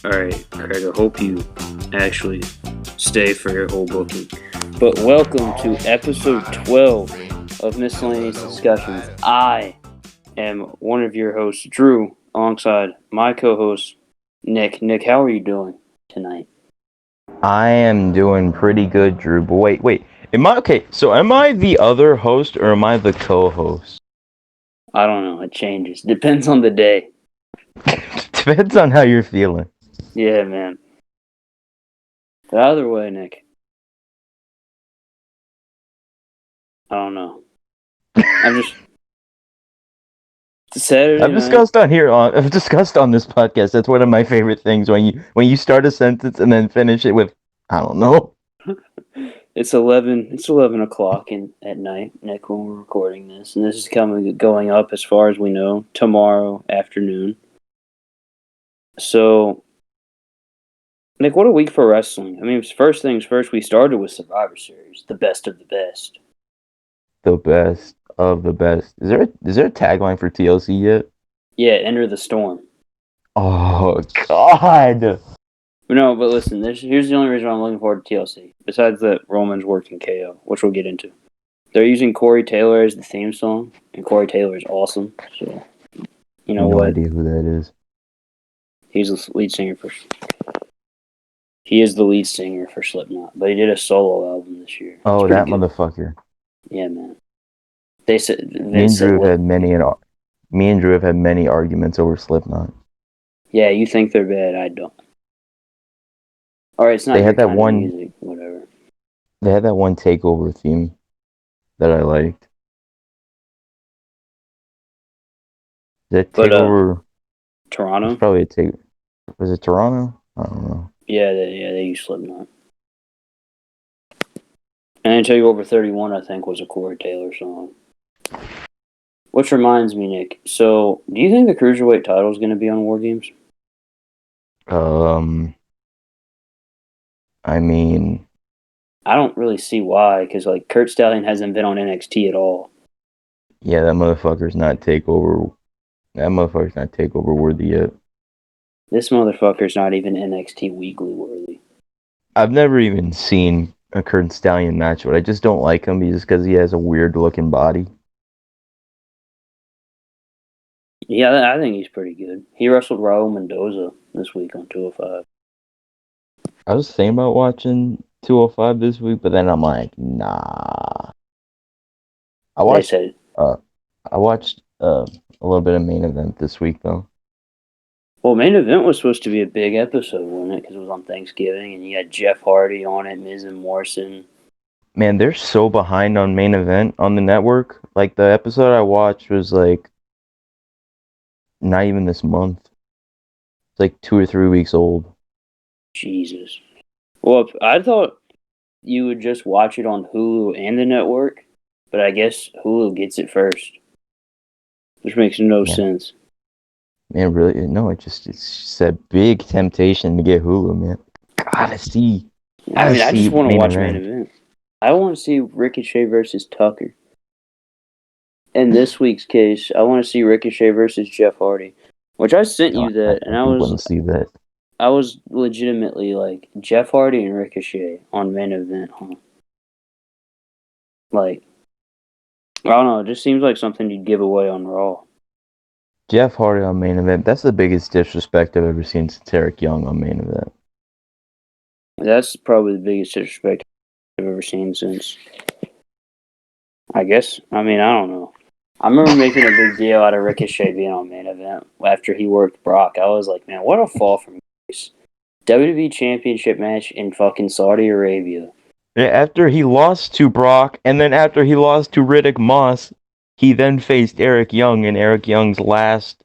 Alright, Craig, I hope you actually stay for your whole booking. But welcome to episode 12 of Miscellaneous Discussions. I am one of your hosts, Drew, alongside my co-host, Nick. Nick, how are you doing tonight? I am doing pretty good, Drew. But wait. Am I okay? So am I the other host or am I the co-host? I don't know, it changes. Depends on the day. Depends on how you're feeling. Yeah, man. But either way, Nick, I don't know. I'm just... It's Saturday I've night. discussed on this podcast. That's one of my favorite things when you start a sentence and then finish it with I don't know. It's 11 o'clock at night, Nick, when we're recording this, and this is going up as far as we know tomorrow afternoon. So, Nick, what a week for wrestling. I mean, first things first, we started with Survivor Series, the best of the best. The best of the best. Is there a tagline for TLC yet? Yeah, Enter the Storm. Oh God. No, but listen, here's the only reason I'm looking forward to TLC, besides that Roman's worked in KO, which we'll get into. They're using Corey Taylor as the theme song, and Corey Taylor is awesome, so you know No what? idea who that is. He's the lead singer for... He is the lead singer for Slipknot, but he did a solo album this year. Oh, that motherfucker. Yeah, man. They said Me and Drew have had many arguments over Slipknot. Yeah, you think they're bad, I don't. Alright, it's not They your had that kind one. of music, whatever. They had that one takeover theme that I liked. That But takeover Toronto? was probably a take. Was it Toronto? I don't know. Yeah, they use Slipknot. And Takeover 31, I think, was a Corey Taylor song. Which reminds me, Nick. So, do you think the Cruiserweight title is going to be on War Games? I mean, I don't really see why, because like Kurt Stallion hasn't been on NXT at all. yeah, that motherfucker's not takeover. That motherfucker's not takeover worthy yet. This motherfucker's not even NXT weekly worthy. I've never even seen a Kurt Stallion match, but I just don't like him just because he has a weird looking body. Yeah, I think he's pretty good. He wrestled Raul Mendoza this week on 205. I was thinking about watching 205 this week, but then I'm like, nah. I watched a little bit of main event this week though. Well, main event was supposed to be a big episode, wasn't it? Because it was on Thanksgiving, and you had Jeff Hardy on it, Miz and Morrison. Man, they're so behind on main event on the network. Like the episode I watched was like not even this month. It's like 2 or 3 weeks old. Jesus. Well, I thought you would just watch it on Hulu and the network, but I guess Hulu gets it first, which makes no sense. Man, really? No, it's just a big temptation to get Hulu, man. Gotta see. I mean, I just want to watch main event. I want to see Ricochet versus Tucker. In this week's case, I want to see Ricochet versus Jeff Hardy, which I sent you that, and I want to see that. I was legitimately like Jeff Hardy and Ricochet on main event, huh? Like, I don't know, it just seems like something you'd give away on Raw. Jeff Hardy on main event. That's the biggest disrespect I've ever seen since Eric Young on main event. That's probably the biggest disrespect I've ever seen since, I guess. I mean, I don't know. I remember making a big deal out of Ricochet being on main event after he worked Brock. I was like, man, what a fall from grace. WWE Championship match in fucking Saudi Arabia. Yeah, after he lost to Brock, and then after he lost to Riddick Moss, he then faced Eric Young in Eric Young's last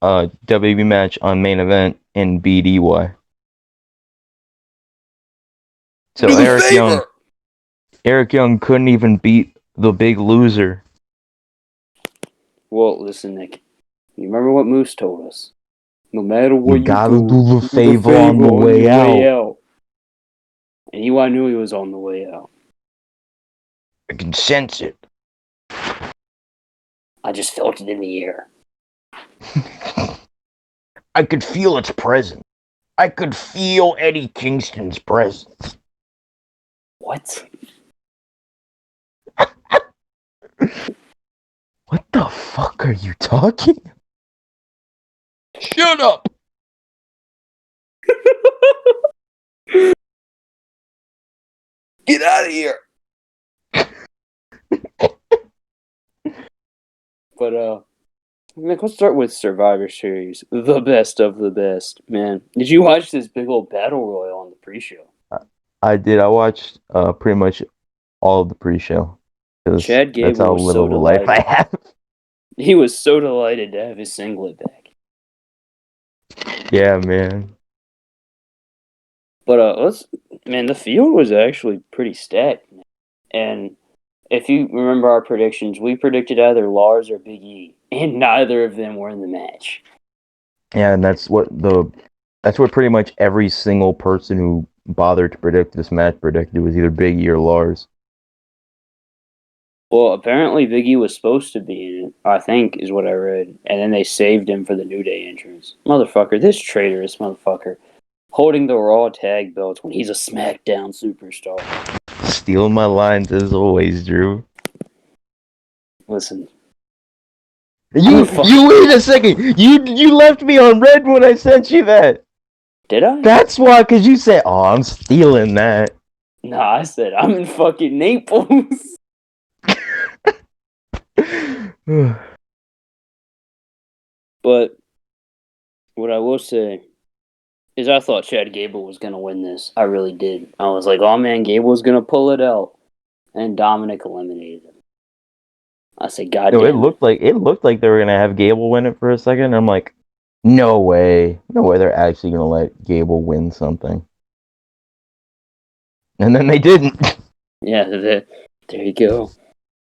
WWE match on main event in BDY. So Eric Young couldn't even beat the Big Loser. Well, listen, Nick. You remember what Moose told us? No matter where you gotta go, do the favor on the way out. And I knew he was on the way out. I can sense it. I just felt it in the air. I could feel its presence. I could feel Eddie Kingston's presence. What? What the fuck are you talking? Shut up! Get out of here! But let's start with Survivor Series, the best of the best. Man, did you watch this big old battle royal on the pre-show? I did. I watched pretty much all of the pre-show because Chad that's Gable how was so little of a life I delighted. have. He was so delighted to have his singlet back. Yeah, man. But the field was actually pretty stacked. And if you remember our predictions, we predicted either Lars or Big E, and neither of them were in the match. Yeah, and that's what pretty much every single person who bothered to predict this match predicted. It was either Big E or Lars. Well, apparently Big E was supposed to be in it, I think, is what I read. And then they saved him for the New Day entrance. Motherfucker, this traitorous motherfucker. Holding the Raw tag belts when he's a SmackDown superstar. Stealing my lines as always, Drew. Listen. You wait a second. You left me on red when I sent you that. Did I? That's why, cause you said, "Oh, I'm stealing that." Nah, I said I'm in fucking Naples. But what I will say is I thought Chad Gable was going to win this. I really did. I was like, oh man, Gable's going to pull it out. And Dominic eliminated him. I said, God No, damn it. it looked like they were gonna have Gable win it for a second. I'm like, no way, they're actually gonna let Gable win something. And then they didn't. Yeah, there you go.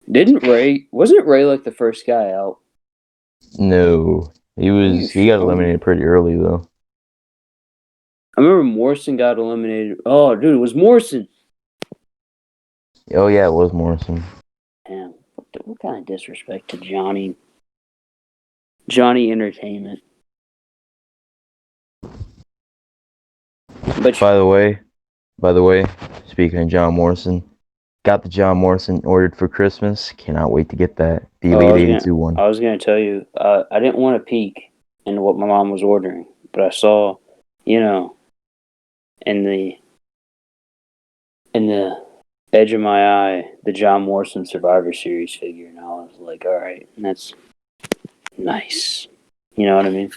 Wasn't Ray like the first guy out? No, he got eliminated pretty early though. I remember Morrison got eliminated. Oh, dude, it was Morrison. Oh yeah, it was Morrison. Damn, what kind of disrespect to Johnny Entertainment. But By the way, speaking of John Morrison, got the John Morrison ordered for Christmas. Cannot wait to get that. The Elite 82 one. I was gonna tell you, I didn't want to peek into what my mom was ordering, but I saw, in the edge of my eye, the John Morrison Survivor Series figure, and I was like, all right, that's nice. You know what I mean?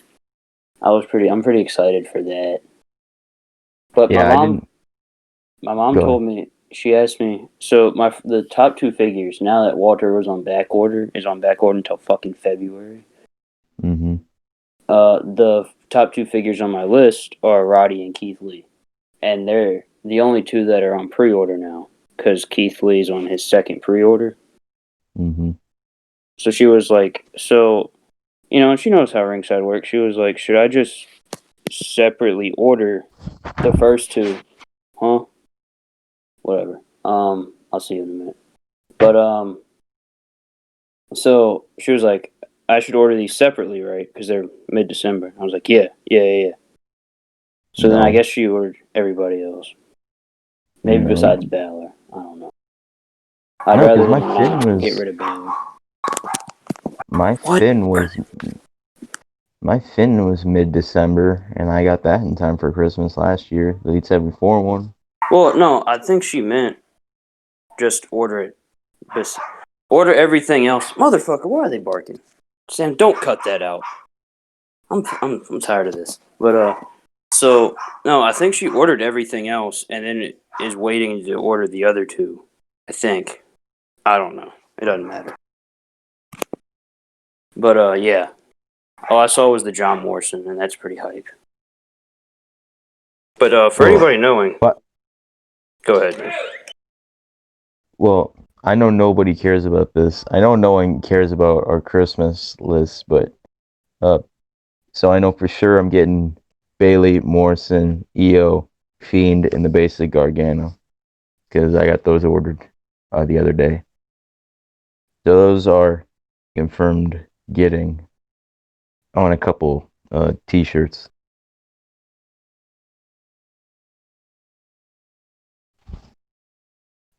I'm pretty excited for that. But Yeah, my mom told me, she asked me, so the top two figures, now that Walter was on back order, is on back order until fucking February. Mm-hmm. The top two figures on my list are Roddy and Keith Lee. And they're the only two that are on pre-order now, because Keith Lee's on his second pre-order. Mm-hmm. So she was like, and she knows how Ringside works. She was like, should I just separately order the first two? Huh? Whatever. I'll see you in a minute. But so she was like, I should order these separately, right? Because they're mid-December. I was like, yeah. So then I guess she ordered everybody else. Maybe besides Balor. I don't know. I'd rather not get rid of Balor. My Finn was mid-December, and I got that in time for Christmas last year. The Elite 74 one. Well, no, I think she meant just order it. Just order everything else. Motherfucker, why are they barking? Sam, don't cut that out. I'm tired of this. But so no, I think she ordered everything else, and then is waiting to order the other two. I think. I don't know. It doesn't matter. But yeah. All I saw was the John Morrison, and that's pretty hype. But for anybody knowing, go ahead, man. Well, I know nobody cares about this. I know no one cares about our Christmas list, but so I know for sure I'm getting Bailey, Morrison, EO, Fiend, and the basic Gargano because I got those ordered the other day. So those are confirmed getting on a couple t-shirts.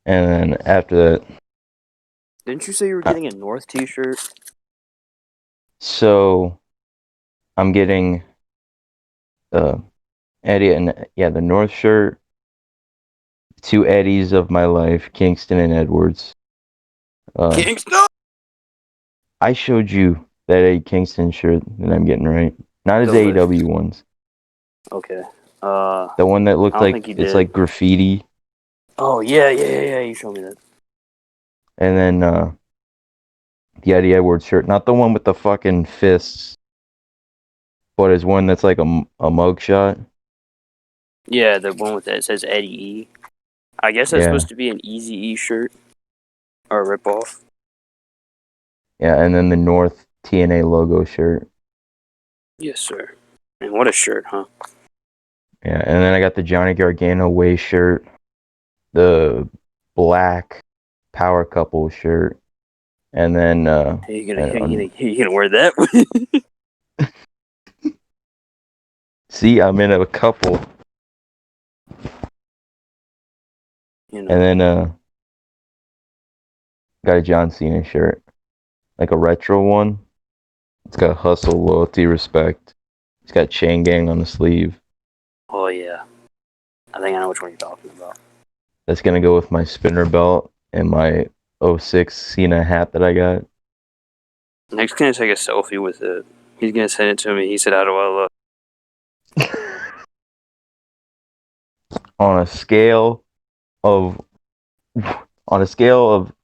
And then after that, Didn't you say you were getting a North t-shirt? So I'm getting Eddie and the North shirt, 2 Eddies of my life, Kingston and Edwards. Kingston! I showed you that Eddie Kingston shirt that I'm getting, right? Not his The list. AEW ones. Okay. The one that looked like it's like graffiti. Oh yeah, you showed me that. And then the Eddie Edwards shirt, not the one with the fucking fists, but is one that's like a mugshot. Yeah, the one with that it says Eddie E. I guess that's supposed to be an Easy E shirt or a ripoff. Yeah, and then the North TNA logo shirt. Yes, sir. And what a shirt, huh? Yeah, and then I got the Johnny Gargano Way shirt, the black Power Couple shirt, and then you gonna wear that? see, I'm in a couple. You know. And then got a John Cena shirt, like a retro one. It's got hustle, loyalty, respect. It's got chain gang on the sleeve. Oh yeah, I think I know which one you're talking about. That's gonna go with my spinner belt and my 06 Cena hat that I got. Nick's gonna take a selfie with it. He's gonna send it to me. He said, "How do I look?" on a scale of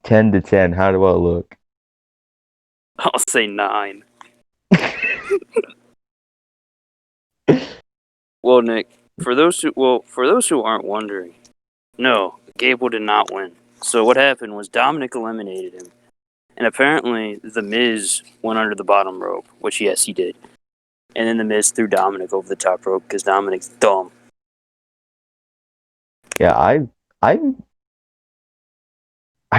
10 to 10, how do I look? I'll say 9. Well, Nick, for those who aren't wondering, no, Gable did not win. So what happened was Dominic eliminated him, and apparently The Miz went under the bottom rope, which yes, he did. And then The Miz threw Dominic over the top rope because Dominic's dumb. Yeah, I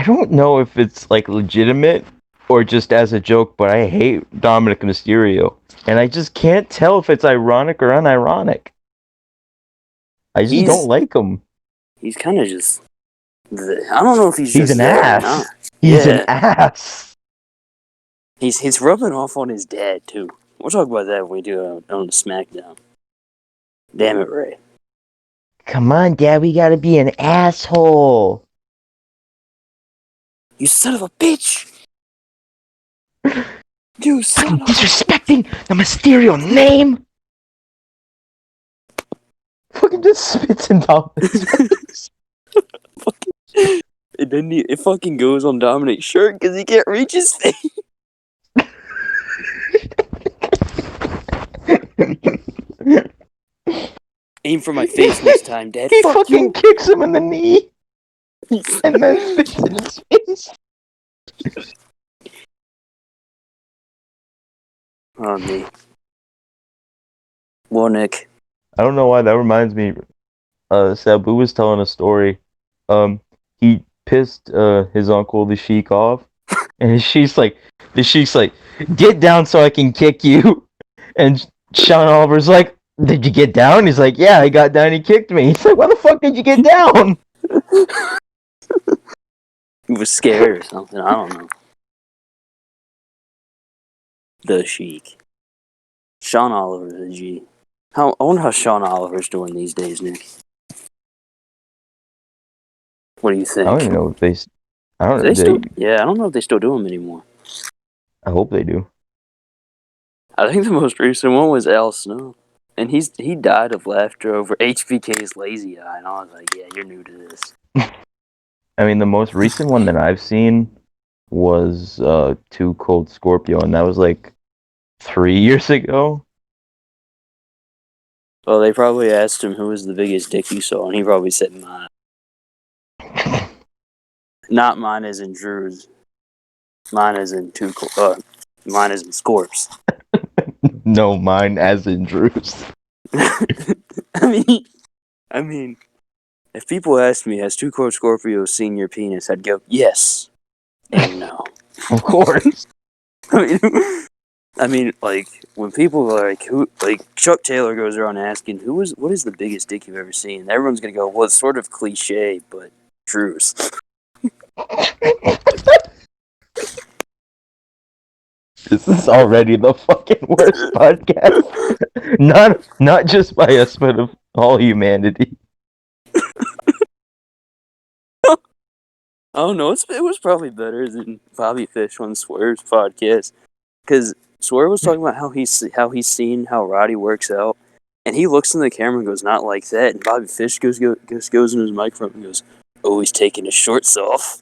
don't know if it's like legitimate or just as a joke, but I hate Dominic Mysterio, and I just can't tell if it's ironic or unironic. I just don't like him. He's kind of just. I don't know if he's an there ass. or not. He's an ass. He's rubbing off on his dad too. We'll talk about that when we do it on the SmackDown. Damn it, Ray. Come on, Dad, we gotta be an asshole. You son of a bitch! You son of a disrespecting the Mysterio name? Fucking just spits in Dominic's face. It fucking goes on Dominic's shirt because he can't reach his face. Aim for my face this time, Dad. He Fuck fucking you. kicks him in the knee and then spits in his face. Oh, me. Well, Nick. I don't know why that reminds me. Sabu was telling a story. He pissed his uncle the Sheik off, and the Sheik's like, get down so I can kick you. And Sean Oliver's like, did you get down? He's like, yeah, I got down. He kicked me. He's like, why the fuck did you get down? He was scared or something. I don't know. The Sheik. Sean Oliver's a G. I wonder how Sean Oliver's doing these days, Nick. What do you think? I don't even know if they. I don't know. I don't know if they still do them anymore. I hope they do. I think the most recent one was Al Snow. And he died of laughter over HBK's lazy eye. And I was like, yeah, you're new to this. I mean, the most recent one that I've seen was Too Cold Scorpio, and that was like 3 years ago. Well, they probably asked him who was the biggest dick you saw, and he probably said mine. Not mine as in Drew's. Mine as in mine as in Scorp's. No, mine as in Drew's. I mean, if people asked me, has Too Cold Scorpio seen your penis? I'd go, yes and no. Of course. I mean, like, when people are like Chuck Taylor goes around asking, what is the biggest dick you've ever seen? Everyone's gonna go, well, it's sort of cliche, but Drew's. This is already the fucking worst podcast. Not just by us, but of all humanity. Oh no, it was probably better than Bobby Fish on Swerve's podcast, because Swerve was talking about how he's seen how Roddy works out, and he looks in the camera and goes, "Not like that." And Bobby Fish goes in his microphone and goes, "Oh, he's taking his shorts off."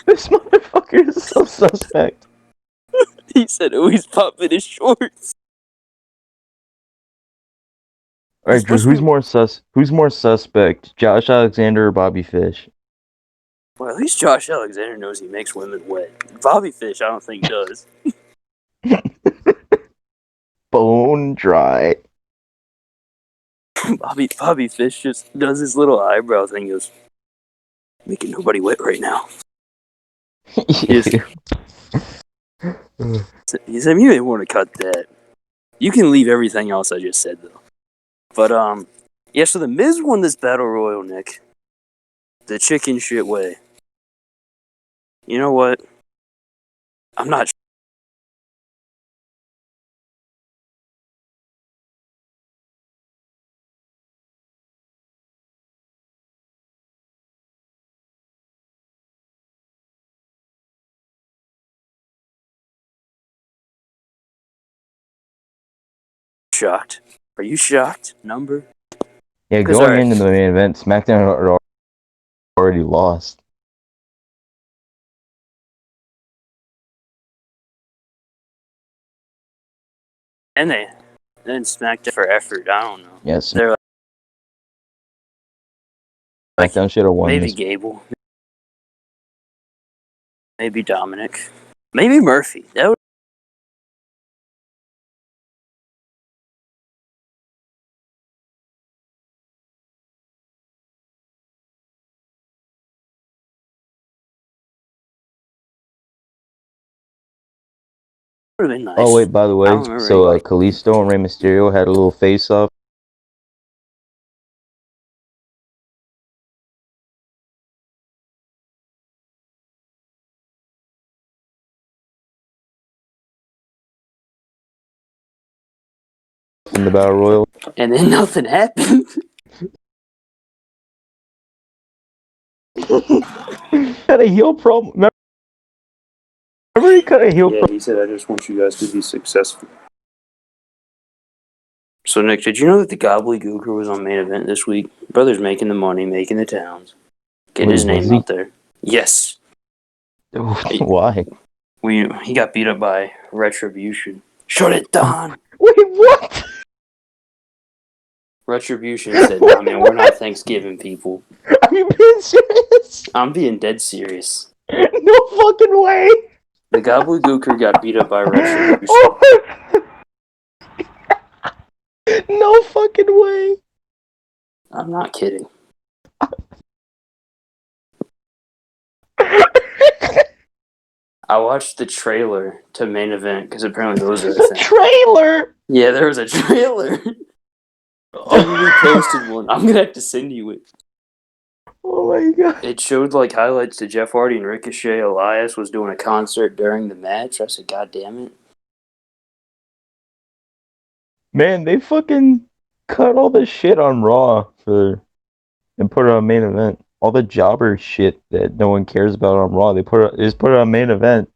This motherfucker is so suspect. He said, "Oh, he's popping his shorts." All right, Drew. Who's more suspect, Josh Alexander or Bobby Fish? Well, at least Josh Alexander knows he makes women wet. Bobby Fish, I don't think does. Bone dry. Bobby Fish just does his little eyebrow thing. Goes, making nobody wet right now. He said, "You didn't want to cut that. You can leave everything else I just said though." But yeah. So the Miz won this battle royal, Nick. The chicken shit way. You know what? I'm not shocked. Are you shocked? Number? Yeah, going into the main event, SmackDown had already lost. And they then SmackDown for effort. I don't know. Yes, They're SmackDown should have won. Maybe this. Gable. Maybe Dominic. Maybe Murphy. That would have been nice. Oh wait, by the way, so Kalisto and Rey Mysterio had a little face-off. In the Battle Royal. And then nothing happened. Had a heel promo. Remember he cut a heel promo? Yeah, he said, "I just want you guys to be successful." So, Nick, did you know that the Gobbedly Gooker was on main event this week? Brother's making the money, making the towns. Getting his name out there. Yes. Why? He got beat up by Retribution. Shut it down. Wait, what? Retribution said, "Nah, man, we're not Thanksgiving people." Are you being serious? I'm being dead serious. No fucking way. The Gobbedly Gooker got beat up by Retribution. Oh no fucking way. I'm not kidding. I watched the trailer to main event because apparently those are a thing. Trailer? Yeah, there was a trailer. WWE posted one. I'm gonna have to send you it. Oh my god. It showed like highlights to Jeff Hardy and Ricochet. Elias was doing a concert during the match. I said, "God damn it." Man, they fucking cut all the shit on Raw and put it on main event. All the jobber shit that no one cares about on Raw, they just put it on main event.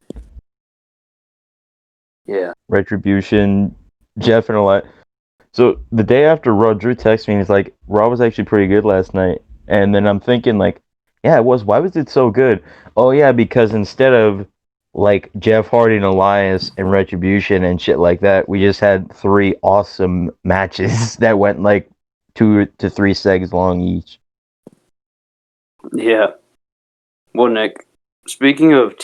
Yeah. Retribution, Jeff and Elias. So the day after Raw, Drew texted me and he's like, "Raw was actually pretty good last night." And then I'm thinking like, yeah, it was. Why was it so good? Oh yeah, because instead of like Jeff Hardy and Elias and Retribution and shit like that, we just had 3 awesome matches that went like 2 to 3 seconds long each. Yeah. Well, Nick, speaking of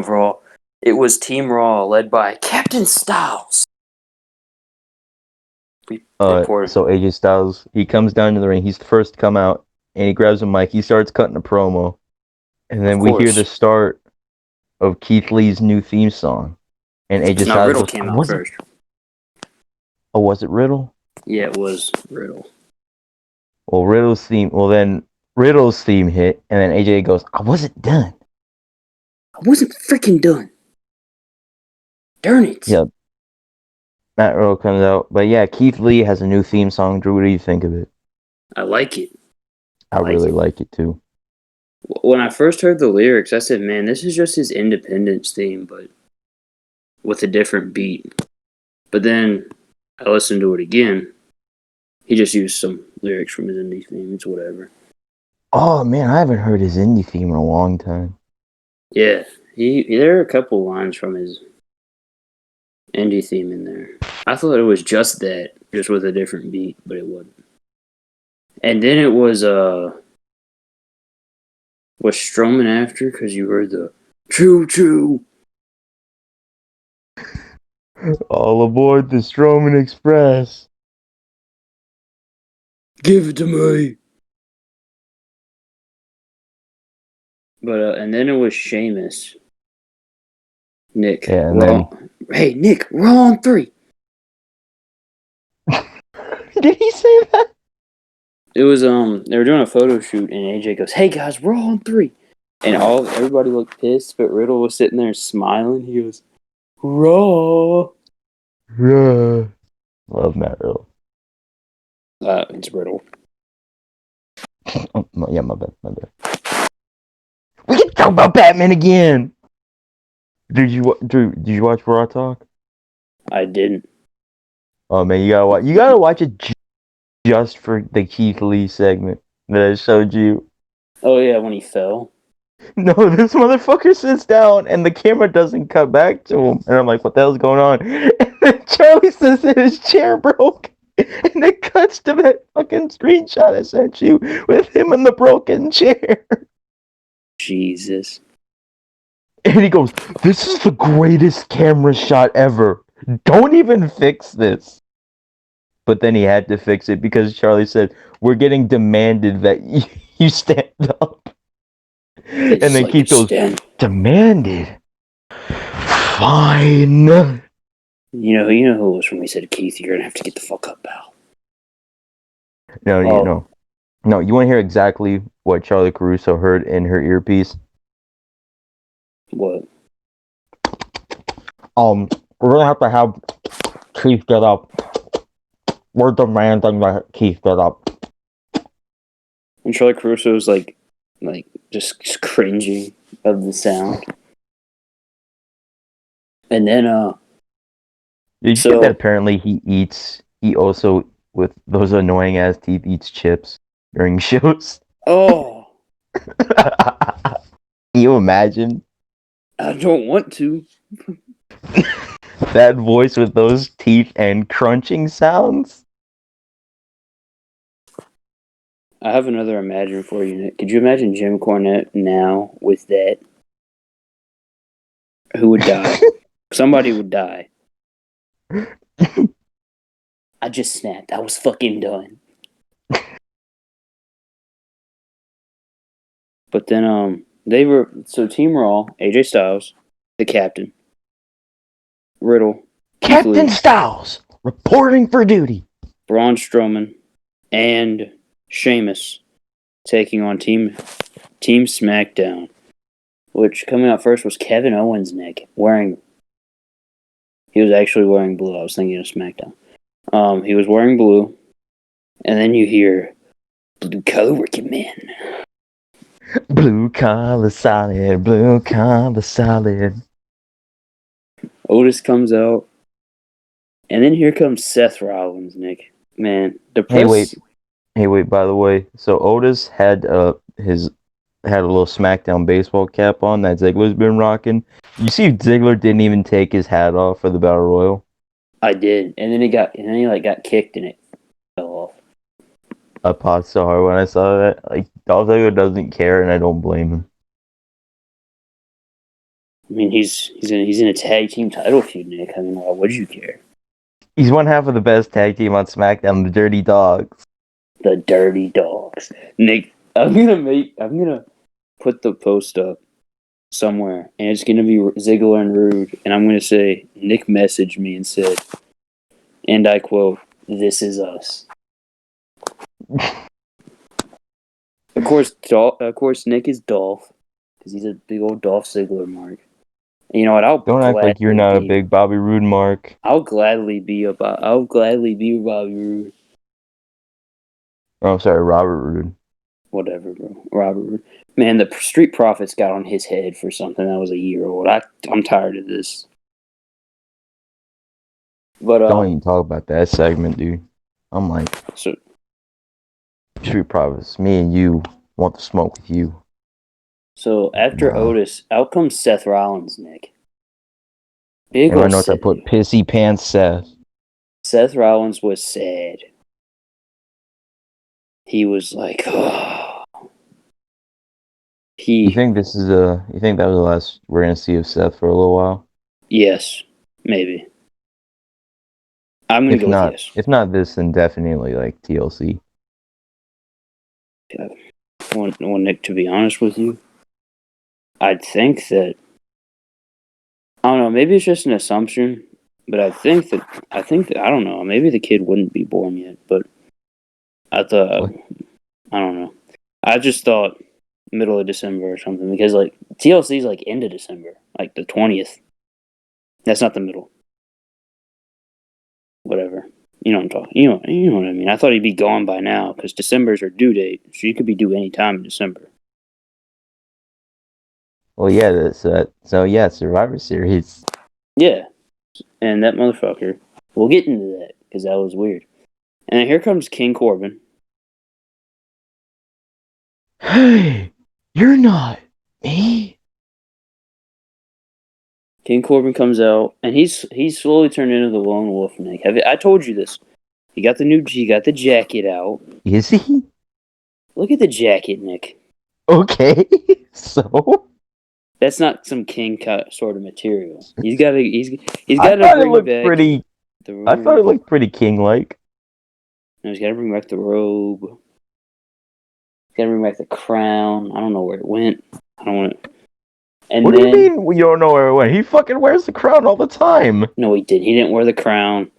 Raw, it was Team Raw led by Captain Styles. So AJ Styles, he comes down to the ring. He's the first to come out, and he grabs a mic. He starts cutting a promo, and then we hear the start of Keith Lee's new theme song. And AJ Styles Riddle came out first. Oh, was it Riddle? Yeah, it was Riddle. Well, Riddle's theme. Well, then Riddle's theme hit, and then AJ goes, "I wasn't done. I wasn't freaking done. Darn it." Yeah. Matt Riddle comes out. But yeah, Keith Lee has a new theme song. Drew, what do you think of it? I like it. I really like it too. When I first heard the lyrics, I said, man, this is just his Independence theme, but with a different beat. But then I listened to it again. He just used some lyrics from his indie theme. It's whatever. Oh man, I haven't heard his indie theme in a long time. Yeah, there are a couple lines from his indie theme in there. I thought it was just that, just with a different beat, but it wasn't. And then it was Strowman after, because you heard the choo choo. All aboard the Strowman Express. Give it to me. But and then it was Sheamus. Nick, Yeah, and then hey Nick, we're on 3. Did he say that? It was they were doing a photo shoot and AJ goes, "Hey guys, we're on 3," and everybody looked pissed, but Riddle was sitting there smiling. He goes, "Raw." Love Matt Riddle. It's Riddle. Oh, yeah, my bad. We can talk about Batman again. Did you watch Raw Talk? I didn't. Oh man, you gotta watch it just for the Keith Lee segment that I showed you. Oh yeah, when he fell. No, this motherfucker sits down and the camera doesn't cut back to him, and I'm like, "What the hell's going on?" And then Charlie says that his chair broke, and it cuts to that fucking screenshot I sent you with him in the broken chair. Jesus. And he goes, "This is the greatest camera shot ever. Don't even fix this." But then he had to fix it because Charlie said, "We're getting demanded that you stand up." It's And then like Keith goes, "Demanded? Fine." You know who it was when we said, "Keith, you're gonna have to get the fuck up, pal." No, you want to hear exactly what Charlie Caruso heard in her earpiece? What? We're gonna have to have Keith get up. We're demanding that Keith get up. And Charlie Caruso was like just cringing of the sound. And then Did you get that apparently he also, with those annoying ass teeth, eats chips during shows? Oh. Can you imagine? I don't want to. That voice with those teeth and crunching sounds? I have another imagine for you, Nick. Could you imagine Jim Cornette now with that? Who would die? Somebody would die. I just snapped. I was fucking done. But then they were Team Raw, AJ Styles, the captain, Riddle, Captain Lee, Styles reporting for duty, Braun Strowman, and Sheamus taking on Team SmackDown, which coming out first was Kevin Owens, Nick, he was actually wearing blue. I was thinking of SmackDown. He was wearing blue, and then you hear blue collar working man. Blue collar solid, blue collar solid. Otis comes out, and then here comes Seth Rollins, Nick. Man, depressed. Hey, wait. By the way, so Otis had a little SmackDown baseball cap on that Ziggler's been rocking. You see, Ziggler didn't even take his hat off for the Battle Royal. I did, and then he got kicked and it fell off. I paused so hard when I saw that. Like, Dolph Ziggler doesn't care, and I don't blame him. I mean, he's in a tag team title feud, Nick. I mean, why would you care? He's one half of the best tag team on SmackDown, the Dirty Dogs. The Dirty Dogs, Nick. I'm gonna put the post up somewhere, and it's gonna be Ziggler and Rude, and I'm gonna say Nick messaged me and said, and I quote, "This is us." Of course, Nick is Dolph because he's a big old Dolph Ziggler mark. And you know what? Don't act like you're not a big Bobby Roode mark. I'll gladly be Bobby Roode. Oh, I'm sorry, Robert Roode. Whatever, bro. Robert Roode. Man, the Street Profits got on his head for something that was a year old. I'm tired of this. But don't even talk about that segment, dude. I'm like, Street Profits. Me and you want to smoke with you. So after Otis, out comes Seth Rollins, Nick. Big old Seth. I put pissy pants Seth. Seth Rollins was sad. He was like, oh. You think this is you think that was the last we're gonna see of Seth for a little while? Yes, maybe. I'm gonna go with yes. If not this, then definitely like TLC. Yeah. Well, Nick, to be honest with you, I'd think that I don't know. Maybe it's just an assumption, but I think that I don't know. Maybe the kid wouldn't be born yet, but I thought I don't know. I just thought middle of December or something because like TLC is like end of December, like the 20th. That's not the middle. Whatever. You know what I'm talking. You know what I mean. I thought he'd be gone by now because December's her due date, so you could be due any time in December. Well, yeah. So yeah, Survivor Series. Yeah, and that motherfucker. We'll get into that because that was weird. And here comes King Corbin. Hey, you're not me. King Corbin comes out, and he's slowly turned into the lone wolf. Nick, I told you this? He got the jacket out. Is he? Look at the jacket, Nick. Okay, so that's not some king cut sort of material. He's got to bring back pretty. The robe. I thought it looked pretty king-like. No, he's got to bring back the robe. He's got to bring back the crown. I don't know where it went. I don't want to. And what do you mean you don't know where it went? He fucking wears the crown all the time. No, he didn't. He didn't wear the crown.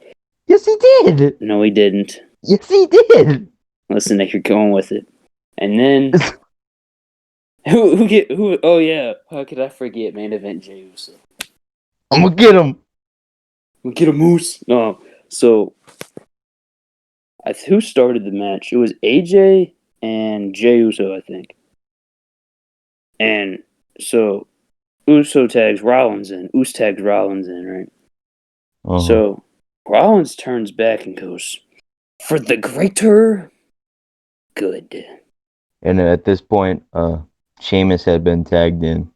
Yes, he did. No, he didn't. Yes, he did. Listen, Nick, you're going with it. And then who? Oh yeah, how could I forget? Main event Jey Uso. I'm gonna get him. I'm gonna get a moose. No, so who started the match? It was AJ and Jey Uso, I think. And so Uso tags Rollins in. Us tags Rollins in, right? Uh-huh. So Rollins turns back and goes, "For the greater good." And at this point, Sheamus had been tagged in.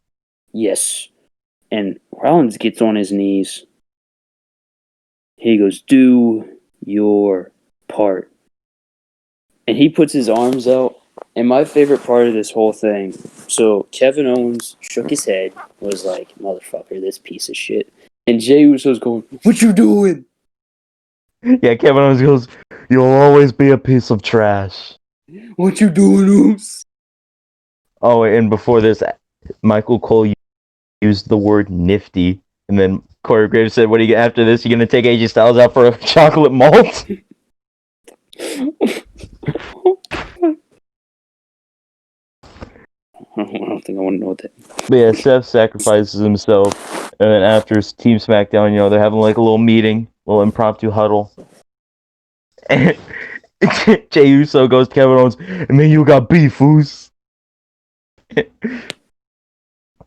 Yes. And Rollins gets on his knees. He goes, "Do your part." And he puts his arms out. And my favorite part of this whole thing, so Kevin Owens shook his head, was like, "Motherfucker, this piece of shit." And Jey Uso's going, "What you doing?" Yeah, Kevin Owens goes, "You'll always be a piece of trash." What you doing, Oos? Oh, and before this, Michael Cole used the word nifty. And then Corey Graves said, "What do you get after this? You gonna take AJ Styles out for a chocolate malt?" I don't think I want to know what that. But yeah, Seth sacrifices himself, and then after Team SmackDown, they're having like a little meeting, a little impromptu huddle. And Jey Uso goes to Kevin Owens, "And then you got beef, foos." And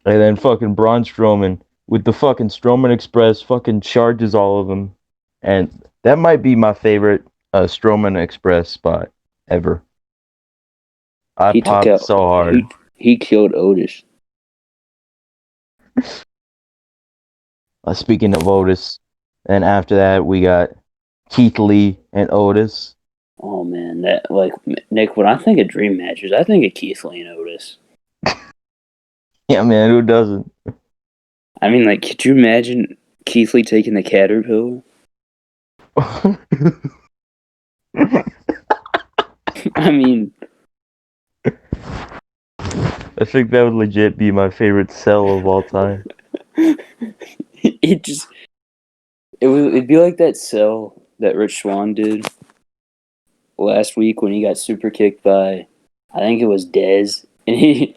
then fucking Braun Strowman with the fucking Strowman Express fucking charges all of them. And that might be my favorite Strowman Express spot ever. I popped so hard. He killed Otis. Speaking of Otis, and after that we got Keith Lee and Otis. Oh man, that like Nick. When I think of dream matches, I think of Keith Lee and Otis. Yeah, man, who doesn't? I mean, like, could you imagine Keith Lee taking the caterpillar? I mean, I think that would legit be my favorite sell of all time. It'd be like that sell that Rich Swann did last week when he got super kicked by, I think it was Dez, and he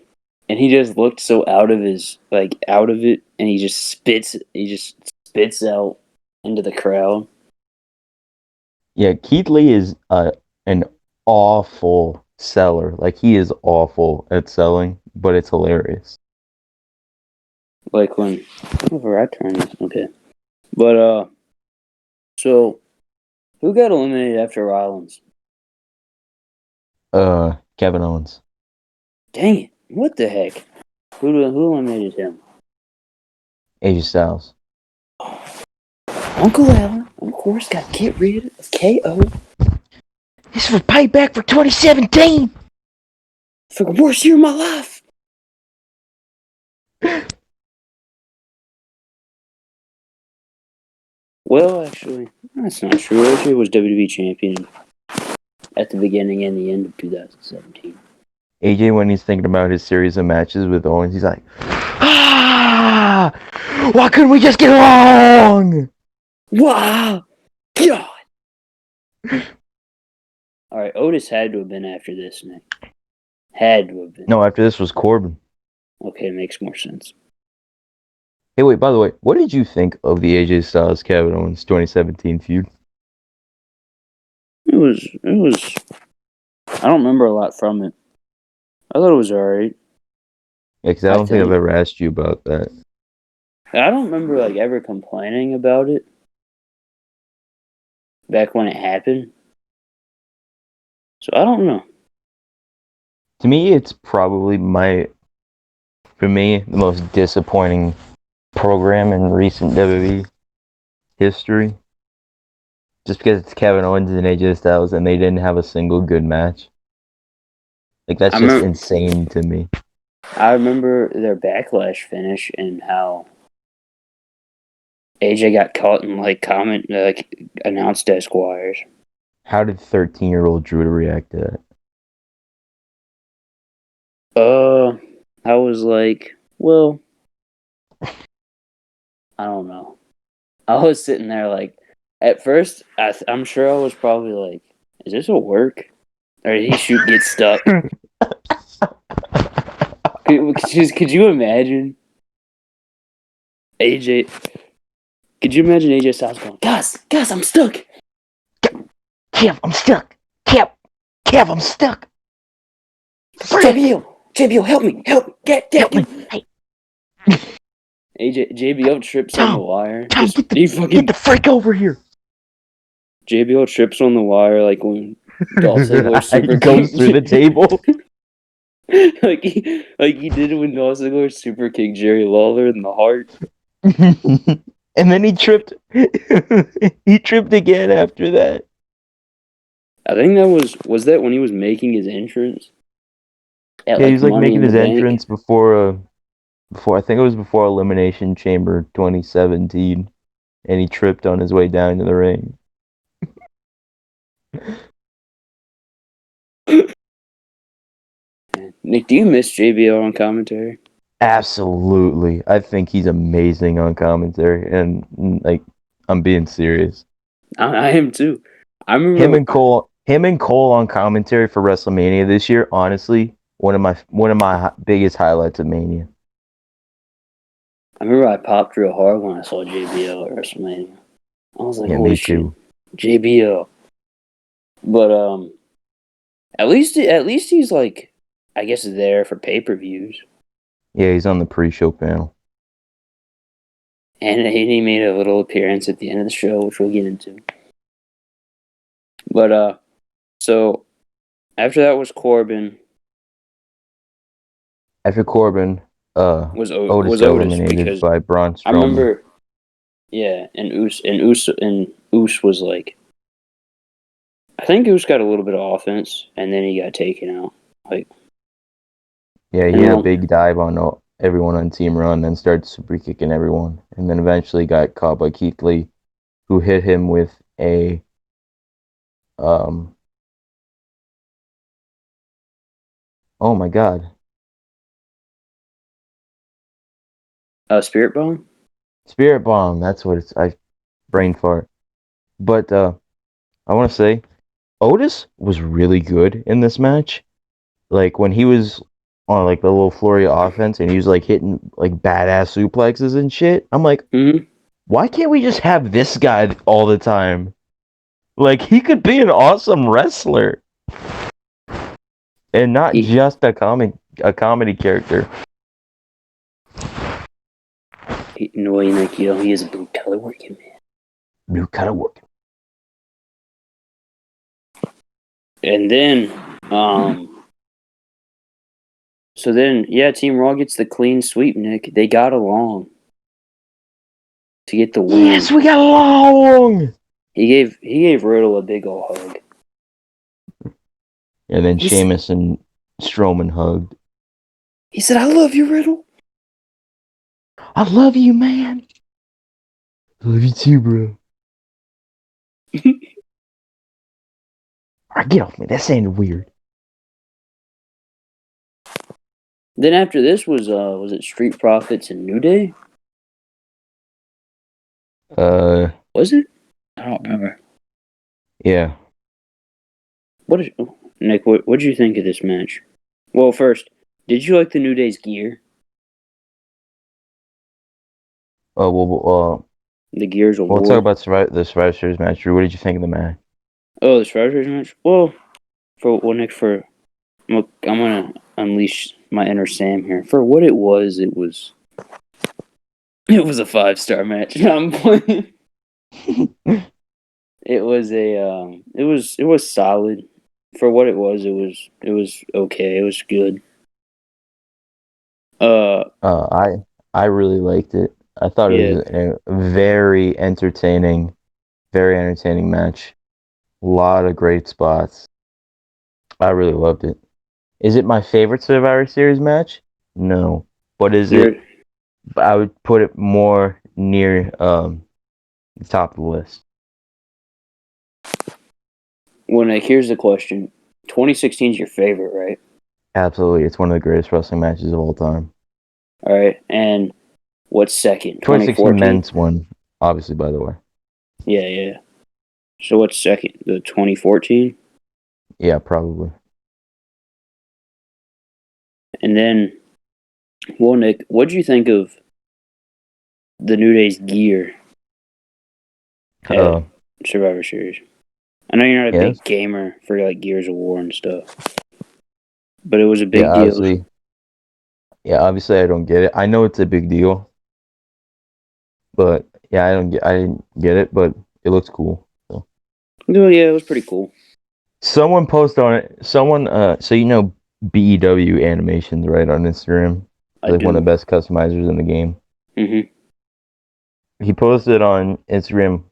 just looked so out of it, and he just spits out into the crowd. Yeah, Keith Lee is an awful seller. Like, he is awful at selling, but it's hilarious. Like whenever I turn this, okay. But so who got eliminated after Rollins? Kevin Owens. Dang it! What the heck? Who eliminated him? AJ Styles. Uncle Alan, of course, got to get rid of KO. This is for payback for 2017. For the worst year of my life. Well, actually, that's not true. AJ was WWE champion at the beginning and the end of 2017. AJ, when he's thinking about his series of matches with Owens, he's like, ah! Why couldn't we just get along? Wow! God! Alright, Otis had to have been after this, Nick. Had to have been. No, after this was Corbin. Okay, it makes more sense. Hey, wait, by the way, what did you think of the AJ Styles Kevin Owens 2017 feud? It was. I don't remember a lot from it. I thought it was alright. Yeah, because I don't think I've ever asked you about that. I don't remember ever complaining about it back when it happened. So I don't know. To me, it's probably for me, the most disappointing program in recent WWE history. Just because it's Kevin Owens and AJ Styles and they didn't have a single good match. Like, that's just insane to me. I remember their Backlash finish and how AJ got caught in announced desk wires. How did 13-year-old Drew react to that? I was like, well, I don't know. I was sitting there at first, I'm sure I was probably like, is this a work? Or did he get stuck? Could you imagine AJ? Could you imagine AJ Styles going, Gus, I'm stuck. Kev, I'm stuck. Kev, I'm stuck. JBL, help me. Get me. Hey. JBL trips on the wire. Tom, get the freak over here. JBL trips on the wire like when Dolph Ziggler super goes through the table. like he did when Dolph Ziggler super kicked Jerry Lawler in the heart. And then he tripped. He tripped again after that. I think that was that when he was making his entrance. He was making his entrance before I think it was before Elimination Chamber 2017, and he tripped on his way down to the ring. Nick, do you miss JBL on commentary? Absolutely. I think he's amazing on commentary, and I'm being serious. I am too. I remember him and Cole on commentary for WrestleMania this year. Honestly, one of my biggest highlights of Mania. I remember I popped real hard when I saw JBL at WrestleMania. I was like, yeah, holy me shit, too. JBL. But at least he's I guess there for pay-per-views. Yeah, he's on the pre-show panel. And he made a little appearance at the end of the show, which we'll get into. But so after that was Corbin. After Corbin, was Otis eliminated by Braun Strowman. I remember, yeah, and Us was like, I think Us got a little bit of offense, and then he got taken out. Yeah, he had a big dive on everyone on Team Raw, and then started super kicking everyone, and then eventually got caught by Keith Lee, who hit him with a oh my god. Spirit Bomb? Spirit Bomb, that's what it's. I brain fart. But I want to say, Otis was really good in this match. like when he was on like the little Floria offense and he was like hitting like badass suplexes and shit. I'm like, why can't we just have this guy all the time? Like he could be an awesome wrestler and not just a comedy character. No, he is a blue collar working man. Blue collar working. And then, so then, yeah, Team Raw gets the clean sweep, Nick. They got along to get the win. Yes, we got along! He gave Riddle a big ol' hug. And then Sheamus and Strowman hugged. He said, I love you, Riddle. I love you, man. I love you too, bro. Alright, get off me. That sounded weird. Then after this was it Street Profits and New Day? Was it? I don't remember. Yeah. Nick, what did you think of this match? Well, first, did you like the New Day's gear? The Gears of War. We'll talk about the Survivor Series match. Drew, what did you think of the match? Oh, the Survivor Series match? Nick, I'm gonna unleash my inner Sam here. For what it was a 5-star match. No, I'm playing. It was solid. For what it was okay. It was good. I really liked it. I thought it was a very entertaining match. A lot of great spots. I really loved it. Is it my favorite Survivor Series match? No. But is it? I would put it more near the top of the list. Well, Nick, here's the question. 2016 is your favorite, right? Absolutely. It's one of the greatest wrestling matches of all time. All right. And what's second? 2016 men's one, obviously, by the way. Yeah. So what's second? The 2014? Yeah, probably. And then, well, Nick, what did you think of the New Day's gear at Survivor Series? I know you're not a big gamer for like Gears of War and stuff, but it was a big deal. Obviously I don't get it. I know it's a big deal, but yeah, I didn't get it, but it looks cool. So. Oh yeah, it was pretty cool. Someone posted on it. So you know BEW Animations, right, on Instagram? Like one of the best customizers in the game. He posted on Instagram.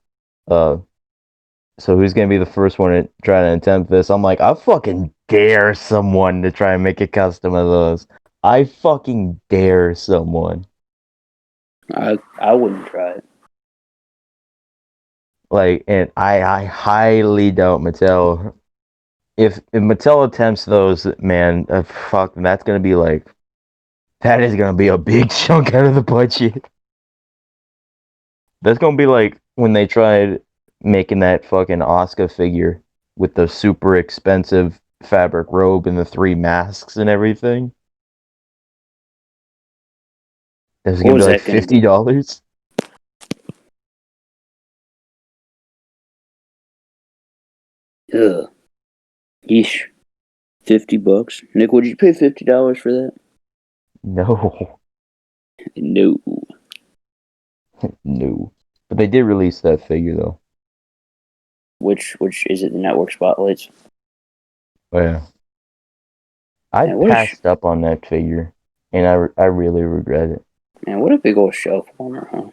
So who's gonna be the first one to try to attempt this? I'm like, I fucking dare someone to try and make a custom of those. I fucking dare someone. I wouldn't try it. Like, and I highly doubt Mattel. If Mattel attempts those, man, fuck, that's gonna be like, that is gonna be a big chunk out of the budget. That's gonna be like when they tried making that fucking Asuka figure with the super expensive fabric robe and the 3 masks and everything. That's gonna be like $50. Ugh. Yeesh. $50. Nick, would you pay $50 for that? No. No. No. But they did release that figure though. Which is it? The network spotlights? Oh, yeah. I passed up on that figure, and I really regret it. Man, what a big old shelf warmer, huh?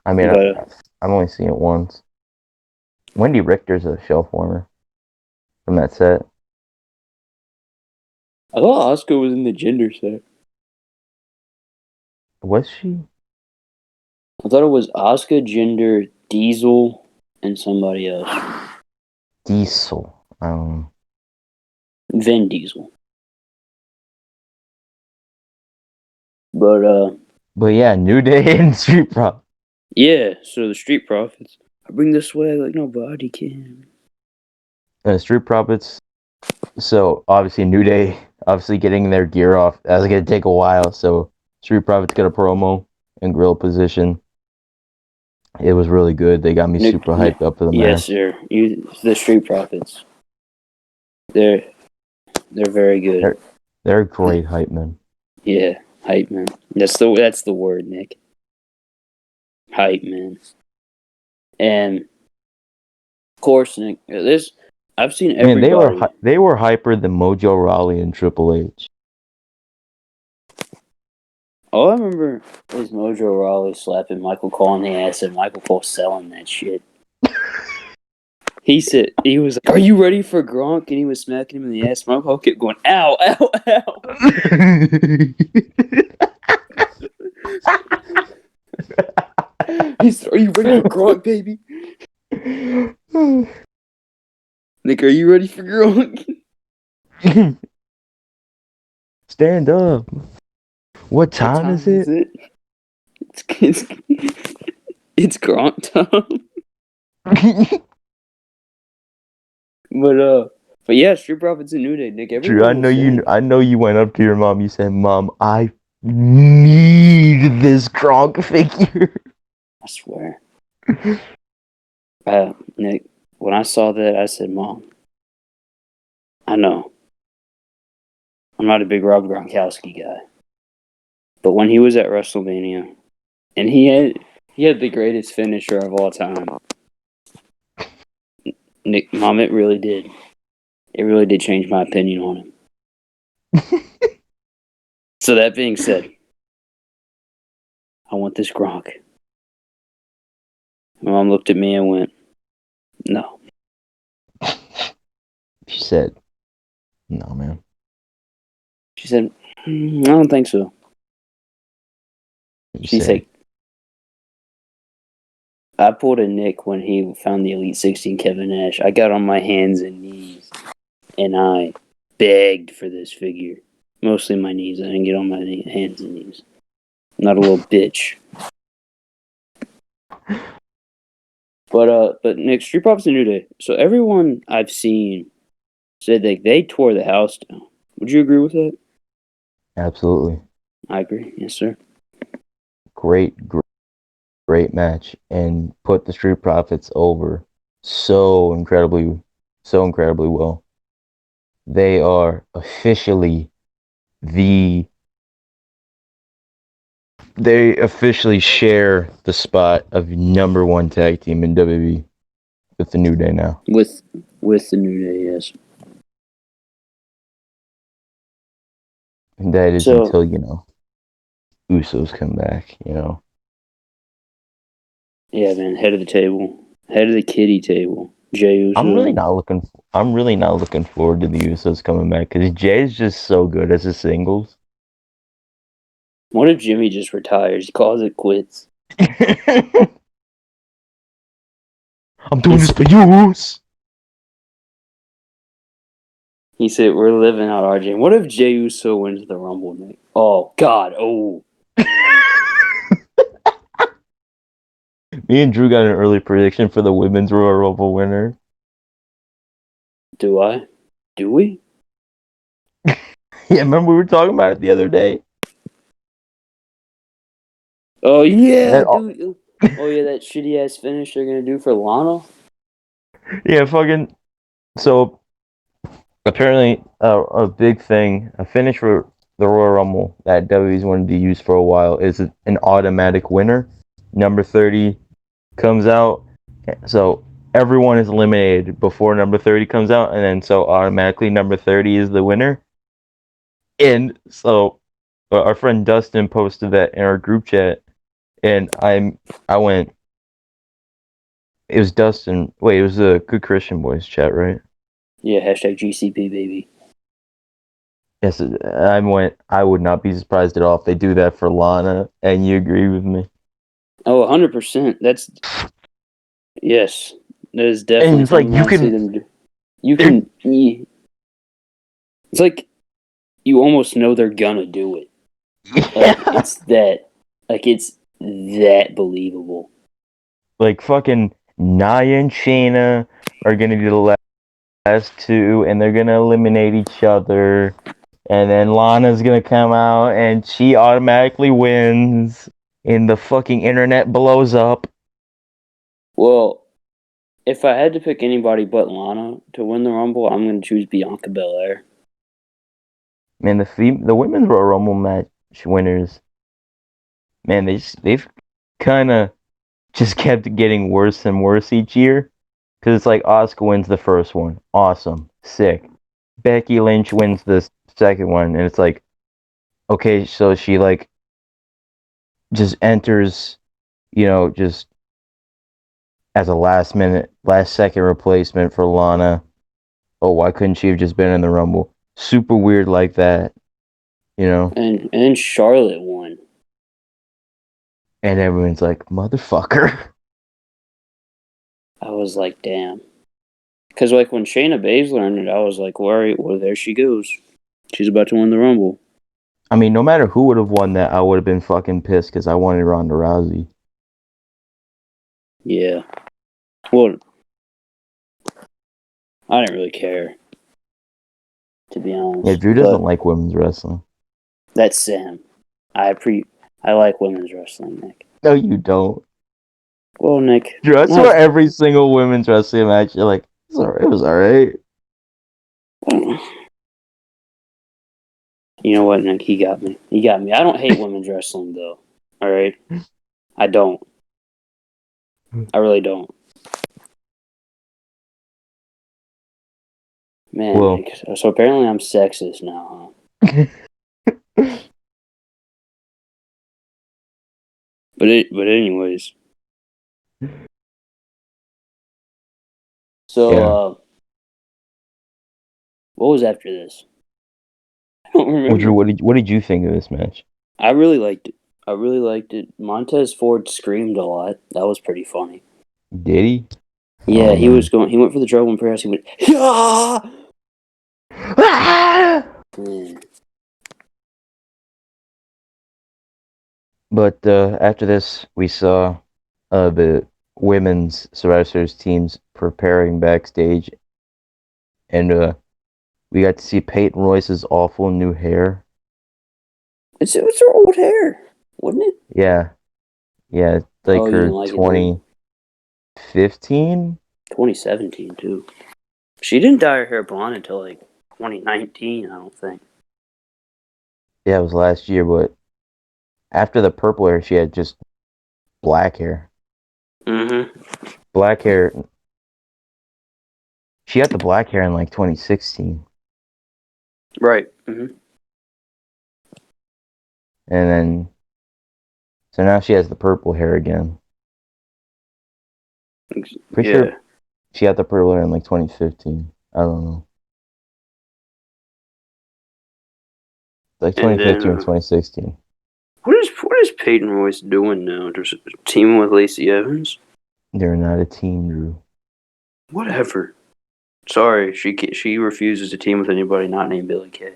I mean, I've only seen it once. Wendy Richter's a shelf warmer from that set. I thought Asuka was in the gender set. Was she? I thought it was Asuka, Gender, Diesel, and somebody else. Diesel. Vin Diesel. But yeah, New Day and Street Profits. Yeah, so the Street Profits. I bring the swag like nobody can. Street Profits So obviously New Day, obviously getting their gear off, that's gonna take a while. So Street Profits got a promo in grill position. It was really good. They got me super hyped up for the yes, match. sir. The Street Profits. They're very good. They're great hype men. Yeah, hype man. That's the word, Nick. Hype man. And of course, Nick. I've seen everybody. Man, they were hyper than Mojo Rawley and Triple H. All I remember is Mojo Rawley slapping Michael Cole in the ass and Michael Cole selling that shit. He was like, "Are you ready for Gronk?" And he was smacking him in the ass. Michael Cole kept going, "Ow, ow, ow." "Are you ready for Gronk, baby?" Nick, are you ready for Gronk? Stand up. What time is it? It's Gronk time. But yeah, Street Profits and New Day, Nick. Drew, Everyone was saying. I know you went up to your mom. You said, "Mom, I need this Gronk figure." I swear. Nick, when I saw that, I said, "Mom, I know I'm not a big Rob Gronkowski guy, but when he was at WrestleMania, and he had the greatest finisher of all time, Nick, Mom, it really did. It really did change my opinion on him." So that being said, I want this Gronk. My mom looked at me and went, "No." She said, "No, man." She said, "I don't think so." She said, I pulled a Nick when he found the Elite 16 Kevin Nash. I got on my hands and knees and I begged for this figure. Mostly my knees. I didn't get on my hands and knees. I'm not a little bitch. But Nick, Street Profits and New Day. So everyone I've seen said that they tore the house down. Would you agree with that? Absolutely. I agree. Yes, sir. Great match, and put the Street Profits over so incredibly well. They are officially they officially share the spot of number one tag team in WWE with the New Day now. With the New Day, yes. And that is until, Usos come back, Yeah, man, head of the table. Head of the kiddie table. Jey Uso. I'm really not looking forward to the Usos coming back because Jay's just so good as a singles. What if Jimmy just retires? He calls it quits. I'm doing this for you. He said, "We're living out our dream." What if Jey Uso wins the Rumble, Nick? Oh, God. Oh. Me and Drew got an early prediction for the Women's Royal Rumble winner. Do I? Do we? Yeah, remember we were talking about it the other day? Oh, yeah, dude. Oh, yeah, that shitty-ass finish they're going to do for Lana? Yeah, fucking... So, apparently, a big thing, a finish for the Royal Rumble that WWE's wanted to use for a while is an automatic winner. Number 30 comes out, so everyone is eliminated before number 30 comes out, and then so automatically number 30 is the winner. And so our friend Dustin posted that in our group chat, and I went, it was Dustin, wait, it was the Good Christian Boys chat, right? Yeah, hashtag GCP, baby. Yes, I would not be surprised at all if they do that for Lana, and you agree with me? Oh, 100%. Yes. That is definitely and it's like you can them do. It's like you almost know they're gonna do it. Like, it's that believable. Like fucking Nia and Shayna are gonna be the last last two, and they're gonna eliminate each other. And then Lana's gonna come out, and she automatically wins, and the fucking internet blows up. Well, if I had to pick anybody but Lana to win the Rumble, I'm going to choose Bianca Belair. Man, the women's Royal Rumble match winners, man, they've kind of just kept getting worse and worse each year. Because it's like Asuka wins the first one, awesome, sick. Becky Lynch wins the second one, and it's like, okay, so she like just enters, just as a last second replacement for Lana. Oh, why couldn't she have just been in the Rumble? Super weird like that, And then Charlotte won. And everyone's like, motherfucker. I was like, damn. Because like when Shayna Baszler entered, I was like, well, there she goes. She's about to win the Rumble. I mean, no matter who would have won that, I would have been fucking pissed because I wanted Ronda Rousey. Yeah. Well, I didn't really care, to be honest. Yeah, Drew doesn't like women's wrestling. That's Sam. I like women's wrestling, Nick. No, you don't. Well, Nick. Drew, I swear every single women's wrestling match, you're like, it was alright. You know what, Nick? He got me. I don't hate women's wrestling, though. Alright? I don't. I really don't. Man, Well, Nick, so apparently I'm sexist now, huh? But anyways. So, what was after this? I don't remember. Well, Drew, what did you think of this match? I really liked it. Montez Ford screamed a lot. That was pretty funny. Did he? Yeah, he went for the Dragon press. He went, yeah! Man. But after this, we saw the women's Survivor Series teams preparing backstage, and we got to see Peyton Royce's awful new hair. It's her old hair, wasn't it? Yeah, it's like her 2015? 2017, too. She didn't dye her hair blonde until like 2019, I don't think. Yeah, it was last year, but after the purple hair, she had just black hair. Mm-hmm. Black hair. She got the black hair in like 2016. Right. Mm-hmm. And then, so now she has the purple hair again. Pretty sure she got the purple hair in like 2015. I don't know. Like 2015 or 2016. What is Peyton Royce doing now? Just teaming with Lacey Evans? They're not a team, Drew. Whatever. Sorry, she refuses to team with anybody not named Billy Kay.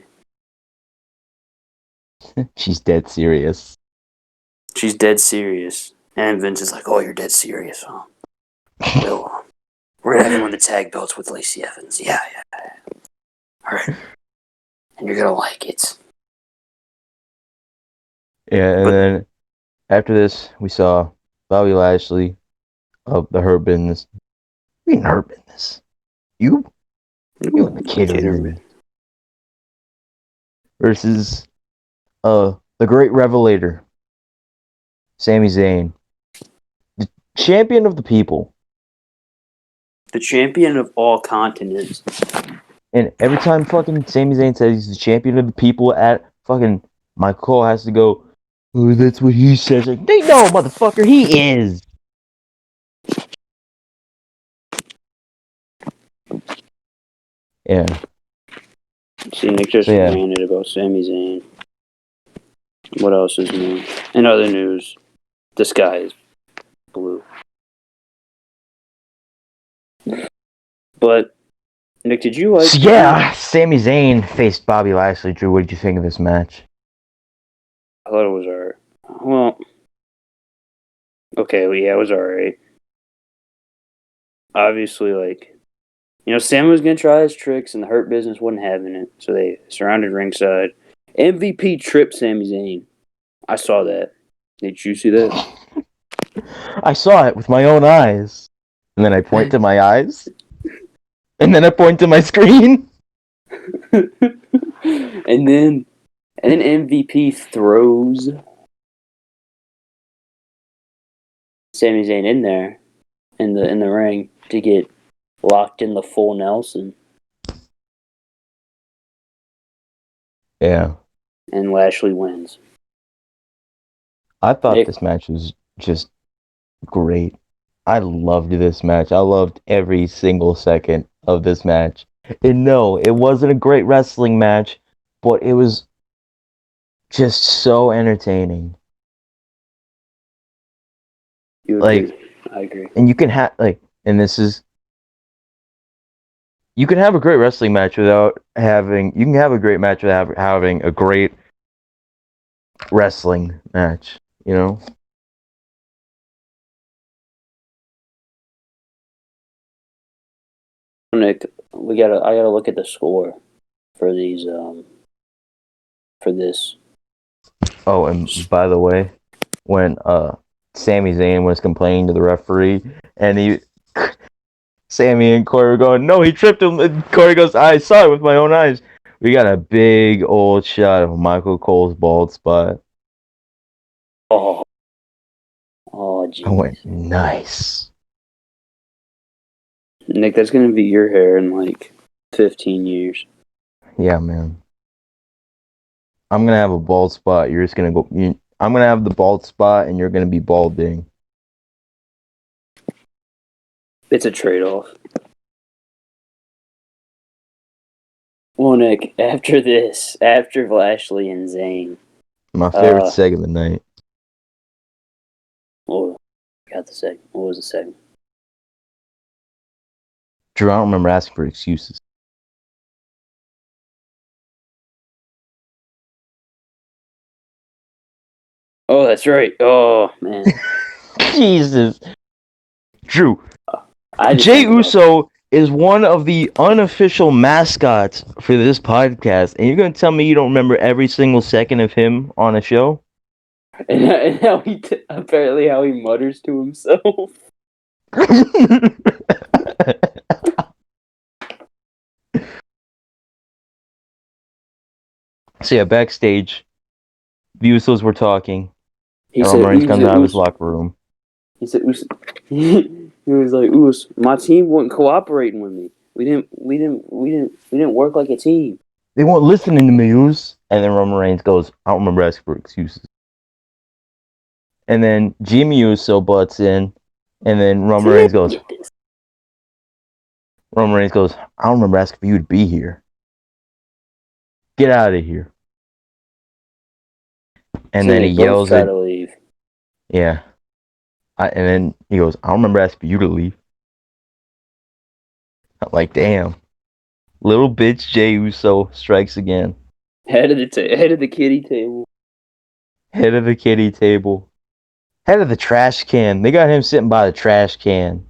She's dead serious. She's dead serious. And Vince is like, oh, you're dead serious, huh? Well, we're gonna have you win the tag belts with Lacey Evans. Yeah. Alright. And you're gonna like it. Yeah, and then after this, we saw Bobby Lashley of the Hurt Business. We in Hurt Business. You in the catering versus the Great Revelator, Sami Zayn, the champion of the people. The champion of all continents. And every time fucking Sami Zayn says he's the champion of the people at fucking Michael Cole has to go, oh, that's what he says. Like, they know, motherfucker, he is. Yeah. See, Nick just ranted about Sami Zayn. What else is new? In other news, the sky is blue. But, Nick, did you like... Yeah, Sami Zayn faced Bobby Lashley. Drew, what did you think of this match? I thought it was alright. Well, okay, well, yeah, it was alright. Obviously, like, Sam was gonna try his tricks, and the Hurt Business wasn't having it, so they surrounded ringside. MVP tripped Sami Zayn. I saw that. Did you see that? I saw it with my own eyes. And then I point to my eyes. And then I point to my screen. and then MVP throws Sami Zayn in there in the ring to get locked in the full Nelson. Yeah. And Lashley wins. I thought this match was just great. I loved this match. I loved every single second of this match. And no, it wasn't a great wrestling match, but it was just so entertaining. You agree? I agree. And you can have you can have a great wrestling match without having. You can have a great match without having a great wrestling match. Nick, I gotta look at the score for these for this. Oh, and by the way, when Sami Zayn was complaining to the referee, and Sammy and Corey were going, "No, he tripped him." And Corey goes, "I saw it with my own eyes." We got a big old shot of Michael Cole's bald spot. Oh, I geez. went, nice. Nick, that's gonna be your hair in like 15 years. Yeah, man. I'm gonna have a bald spot. You're just gonna go. I'm gonna have the bald spot, and you're gonna be balding. It's a trade-off. Well, Nick, after Lashley and Zayn, My favorite segment of the night. Oh, got the segment. What was the segment? Drew, I don't remember asking for excuses. Oh, that's right. Oh, man. Jesus. Drew. Jey Jey Uso is one of the unofficial mascots for this podcast, and you're going to tell me you don't remember every single second of him on a show? And how apparently how he mutters to himself. So yeah, backstage, the Usos were talking. He Roman Reigns comes out of his locker room. He said, he was like, "Us, my team wasn't cooperating with me. We didn't work like a team. They weren't listening to me, Us." And then Roman Reigns goes, "I don't remember asking for excuses." And then Jimmy Uso butts in, and then Roman Reigns goes, "I don't remember asking for you to be here. Get out of here." And then he yells try to leave. Yeah. And then he goes, "I don't remember asking for you to leave." I'm like, damn. Little bitch Jey Uso strikes again. Head of the kitty table. Head of the kitty table. Head of the trash can. They got him sitting by the trash can.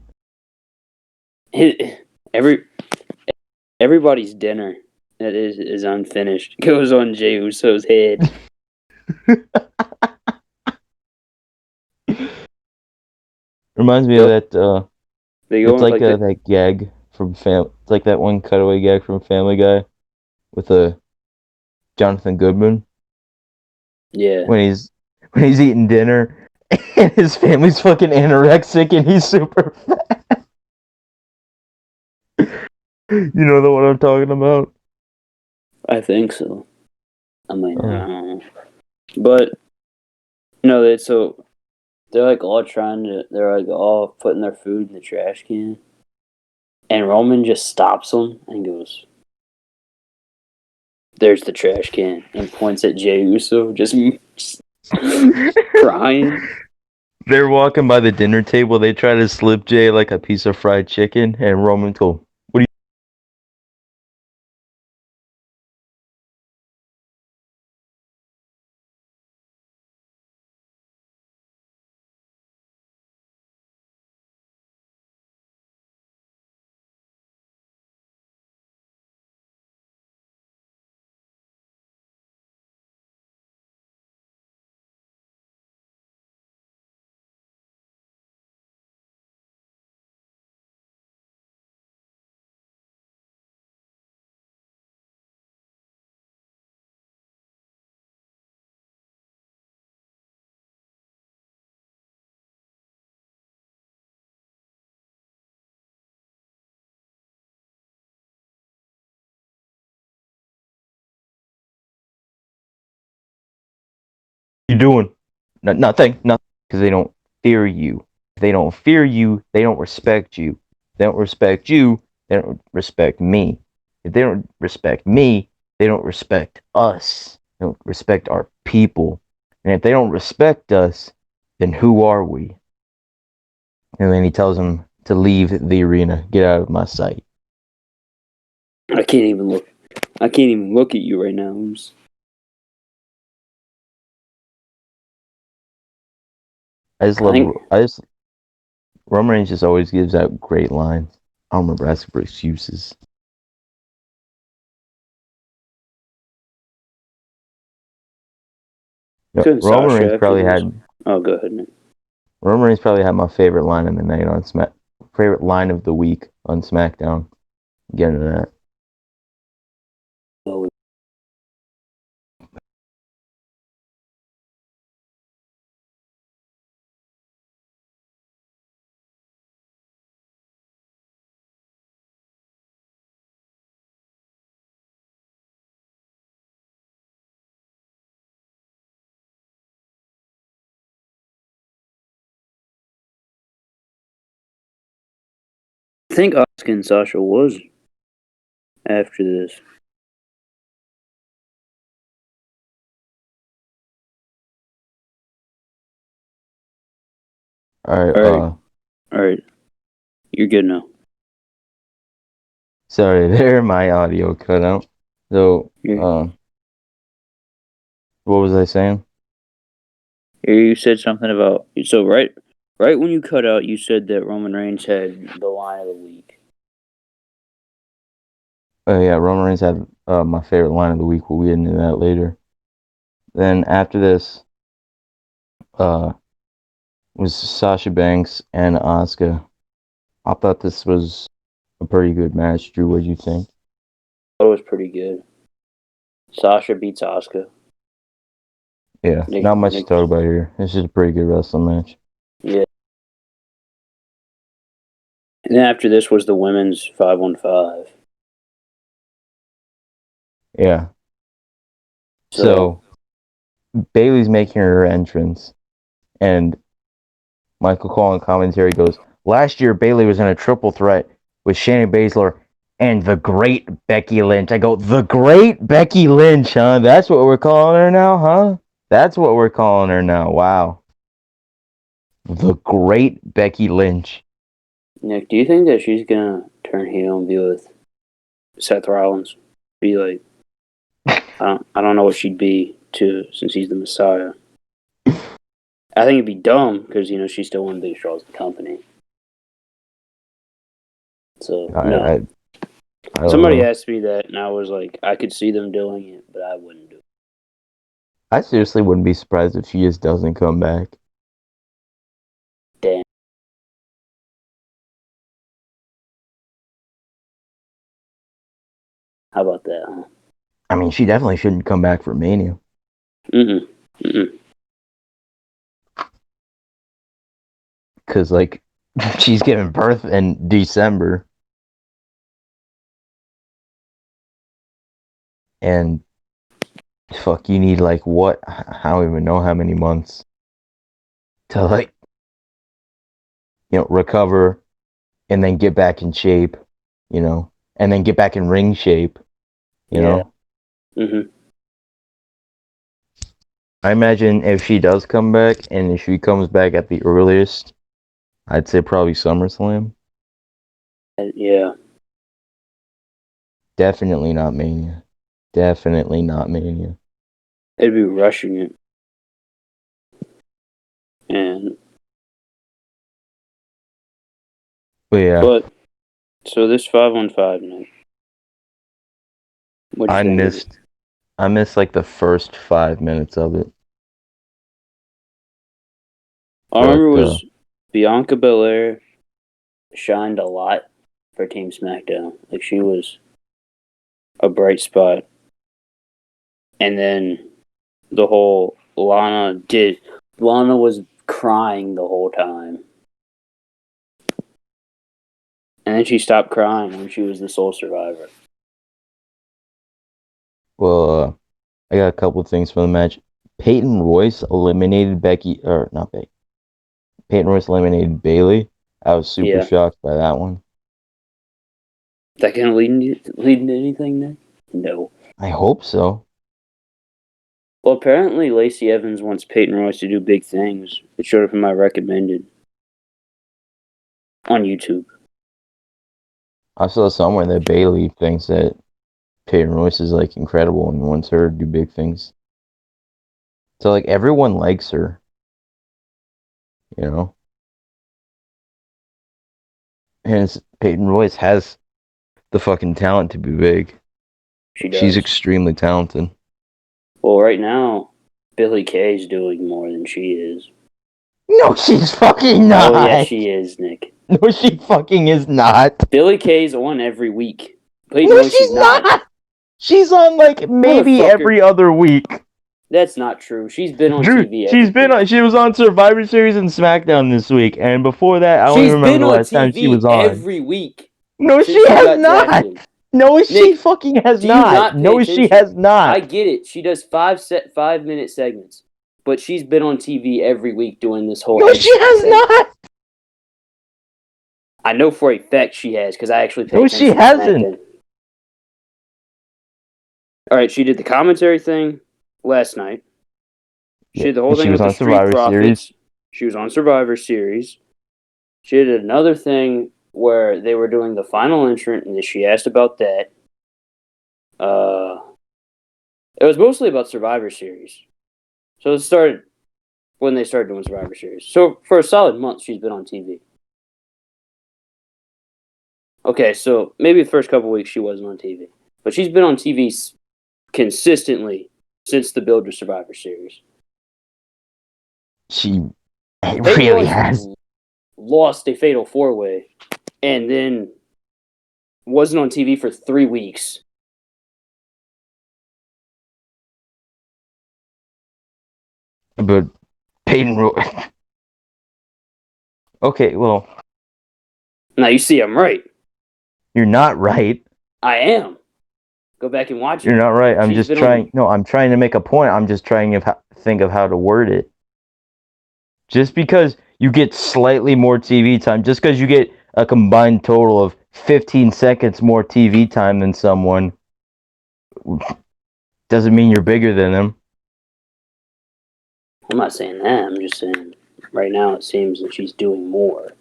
Everybody's dinner that is unfinished goes on Jey Uso's head. Reminds me of that. It's like that gag from It's like that one cutaway gag from Family Guy with Jonathan Goodman. Yeah. When he's eating dinner and his family's fucking anorexic and he's super fat. You know the one I'm talking about? I think so. I mean, I don't know. But no, they're like all putting their food in the trash can, and Roman just stops them and goes, "There's the trash can," and points at Jey Uso, just crying. They're walking by the dinner table. They try to slip Jay like a piece of fried chicken, and Roman goes, You doing? Nothing. Because they don't fear you. If they don't fear you, they don't respect you. If they don't respect you, they don't respect me. If they don't respect me, they don't respect us. They don't respect our people. And if they don't respect us, then who are we? And then he tells him to leave the arena, get out of my sight. I can't even look. I can't even look at you right now. Roman Reigns just always gives out great lines. I don't remember asking for excuses. Roman Reigns probably had. Oh, go ahead, man. Roman Reigns probably had my favorite line of the night on favorite line of the week on SmackDown. Get into that. Oh, I think Asuka and Sasha was after this. All right. You're good now. Sorry, there my audio cut out. So, what was I saying? You said something about right when you cut out, you said that Roman Reigns had the line of the week. Oh yeah, Roman Reigns had my favorite line of the week. We'll get into that later. Then after this, was Sasha Banks and Asuka. I thought this was a pretty good match. Drew, what do you think? It was pretty good. Sasha beats Asuka. Yeah, not much to talk about here. This is a pretty good wrestling match. Yeah. And then after this was the women's 5-on-5. Yeah. So Bayley's making her entrance, and Michael Cole in commentary goes, "Last year Bayley was in a triple threat with Shayna Baszler and the Great Becky Lynch." I go, "The Great Becky Lynch, huh? That's what we're calling her now, huh? That's what we're calling her now. Wow. The Great Becky Lynch." Nick, do you think that she's gonna turn heel and be with Seth Rollins? Be like, I don't know what she'd be to since he's the Messiah. I think it'd be dumb because she's still one of the biggest draws of the company. So no. Somebody asked me that, and I was like, I could see them doing it, but I wouldn't do it. I seriously wouldn't be surprised if she just doesn't come back. Damn. How about that, huh? I mean, she definitely shouldn't come back for Mania. Because, like, she's giving birth in December. And, fuck, you need, like, what? I don't even know how many months to, like, recover and then get back in shape, and then get back in ring shape, you know? I imagine if she does come back, and if she comes back at the earliest, I'd say probably SummerSlam. Yeah. Definitely not Mania. Definitely not Mania. They'd be rushing it. And But so this 5-on-5 night. I missed like the first 5 minutes of it. All I remember was Bianca Belair shined a lot for Team SmackDown. Like, she was a bright spot. And then the whole Lana was crying the whole time. And then she stopped crying when she was the sole survivor. Well, I got a couple of things for the match. Peyton Royce eliminated not Becky. Peyton Royce eliminated Bailey. I was super shocked by that one. Is that gonna lead into anything then? No. I hope so. Well, apparently Lacey Evans wants Peyton Royce to do big things. It showed up in my recommended on YouTube. I saw somewhere that Bailey thinks that Peyton Royce is like incredible and wants her to do big things. So like everyone likes her. You know? And Peyton Royce has the fucking talent to be big. She does. She's extremely talented. Well, right now, Billie Kay's doing more than she is. No, she's fucking not. Oh, yeah, she is, Nick. No, she fucking is not. Billie Kay's on every week. Peyton No, Royce she's is not. She's on like maybe every other week. That's not true. She's been on TV. She was on Survivor Series and SmackDown this week, and before that, I don't even remember the last time she was on. Every week. No, she has not. Drafted. No, she fucking has not. No, she has not. I get it. She does 5-minute segments, but she's been on TV every week doing this whole. No, she has not. I know for a fact she has because I actually paid attention. No, she hasn't. All right, she did the commentary thing last night. She did the whole thing with the Street Profits. She was on Survivor Series. She did another thing where they were doing the final entrant, and she asked about that. It was mostly about Survivor Series. So it started when they started doing Survivor Series. So for a solid month, she's been on TV. Okay, so maybe the first couple weeks she wasn't on TV. But she's been on TV consistently since the build to Survivor Series. She really has. Lost a fatal 4-way and then wasn't on TV for 3 weeks. But Peyton Royce. Okay, well. Now you see, I'm right. You're not right. I am. Go back and watch it. You're not right. I'm just trying. No, I'm trying to make a point. I'm just trying to think of how to word it. Just because you get slightly more TV time, just because you get a combined total of 15 seconds more TV time than someone, doesn't mean you're bigger than them. I'm not saying that. I'm just saying right now it seems that she's doing more.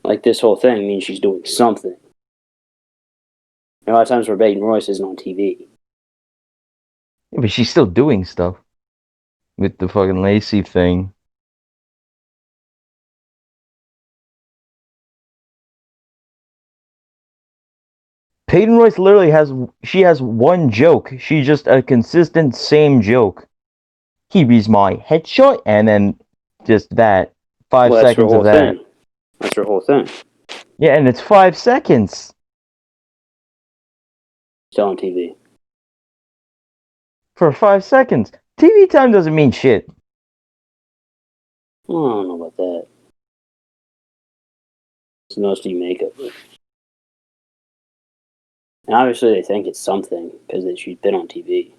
Like this whole thing means she's doing something. A lot of times where Peyton Royce isn't on TV. Yeah, but she's still doing stuff. With the fucking Lacey thing. Peyton Royce literally has one joke. She's just a consistent same joke. He reads my headshot, and then just that. 5 seconds of that. That's her whole thing. Yeah, and it's 5 seconds. Still on TV. For 5 seconds. TV time doesn't mean shit. I don't know about that. What else do you make of it? And obviously they think it's something because she's been on TV.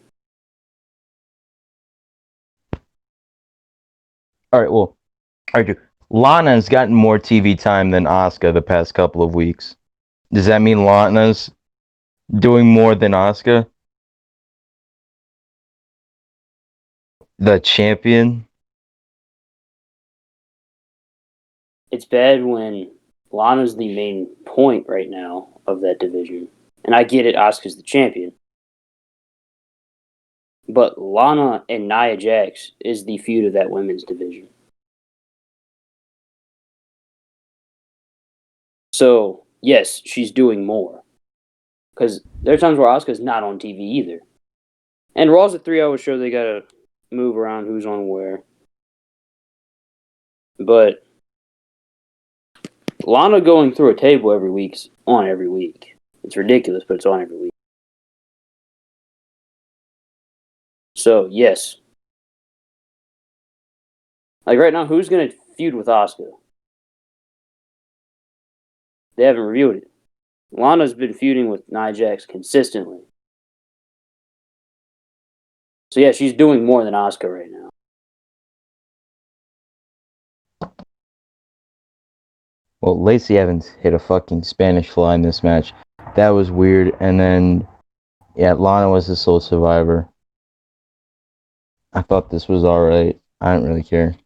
Alright, Lana's gotten more TV time than Asuka the past couple of weeks. Does that mean Lana's doing more than Asuka? The champion? It's bad when Lana's the main point right now of that division. And I get it, Asuka's the champion. But Lana and Nia Jax is the feud of that women's division. So, yes, she's doing more. Because there are times where Asuka's not on TV either. And Raw's a 3-hour show, they gotta move around who's on where. But Lana going through a table every week's on every week. It's ridiculous, but it's on every week. So, yes. Like right now, who's going to feud with Asuka? They haven't reviewed it. Lana's been feuding with Nia Jax consistently. So yeah, she's doing more than Asuka right now. Well, Lacey Evans hit a fucking Spanish fly in this match. That was weird. And then, yeah, Lana was the sole survivor. I thought this was alright. I didn't really care.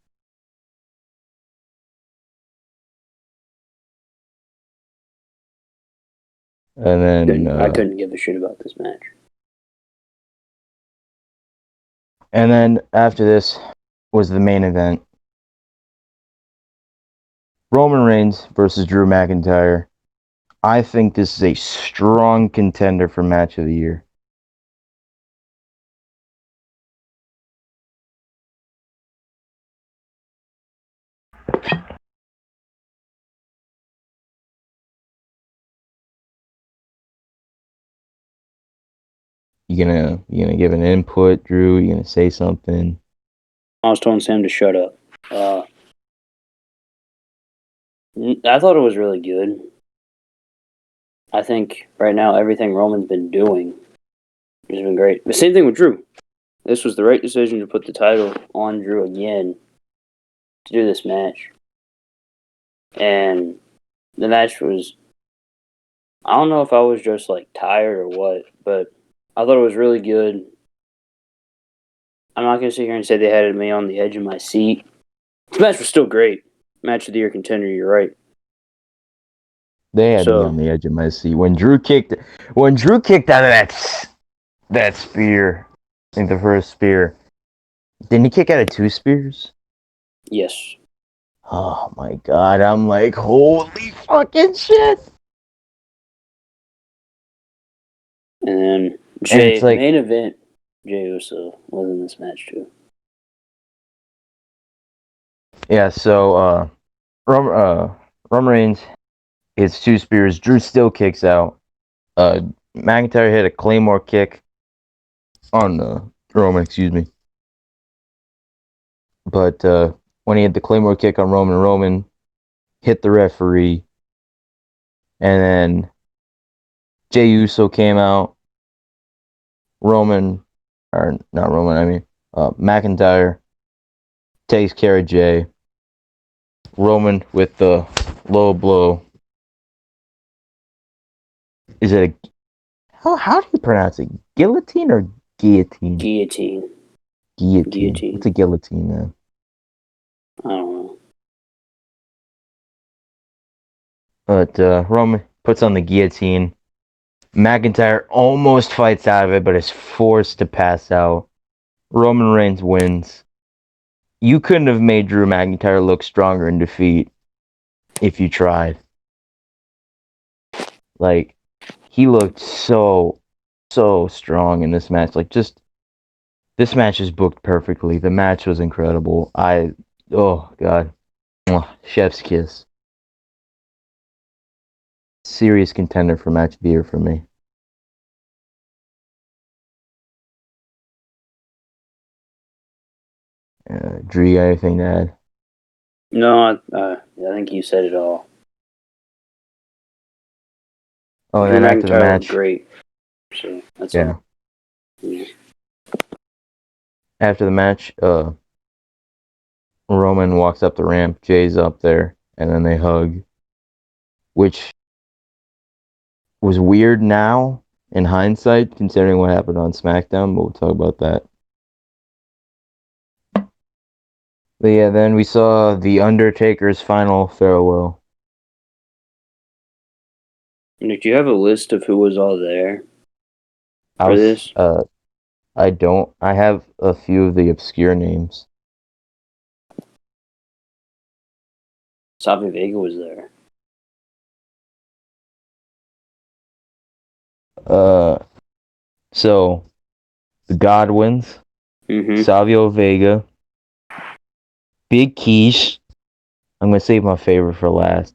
And then I couldn't give a shit about this match. And then after this was the main event. Roman Reigns versus Drew McIntyre. I think this is a strong contender for match of the year. You gonna give an input, Drew? You gonna say something? I was telling Sam to shut up. I thought it was really good. I think right now everything Roman's been doing has been great. The same thing with Drew. This was the right decision to put the title on Drew again to do this match. And the match was, I don't know if I was just like tired or what, but I thought it was really good. I'm not going to sit here and say they had me on the edge of my seat. This match was still great. Match of the year contender, you're right. They had me on the edge of my seat when Drew kicked out of that spear. I think the first spear. Didn't he kick out of 2 spears? Yes. Oh my god! I'm like, holy fucking shit! And then main event, Jey Uso was in this match too. Yeah. So Roman Reigns hits 2 spears. Drew still kicks out. McIntyre hit a Claymore kick on Roman, excuse me. But when he hit the Claymore kick on Roman hit the referee. And then Jey Uso came out. McIntyre takes care of Jey. Roman with the low blow. Is it a... How do you pronounce it? Guillotine or guillotine? Guillotine. What's a guillotine, then? I don't know. But Roman puts on the guillotine. McIntyre almost fights out of it, but is forced to pass out. Roman Reigns wins. You couldn't have made Drew McIntyre look stronger in defeat if you tried. Like, he looked so strong in this match. Like, just, this match is booked perfectly. The match was incredible. Oh, God. Chef's kiss. Serious contender for match of the year for me. Drew, you got anything to add? No, I think you said it all. Oh, and then after the match, great. So that's all. Yeah. After the match, Roman walks up the ramp. Jay's up there, and then they hug, which was weird now in hindsight, considering what happened on SmackDown. But we'll talk about that. But yeah, then we saw The Undertaker's final farewell. Nick, do you have a list of who was all there for this? I don't. I have a few of the obscure names. Savio Vega was there. So the Godwins, Savio Vega, Big Quiche. I'm gonna save my favorite for last.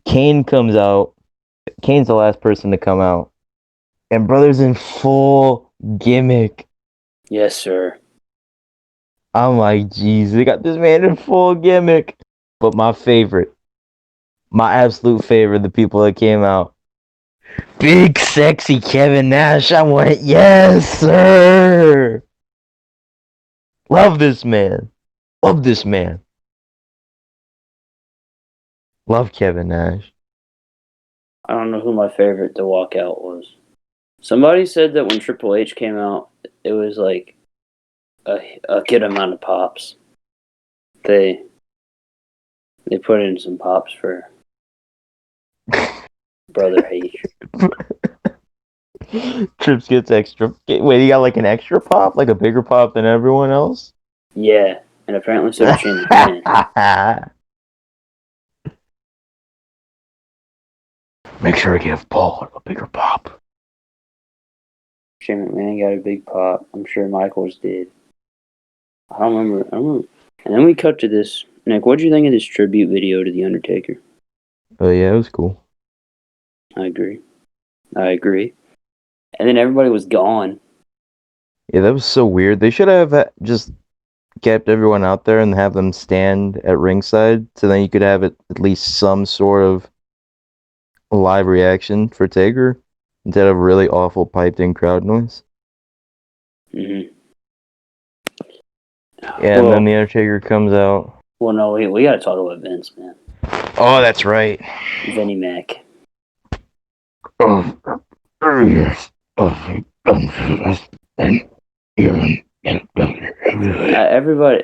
Kane comes out. Kane's the last person to come out, and Brother's in full gimmick. Yes, sir. I'm like, geez, they got this man in full gimmick. But my absolute favorite, the people that came out, big sexy Kevin Nash. I went, yes, sir. Love this man. Love this man. Love Kevin Nash. I don't know who my favorite to walk out was. Somebody said that when Triple H came out, it was like a good amount of pops. They put in some pops for Brother H. Trips gets extra. Wait, he got like an extra pop, like a bigger pop than everyone else. Yeah, and apparently so did Shane McMahon. Make sure to give Paul a bigger pop. Shane McMahon got a big pop. I'm sure Michaels did. I don't remember. And then we cut to this. Nick, what'd you think of this tribute video to The Undertaker? Oh yeah, it was cool. I agree. And then everybody was gone. Yeah, that was so weird. They should have just kept everyone out there and have them stand at ringside, so then you could have at least some sort of live reaction for Taker instead of really awful piped-in crowd noise. Mm-hmm. Yeah, and then the Undertaker comes out. Well, no, we got to talk about Vince, man. Oh, that's right. Vinnie Mac.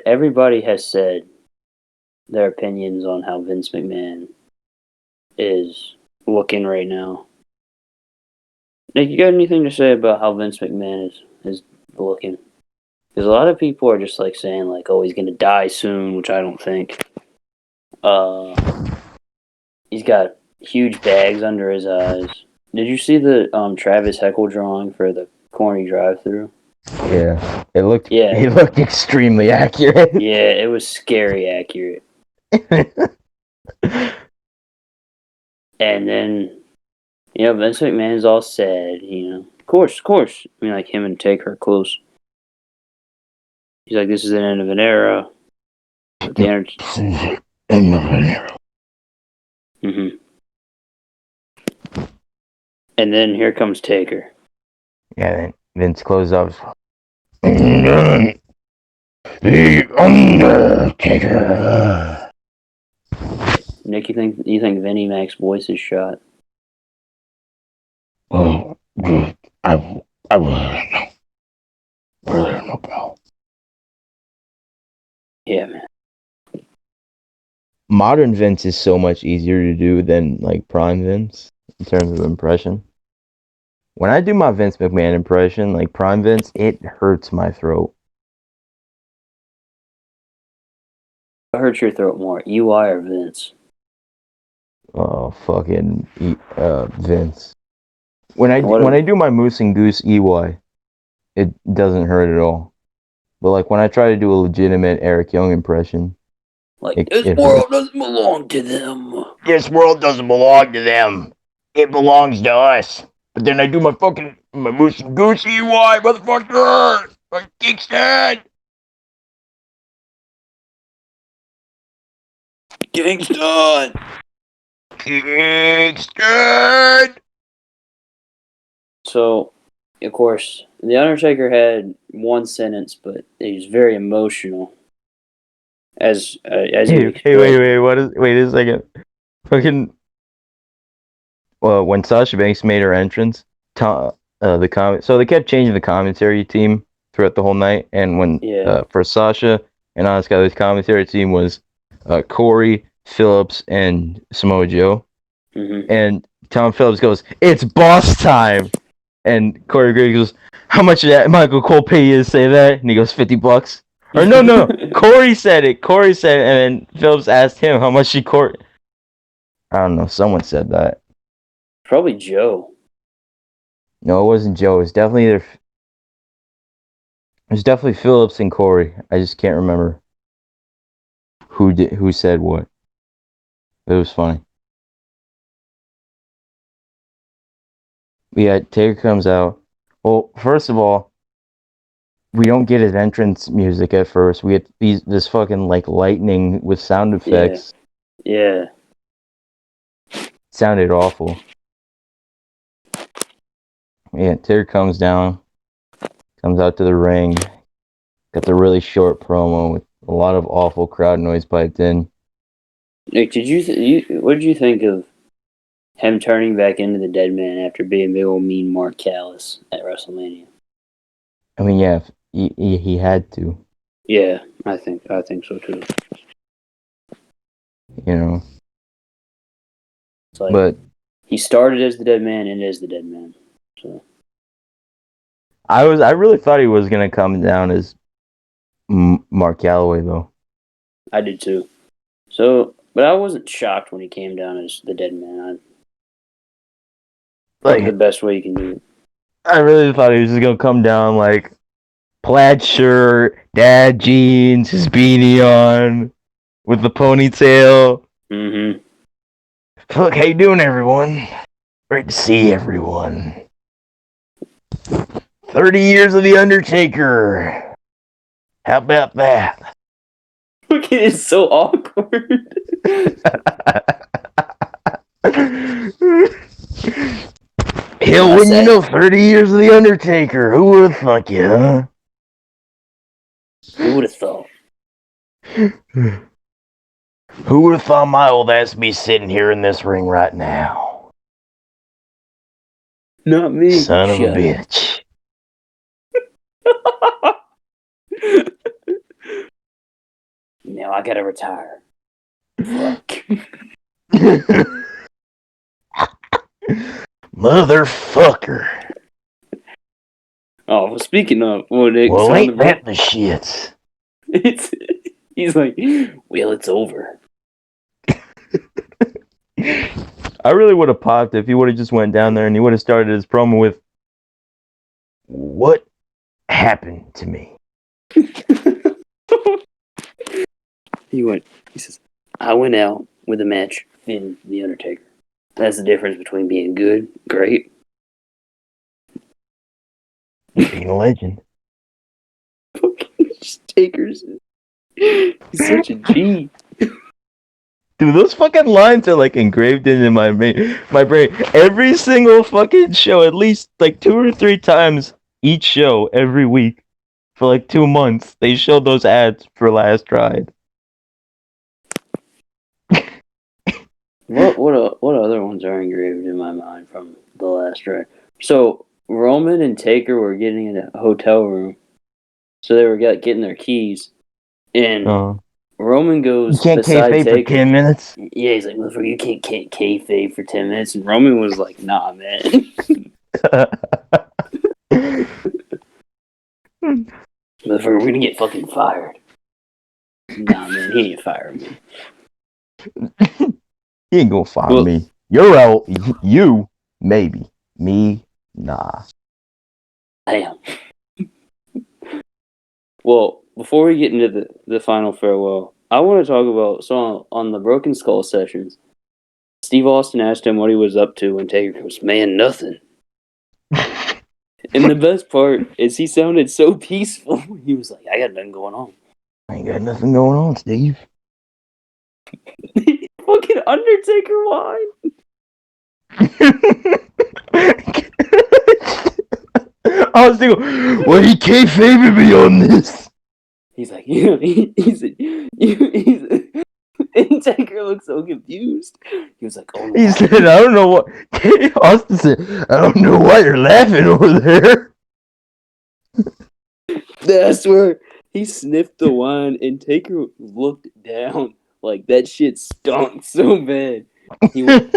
Everybody has said their opinions on how Vince McMahon is looking right now. Nick, you got anything to say about how Vince McMahon is looking? Because a lot of people are just like saying like, oh, he's gonna die soon, which I don't think. He's got huge bags under his eyes. Did you see the Travis Heckle drawing for the corny drive-through? Yeah, it looked. Yeah, he looked extremely accurate. Yeah, it was scary accurate. And then, Vince McMahon's all sad. Of course. I mean, like him and Taker close. He's like, this is the end of an era. But the end of an era. Mm-hmm. And then here comes Taker. Yeah, then Vince closed off. The Undertaker. Nick, you think Vinnie Mac's voice is shot? Oh, I really don't know, bro. Yeah, man. Modern Vince is so much easier to do than like Prime Vince in terms of impression. When I do my Vince McMahon impression, like Prime Vince, it hurts my throat. What hurts your throat more, EY or Vince? Oh, fucking Vince. When I do my Moose and Goose EY, it doesn't hurt at all. But like when I try to do a legitimate Eric Young impression, like this world doesn't belong to them. This world doesn't belong to them. It belongs to us. But then I do my Moose and Goose EY, motherfucker! My Kingston! Kingston! So, of course, The Undertaker had one sentence, but he was very emotional. As wait, wait a second. Fucking, well, when Sasha Banks made her entrance, so they kept changing the commentary team throughout the whole night, and when for Sasha and Asuka, the commentary team was Corey, Phillips, and Samoa Joe. Mm-hmm. And Tom Phillips goes, "It's boss time," and Corey Graves goes, "How much did that Michael Cole pay you to say that?" And he goes, $50. Or no, Corey said it, and then Phillips asked him how much she Corey. I don't know, someone said that. Probably Joe. No, it wasn't Joe. It was definitely Phillips and Corey. I just can't remember who said what. It was funny. Yeah, Taker comes out. Well, first of all, we don't get his entrance music at first. We get this fucking like lightning with sound effects. Yeah. Sounded awful. Yeah, Taker comes down, comes out to the ring, Got the really short promo with a lot of awful crowd noise piped in. Nick, what did you think of him turning back into the Dead Man after being big old mean Mark Callis at WrestleMania? I mean, yeah, he had to. Yeah, I think so too. You know, It's like, but he started as the Dead Man and is the Dead Man. So I really thought he was gonna come down as Mark Calloway though. I did too. So, but I wasn't shocked when he came down as the Dead Man. Probably the best way you can do it. I really thought he was just gonna come down like plaid shirt, dad jeans, his beanie on, with the ponytail. Mm-hmm. Look, how you doing, everyone? Great to see everyone. 30 years of The Undertaker. How about that? Look, it is so awkward. Hell, when you know 30 years of The Undertaker, who would have thought you, huh? Who would have thought? Who would have thought my old ass be sitting here in this ring right now? Not me. Son of a bitch. Now I gotta retire. Fuck. Motherfucker. Oh, well, speaking of, well, ain't that the shit? He's like, well, it's over. I really would have popped if he would have just went down there and he would have started his promo with, "What happened to me?" He says, I went out with a match in The Undertaker. That's the difference between being good, great, being a legend. Fucking Taker's. He's such a G. Dude, those fucking lines are like engraved into my brain. Every single fucking show, at least like 2 or 3 times each show every week for like 2 months, they showed those ads for Last Ride. What other ones are engraved in my mind from the Last Ride? So Roman and Taker were getting in a hotel room, so they were getting their keys, and Roman goes, "You can't kayfabe for 10 minutes?" Yeah, he's like, motherfucker, you can't kayfabe for 10 minutes. And Roman was like, nah, man. Motherfucker, we're gonna get fucking fired. Nah, man, he ain't firing me. He ain't gonna fire me. You're out. You, maybe. Me, nah. Damn. Well, before we get into the final farewell, I want to talk about, so on the Broken Skull sessions, Steve Austin asked him what he was up to, and Taker goes, man, nothing. And the best part is he sounded so peaceful. He was like, I got nothing going on. I ain't got nothing going on, Steve. Fucking Undertaker wine. I was thinking, well, he kayfabing me on this. He's like, and Taker looked so confused. He was like, oh no. He said, I don't know what. Austin said, I don't know why you're laughing over there. That's where he sniffed the wine, and Taker looked down like that shit stunk so bad. He went,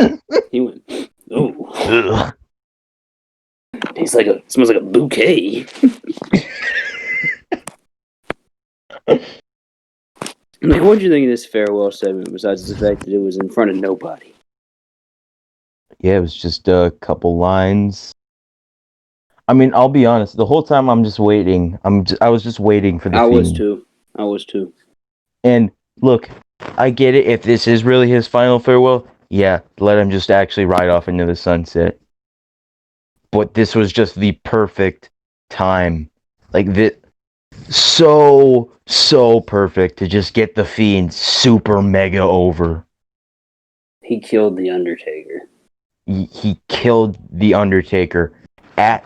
oh. Smells like a bouquet. Like, what did you think of this farewell segment, besides the fact that it was in front of nobody? Yeah, it was just a couple lines. I mean, I'll be honest. The whole time I'm just waiting. I was just waiting for the Fiend. I was too. And look, I get it. If this is really his final farewell, yeah, let him just actually ride off into the sunset. But this was just the perfect time. Like, so perfect to just get the Fiend super mega over. He killed the Undertaker. He killed the Undertaker at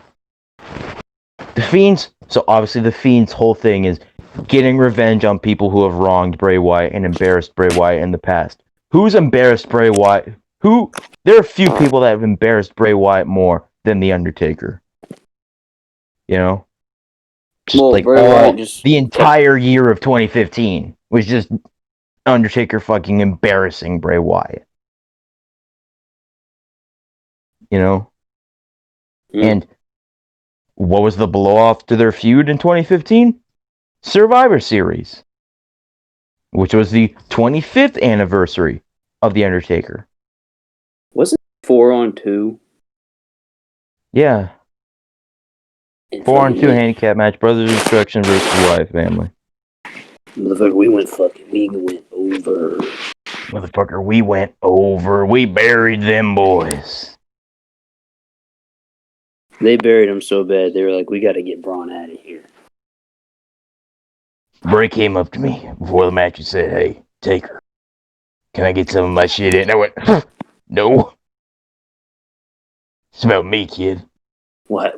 the Fiend's. So obviously the Fiend's whole thing is getting revenge on people who have wronged Bray Wyatt and embarrassed Bray Wyatt in the past. Who's embarrassed Bray Wyatt? There are few people that have embarrassed Bray Wyatt more than The Undertaker. You know? Just Well, like Bray Wyatt just the entire year of 2015 was just Undertaker fucking embarrassing Bray Wyatt. You know? And what was the blow off to their feud in 2015? Survivor Series, which was the 25th anniversary of The Undertaker. Was it 4-on-2? Yeah. 4-on-2 handicap match, Brothers of Destruction versus Wyatt family. Motherfucker, we went over. Motherfucker, we went over. We buried them boys. They buried him so bad, they were like, we gotta get Braun out of here. Bray came up to me before the match and said, hey, Taker, can I get some of my shit in? I went, no. It's about me, kid. What?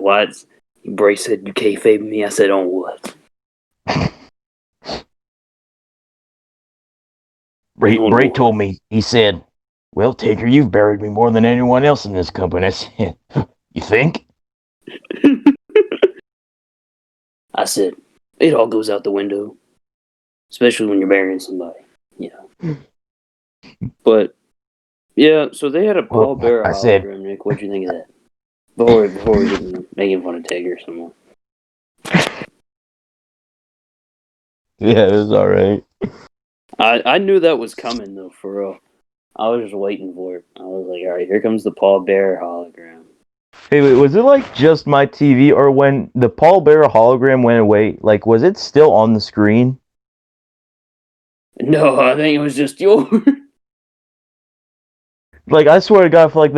Bray said, you kayfabe me? I said, on what? Bray told me, he said, well, Taker, you've buried me more than anyone else in this company. I said, you think? I said, it all goes out the window. Especially when you're burying somebody. Yeah. But, yeah, so they had a Paul Bearer hologram, Nick. What'd you think of that? Before we get making fun of Taker or someone. Yeah, it was alright. I knew that was coming, though, for real. I was just waiting for it. I was like, alright, here comes the Paul Bearer hologram. Hey, wait, was it like just my TV, or when the Paul Bearer hologram went away, like, was it still on the screen? No, I think it was just yours. Like, I swear to God, for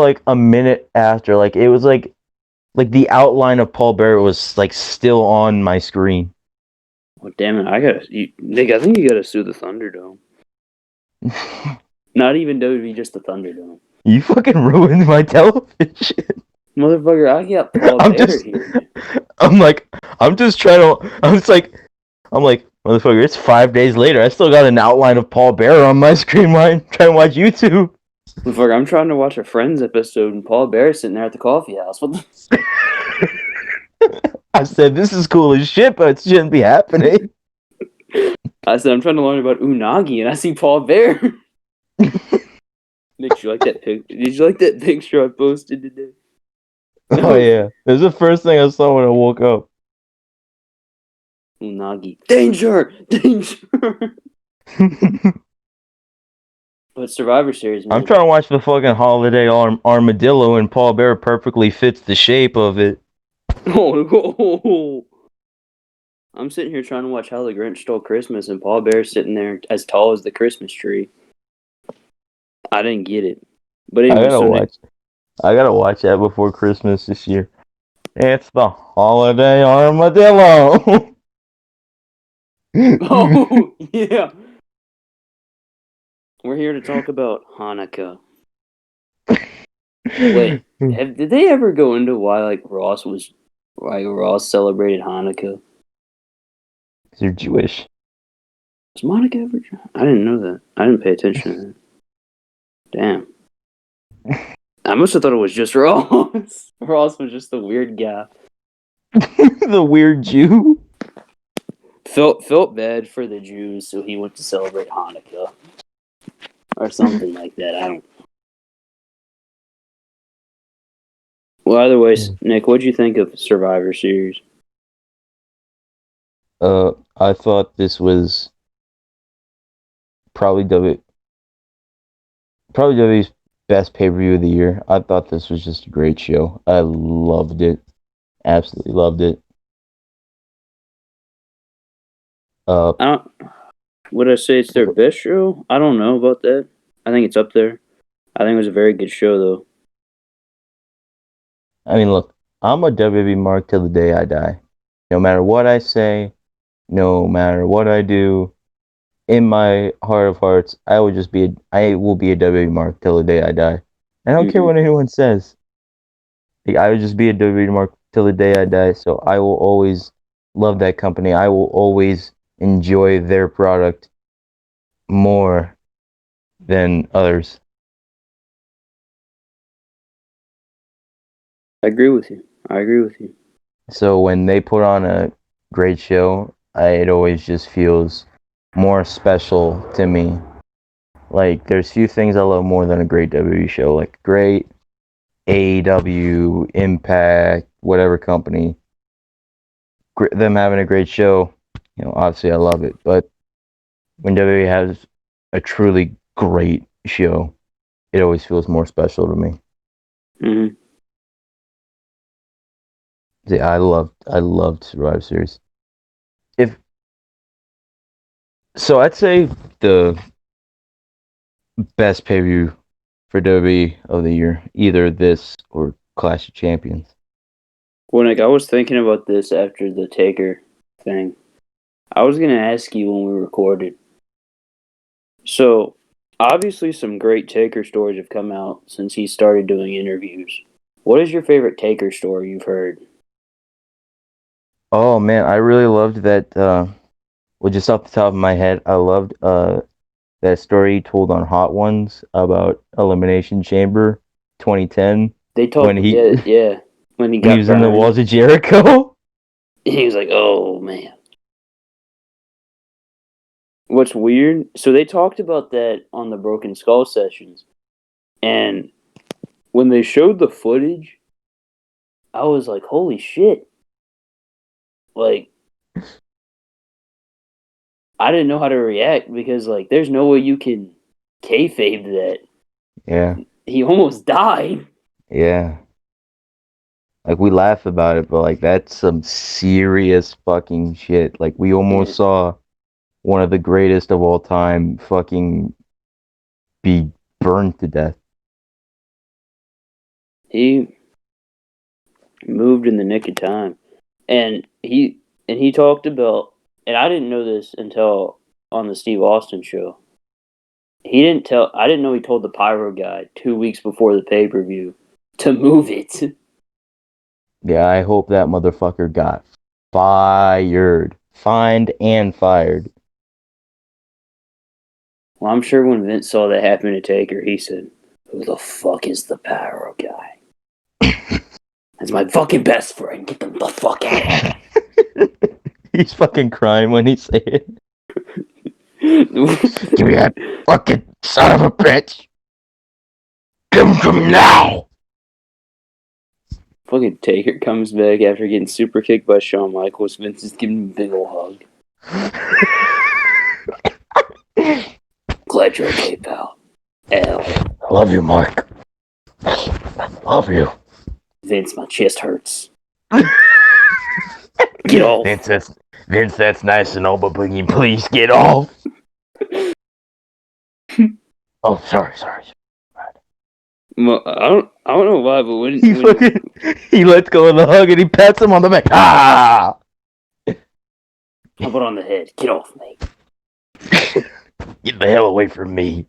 like a minute after, like, it was like the outline of Paul Bearer was like still on my screen. Oh, damn it! Nick, I think you gotta sue the Thunderdome. Not even WWE, just the Thunderdome. You fucking ruined my television. Motherfucker, I got Paul Bearer here. I'm like, motherfucker, it's 5 days later. I still got an outline of Paul Bearer on my screen while trying to watch YouTube. Motherfucker, I'm trying to watch a Friends episode and Paul Bear's sitting there at the coffee house. What the? I said, this is cool as shit, but it shouldn't be happening. I said, I'm trying to learn about unagi, and I see Paul Bear. Nick, did you like that picture I posted today? Oh, yeah. It was the first thing I saw when I woke up. Unagi. Danger! But Survivor Series, man. I'm trying to watch the fucking Holiday Armadillo, and Paul Bear perfectly fits the shape of it. Oh. I'm sitting here trying to watch How the Grinch Stole Christmas, and Paul Bear's sitting there as tall as the Christmas tree. I didn't get it. But anyway, I gotta watch that before Christmas this year. It's the Holiday Armadillo. Oh, yeah. We're here to talk about Hanukkah. Wait, did they ever go into why Ross celebrated Hanukkah? Because you're Jewish. Was Monica ever? I didn't know that. I didn't pay attention to that. Damn. I must have thought it was just Ross. Ross was just the weird guy. The weird Jew. Felt bad for the Jews, so he went to celebrate Hanukkah. Or something like that. I don't know. Well, either way, Nick, what'd you think of Survivor Series? I thought this was probably WWE's best pay-per-view of the year. I thought this was just a great show. I loved it. Absolutely loved it. Would I say it's their best show? I don't know about that. I think it's up there. I think it was a very good show, though. I mean, look, I'm a WWE mark till the day I die. No matter what I say, no matter what I do, in my heart of hearts, I will be a WWE mark till the day I die. I don't care what anyone says. I would just be a WWE mark till the day I die. So I will always love that company. I will always enjoy their product more than others. I agree with you. So when they put on a great show, it always just feels more special to me. Like, there's few things I love more than a great WWE show. Like, great AEW, Impact, whatever company, them having a great show, obviously I love it. But when WWE has a truly great show, it always feels more special to me. Mm-hmm. Yeah, I loved Survivor Series. So I'd say the best pay-per-view for WWE of the year, either this or Clash of Champions. Well, Nick, I was thinking about this after the Taker thing. I was going to ask you when we recorded. So, obviously, some great Taker stories have come out since he started doing interviews. What is your favorite Taker story you've heard? Oh man, I really loved that. Well, just off the top of my head, I loved that story he told on Hot Ones about Elimination Chamber 2010 They when talked, he yeah, when he when he got was in the burned. Walls of Jericho. He was like, "Oh man." What's weird? So they talked about that on the Broken Skull sessions, and when they showed the footage, I was like, "Holy shit!" Like, I didn't know how to react because like, there's no way you can kayfabe that. Yeah, He almost died. yeah. Like, we laugh about it, but like, that's some serious fucking shit. Like, we Yeah. almost saw one of the greatest of all time fucking be burned to death. He moved in the nick of time, and he talked about, and I didn't know this until on the Steve Austin show. He didn't tell. I didn't know he told the pyro guy 2 weeks before the pay per view to move it. Yeah, I hope that motherfucker got fired. Fined and fired. Well, I'm sure when Vince saw that happen to Taker, he said, "Who the fuck is the pyro guy? That's my fucking best friend. Get them the fuck out of here." He's fucking crying when he say it. Give me that fucking son of a bitch. Give him to me now. Fucking Taker comes back after getting super kicked by Shawn Michaels. Vince is giving him a big ol' hug. Glad you're okay, pal. L. I love you, Mark. I love you. Vince, my chest hurts. Get off. Vince, that's nice and all, but please get off. Oh, sorry. Well, I don't know why, but when He lets go of the hug and he pats him on the back. Ah! how about on the head? Get off me. Get the hell away from me.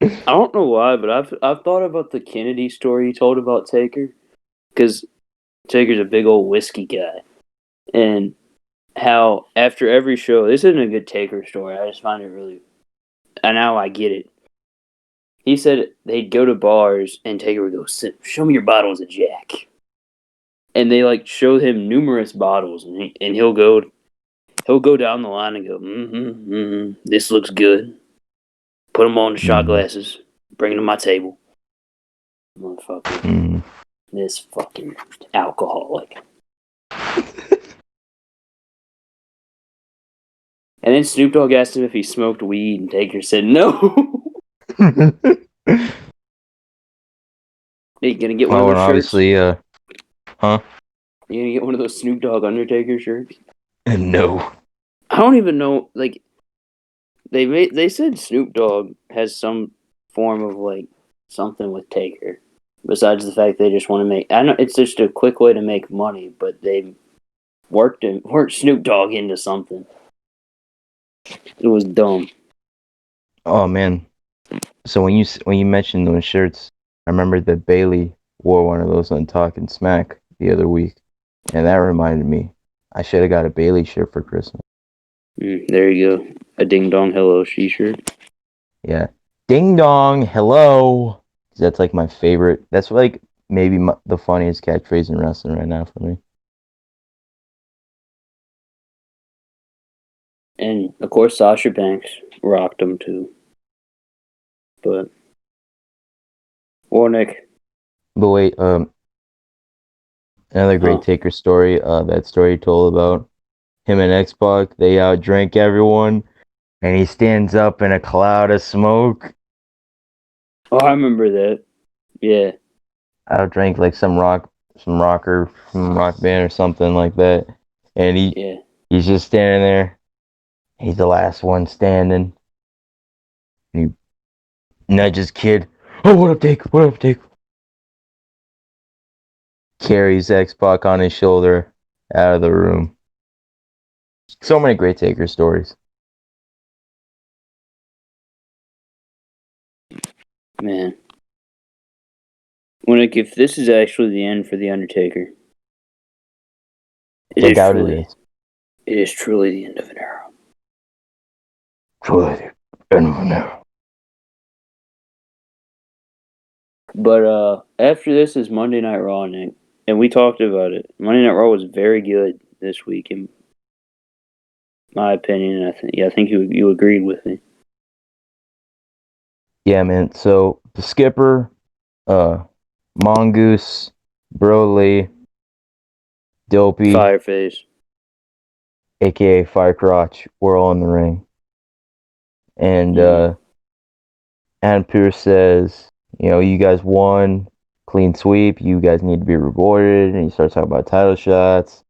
I don't know why, but I've thought about the Kennedy story he told about Taker, because Taker's a big old whiskey guy, and how after every show, this isn't a good Taker story. I just find it really, and now I get it. He said they'd go to bars and Taker would go, "Show me your bottles of Jack," and they like show him numerous bottles, and he'll go down the line and go, this looks good. Put them on the shot glasses. Bring them to my table. Motherfucker. This fucking alcoholic. And then Snoop Dogg asked him if he smoked weed, and Taker said no. Hey, you gonna get one of those shirts? Obviously, huh? You gonna get one of those Snoop Dogg Undertaker shirts? No. I don't even know. Like, they said Snoop Dogg has some form of like something with Taker. Besides the fact they just want to make, I know it's just a quick way to make money, but they worked Snoop Dogg into something. It was dumb. Oh man. So when you mentioned those shirts, I remember that Bailey wore one of those on Talking Smack the other week, and that reminded me. I should have got a Bailey shirt for Christmas. There you go. A Ding Dong Hello t-shirt. Yeah. Ding Dong Hello. That's like my favorite. That's like maybe the funniest catchphrase in wrestling right now for me. And, of course, Sasha Banks rocked them, too. But, Warnick. But wait, another great Taker story, that story you told about him and X-Pac, they outdrank everyone, and he stands up in a cloud of smoke. Oh, I remember that. Yeah. Outdrank like some rocker from rock band or something like that. And he's just standing there. He's the last one standing. And he nudges Kid. Oh, what up, Dick? What up, Dick? Carries X-Pac on his shoulder out of the room. So many great Taker stories. Man. Winnick, if this is actually the end for The Undertaker, I doubt it is. It is truly the end of an era. Truly the end of an era. But after this is Monday Night Raw, Nick. And we talked about it. Monday Night Raw was very good this week, in my opinion. And I think you agreed with me. Yeah, man. So the skipper, Mongoose, Broly, Dopey, Fireface, aka Firecrotch, were all in the ring. And Adam Pearce says, you guys won, clean sweep, you guys need to be rewarded. And he starts talking about title shots.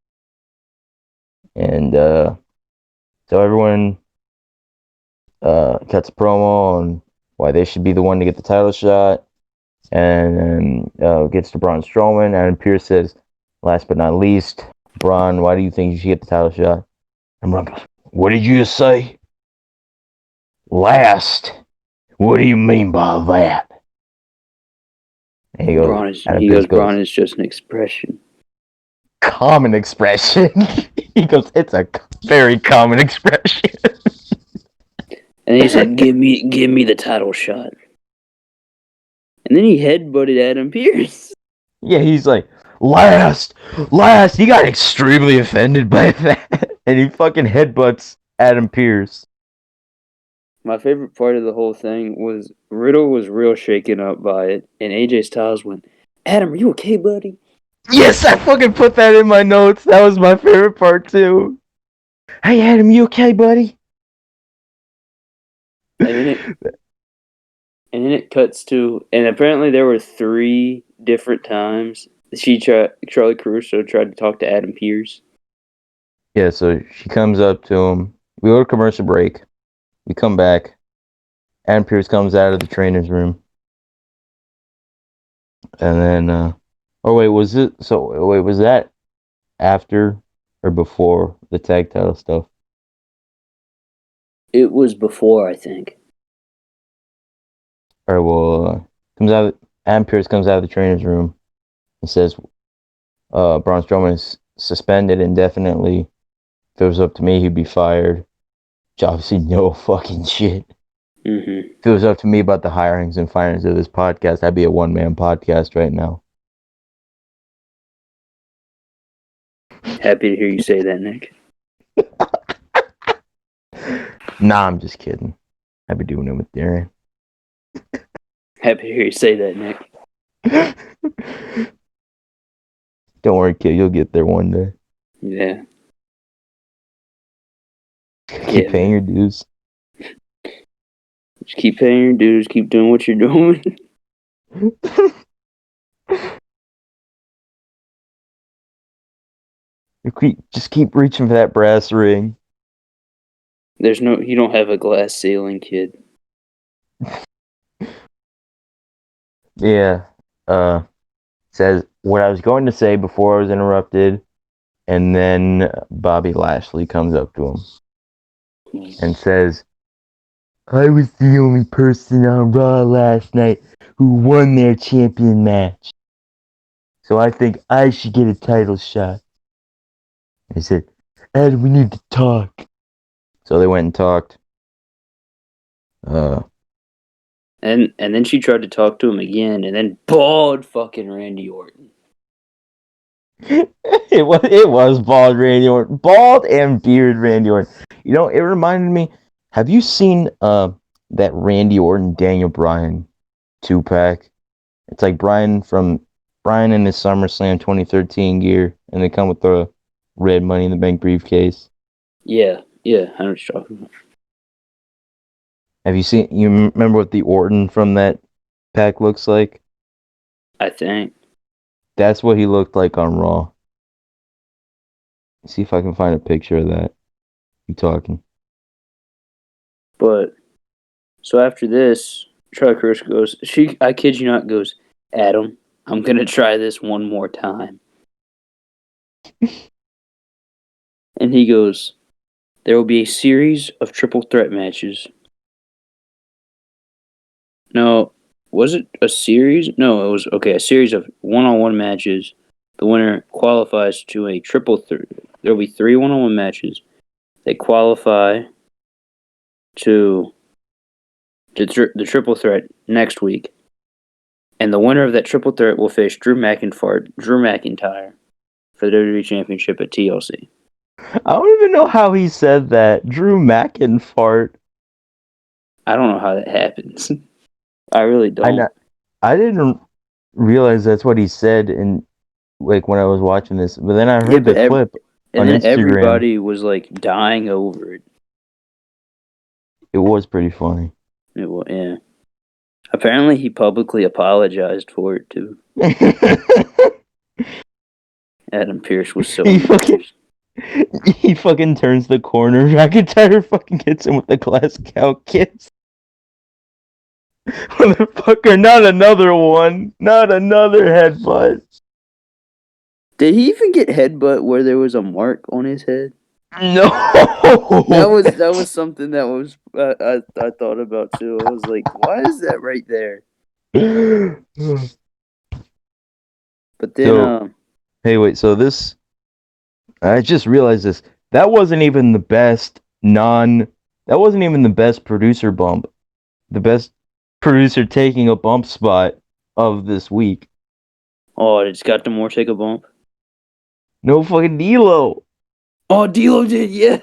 And so everyone cuts a promo on why they should be the one to get the title shot. And then gets to Braun Strowman. Adam Pearce says, last but not least, Braun, why do you think you should get the title shot? And Braun goes, what did you just say? Last? What do you mean by that? And he goes, Braun is just an expression. Common expression. He goes, it's a very common expression. And he said, give me the title shot. And then he headbutted Adam Pearce. Yeah, he's like, last. He got extremely offended by that. And he fucking headbutts Adam Pearce. My favorite part of the whole thing was Riddle was real shaken up by it. And AJ Styles went, Adam, are you okay, buddy? Yes, I fucking put that in my notes. That was my favorite part, too. Hey, Adam, you okay, buddy? And then it cuts to, and apparently there were 3 different times Charlie Caruso tried to talk to Adam Pearce. Yeah, so she comes up to him. We go to commercial break. We come back. Adam Pearce comes out of the trainer's room. And then, was that after or before the tag title stuff? It was before, I think. All right, well, Adam Pearce comes out of the trainer's room and says, Braun Strowman is suspended indefinitely. If it was up to me, he'd be fired. Which obviously no fucking shit. Mm-hmm. If it was up to me about the hirings and firings of this podcast, I'd be a one-man podcast right now. Happy to hear you say that, Nick. Nah, I'm just kidding. I'd be doing it with Darren. Happy to hear you say that, Nick. Don't worry, kid. You'll get there one day. Yeah. Keep paying your dues. Just keep paying your dues. Keep doing what you're doing. Just keep reaching for that brass ring. You don't have a glass ceiling, kid. Yeah. Says what I was going to say before I was interrupted, and then Bobby Lashley comes up to him and says, I was the only person on Raw last night who won their champion match. So I think I should get a title shot. I said, Ed, we need to talk. So they went and talked. And then she tried to talk to him again, and then bald fucking Randy Orton. It was bald Randy Orton, bald and beard Randy Orton. You know, it reminded me. Have you seen that Randy Orton Daniel Bryan 2-pack? It's like Bryan in his SummerSlam 2013 gear, and they come with the red Money in the Bank briefcase. Yeah, I know what you're talking about. Have you seen? You remember what the Orton from that pack looks like? I think. That's what he looked like on Raw. See if I can find a picture of that. You talking? But so after this, Charlie Chris goes. I kid you not, goes, Adam, I'm gonna try this one more time. And he goes, there will be a series of triple threat matches. No, was it a series? No, it was a series of one-on-one matches. The winner qualifies to a triple threat. There will be 3 one-on-one matches. They qualify to the triple threat next week. And the winner of that triple threat will face Drew McIntyre for the WWE Championship at TLC. I don't even know how he said that. Drew McIntyre. I don't know how that happens. I really don't. I didn't realize that's what he said in like when I was watching this, but then I heard the clip on then Instagram. Everybody was like dying over it. It was pretty funny. It was, yeah. Apparently, he publicly apologized for it too. Adam Pearce was so embarrassed. He fucking turns the corner. McIntyre fucking hits him with the glass cow kiss. Motherfucker, not another one. Not another headbutt. Did he even get headbutt where there was a mark on his head? No. That was something that was I thought about too. I was like, why is that right there? But then, hey, wait. So this, I just realized this. That wasn't even the best That wasn't even the best producer bump. The best producer taking a bump spot of this week. Oh, did Scott D'Amore take a bump? No fucking D'Lo. Oh, D'Lo did, yeah.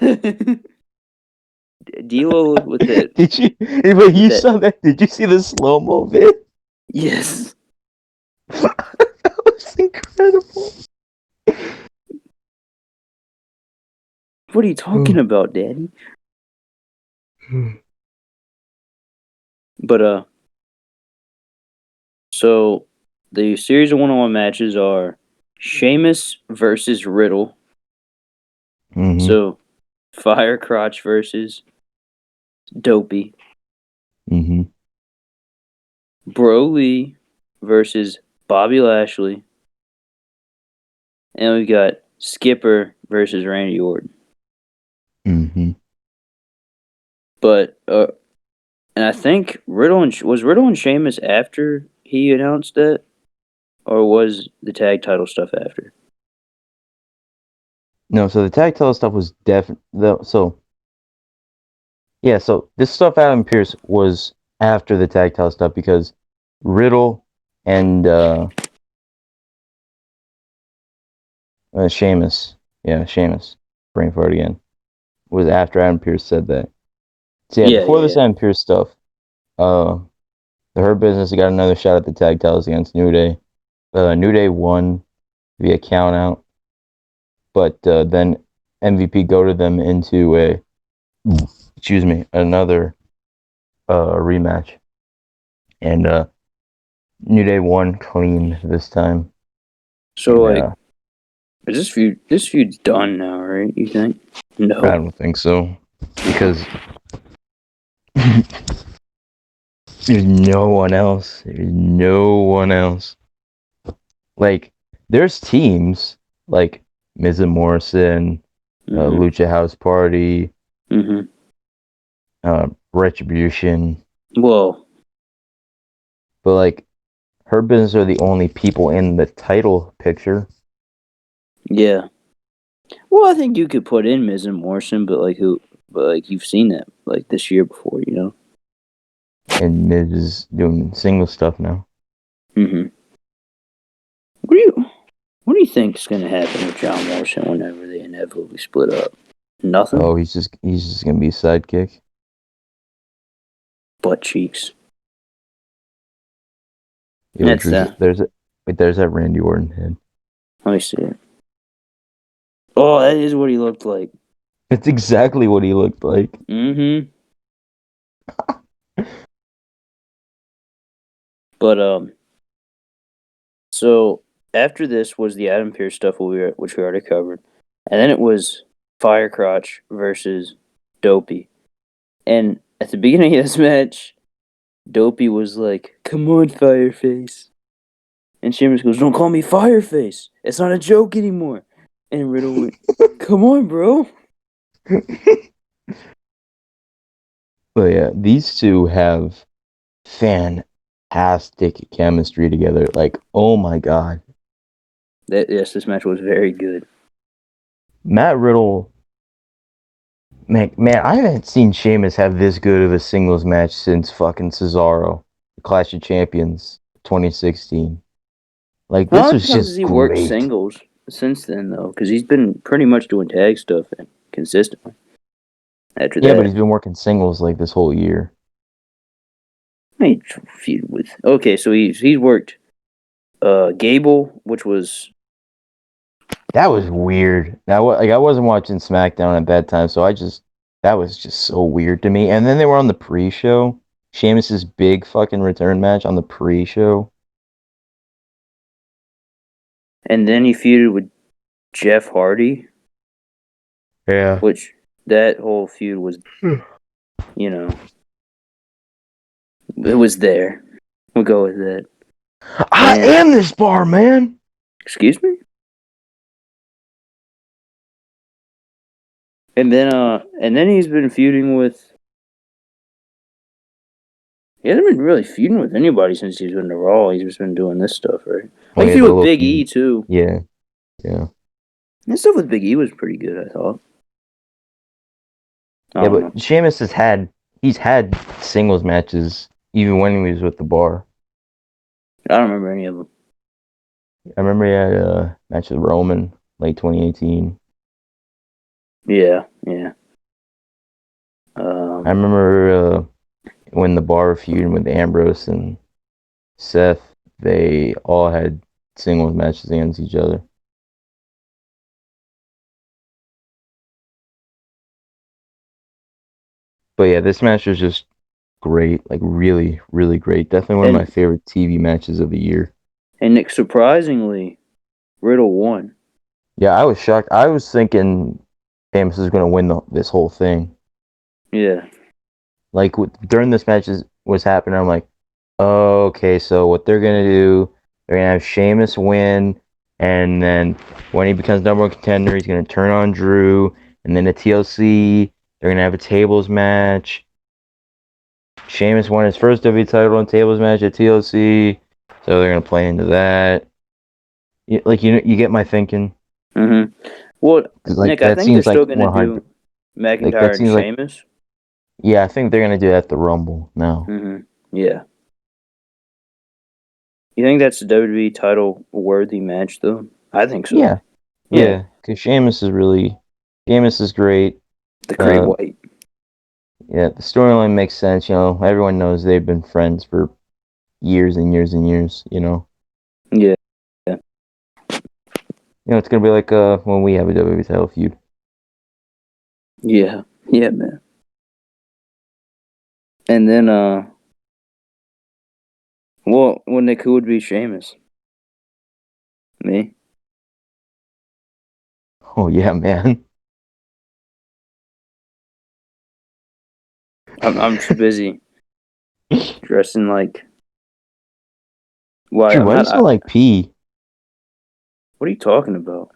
D'Lo with it. Did you? But you saw that? Did you see the slow mo bit? Yes. That was incredible. What are you talking about, Daddy? But so the series of one-on-one matches are Sheamus versus Riddle. Mm-hmm. So Fire Crotch versus Dopey. Mm-hmm. Broly versus Bobby Lashley. And we've got Skipper versus Randy Orton. Mm-hmm. But and I think Riddle and Sheamus after he announced that, or was the tag title stuff after? No, so the tag title stuff was so this stuff Adam Pearce was after the tag title stuff because Riddle and Sheamus, brain fart again, was after Adam Pearce said that. So before this Adam Pearce stuff, the Hurt Business got another shot at the tag titles against New Day. New Day won via count out, but then MVP goaded them into another rematch, and New Day won clean this time. So is this feud's done now, right? You think? No, I don't think so because there's no one else. Like, there's teams like Miz and Morrison, Lucha House Party, Retribution. Whoa. But, like, Her Business are the only people in the title picture. Yeah. Well, I think you could put in Miz and Morrison, but you've seen that like this year before, you know. And Miz is doing single stuff now. Mm-hmm. What do you think is going to happen with John Morrison whenever they inevitably split up? Nothing. Oh, he's just gonna be a sidekick. Butt cheeks. Yo, That's Drew, there's that Randy Orton head. Let me see it. Oh, that is what he looked like. It's exactly what he looked like. Mm-hmm. But so after this was the Adam Pearce stuff which we already covered, and then it was Firecrotch versus Dopey. And at the beginning of this match, Dopey was like, "Come on, Fireface," and Sheamus goes, "Don't call me Fireface. It's not a joke anymore." And Riddle went, "Come on, bro." But yeah, these two have fantastic chemistry together. Like, oh my god. Yes, this match was very good. Matt Riddle, man, I haven't seen Sheamus have this good of a singles match since fucking Cesaro, the Clash of Champions 2016. Like, How this many was times has just he worked great. singles since then, though? Because he's been pretty much doing tag stuff consistently after Yeah, but that. he's been working singles like this whole year. He feuded with. Okay, so he's worked Gable, which was. That was weird. I wasn't watching SmackDown at that time, so that was just so weird to me. And then they were on the pre-show. Sheamus's big fucking return match on the pre-show. And then he feuded with Jeff Hardy, Yeah. which that whole feud was, you know, it was there. We'll go with that. I And am this bar, man. excuse me. And then he's been feuding with. He hasn't been really feuding with anybody since he's been to Raw. He's just been doing this stuff, right? Oh Like he yeah, feud the with little Big feud. E too. Yeah, yeah. That stuff with Big E was pretty good, I thought. I Yeah, don't but know. Sheamus he's had singles matches even when he was with the bar. I don't remember any of them. I remember he had a match with Roman late 2018. Yeah, yeah. I remember when the bar feud with Ambrose and Seth, they all had singles matches against each other. But yeah, this match was just great, like really, really great. Definitely one of my and favorite TV matches of the year. and Nick, surprisingly, Riddle won. Yeah, I was shocked. I was thinking Sheamus is going to win this whole thing. Yeah. Like during this match was happening, I'm like, oh, okay, so what they're gonna do, they're gonna have Sheamus win, and then when he becomes number one contender, he's gonna turn on Drew, and then at TLC, they're gonna have a tables match. Sheamus won his first WWE title in tables match at TLC, so they're gonna play into that. You get my thinking? Mm-hmm. Well, Because like Nick, I that think they're seems still like gonna 100. do Like that McIntyre and seems like Sheamus. yeah, I think they're gonna do that at the Rumble now. Mm-hmm. Yeah. You think that's a WWE title worthy match, though? I think so. Yeah, Yeah. yeah, because Sheamus is great. The Great Uh, White. yeah, the storyline makes sense. You know, everyone knows they've been friends for years and years and years. Yeah. Yeah. It's gonna be like when we have a WWE title feud. Yeah. Yeah, man. And then well, Nick, who would be Sheamus? Me. Oh yeah, man. I'm too busy dressing like. Why? Drew, I'm why do you not. smell like pee? What are you talking about?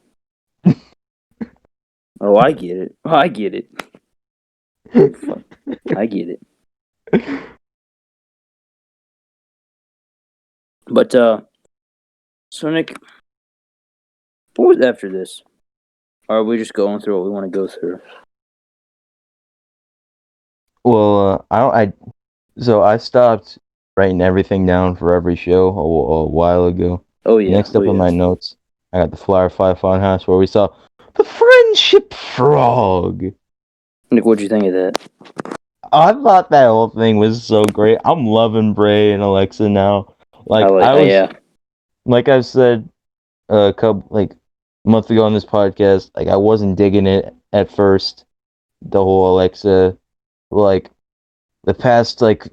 Oh, I get it. Oh, I get it. Fuck. I get it. But so Nick, what was after this? Or are we just going through what we want to go through? Well, so I stopped writing everything down for every show a while ago. Oh yeah. Next up on my notes, I got the Firefly Funhouse where we saw the Friendship Frog. Nick, what'd you think of that? I thought that whole thing was so great. I'm loving Bray and Alexa now. Like I've said a month ago on this podcast, like I wasn't digging it at first. The whole Alexa, like the past 2-3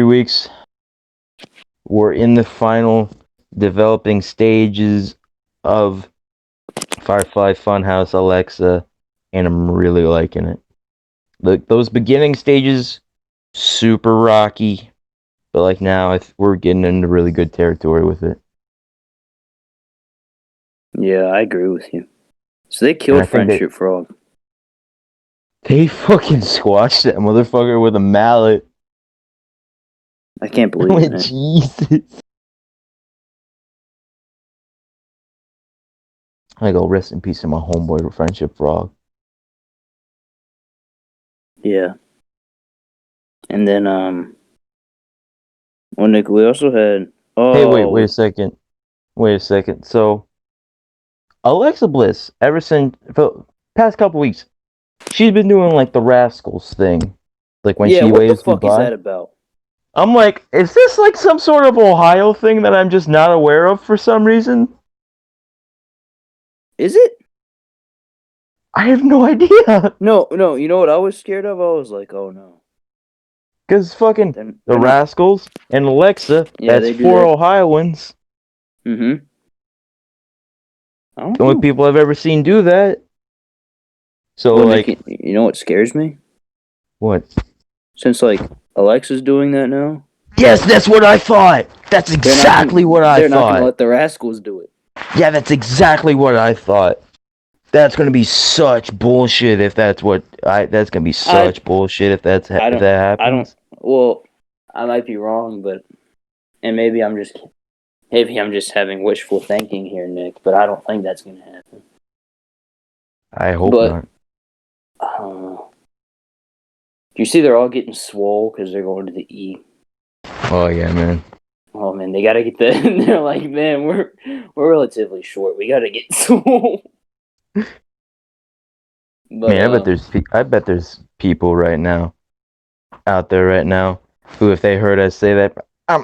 weeks, we're in the final developing stages of Firefly Funhouse Alexa, and I'm really liking it. Those beginning stages, super rocky, but now we're getting into really good territory with it. Yeah, I agree with you. So they killed Friendship Frog. They fucking squashed that motherfucker with a mallet. I can't believe it. Jesus. I go rest in peace to my homeboy Friendship Frog. Yeah. And then well, Nick, we also had Hey, wait a second. So Alexa Bliss, ever since for past couple weeks, she's been doing the Rascals thing. When she waves goodbye. What the fuck is that about? I'm like, is this some sort of Ohio thing that I'm just not aware of for some reason? Is it? I have no idea. No, you know what I was scared of? I was like, oh no. Because fucking the Rascals and Alexa, that's 4 Ohioans. Mm-hmm. The only people I've ever seen do that. So, Nick, you know what scares me? What? Since, Alexa's doing that now? Yes, that's what I thought! That's exactly what I thought! They're not gonna let the Rascals do it. Yeah, that's exactly what I thought. That's gonna be such bullshit if that's what that's gonna be such bullshit if that happens. Well, I might be wrong, and maybe I'm just having wishful thinking here, Nick, but I don't think that's gonna happen. I hope not. You see they're all getting swole because they're going to the E. Oh yeah, man. Oh man, they gotta get that. They're like, man, we're relatively short. We gotta get swole. But, I bet there's people out there right now who, if they heard us say that,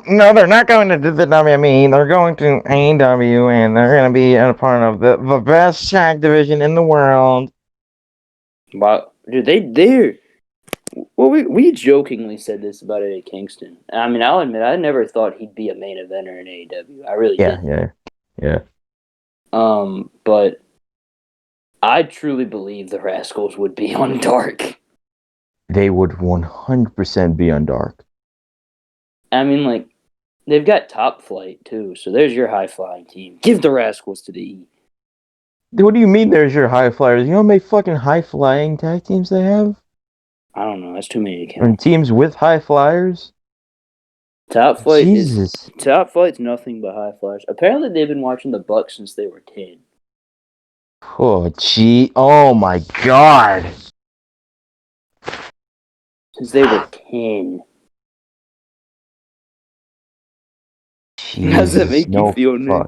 no, they're not going to do the WME. They're going to AEW, and they're going to be a part of the best tag division in the world. Wow, dude, well, we jokingly said this about Eddie Kingston. I mean, I'll admit, I never thought he'd be a main eventer in AEW. I really didn't. Yeah. But I truly believe the Rascals would be on Dark. They would 100% be on Dark. I mean, they've got Top Flight, too, so there's your high-flying team. Give the Rascals to the E. What do you mean there's your high flyers? You know how many fucking high-flying tag teams they have? I don't know. That's too many to count. And teams with high flyers? Top Flight's nothing but high flyers. Apparently, they've been watching the Bucks since they were 10. Oh, gee. Oh, my God. Since they were 10. Jesus, how does that make you feel, Nick?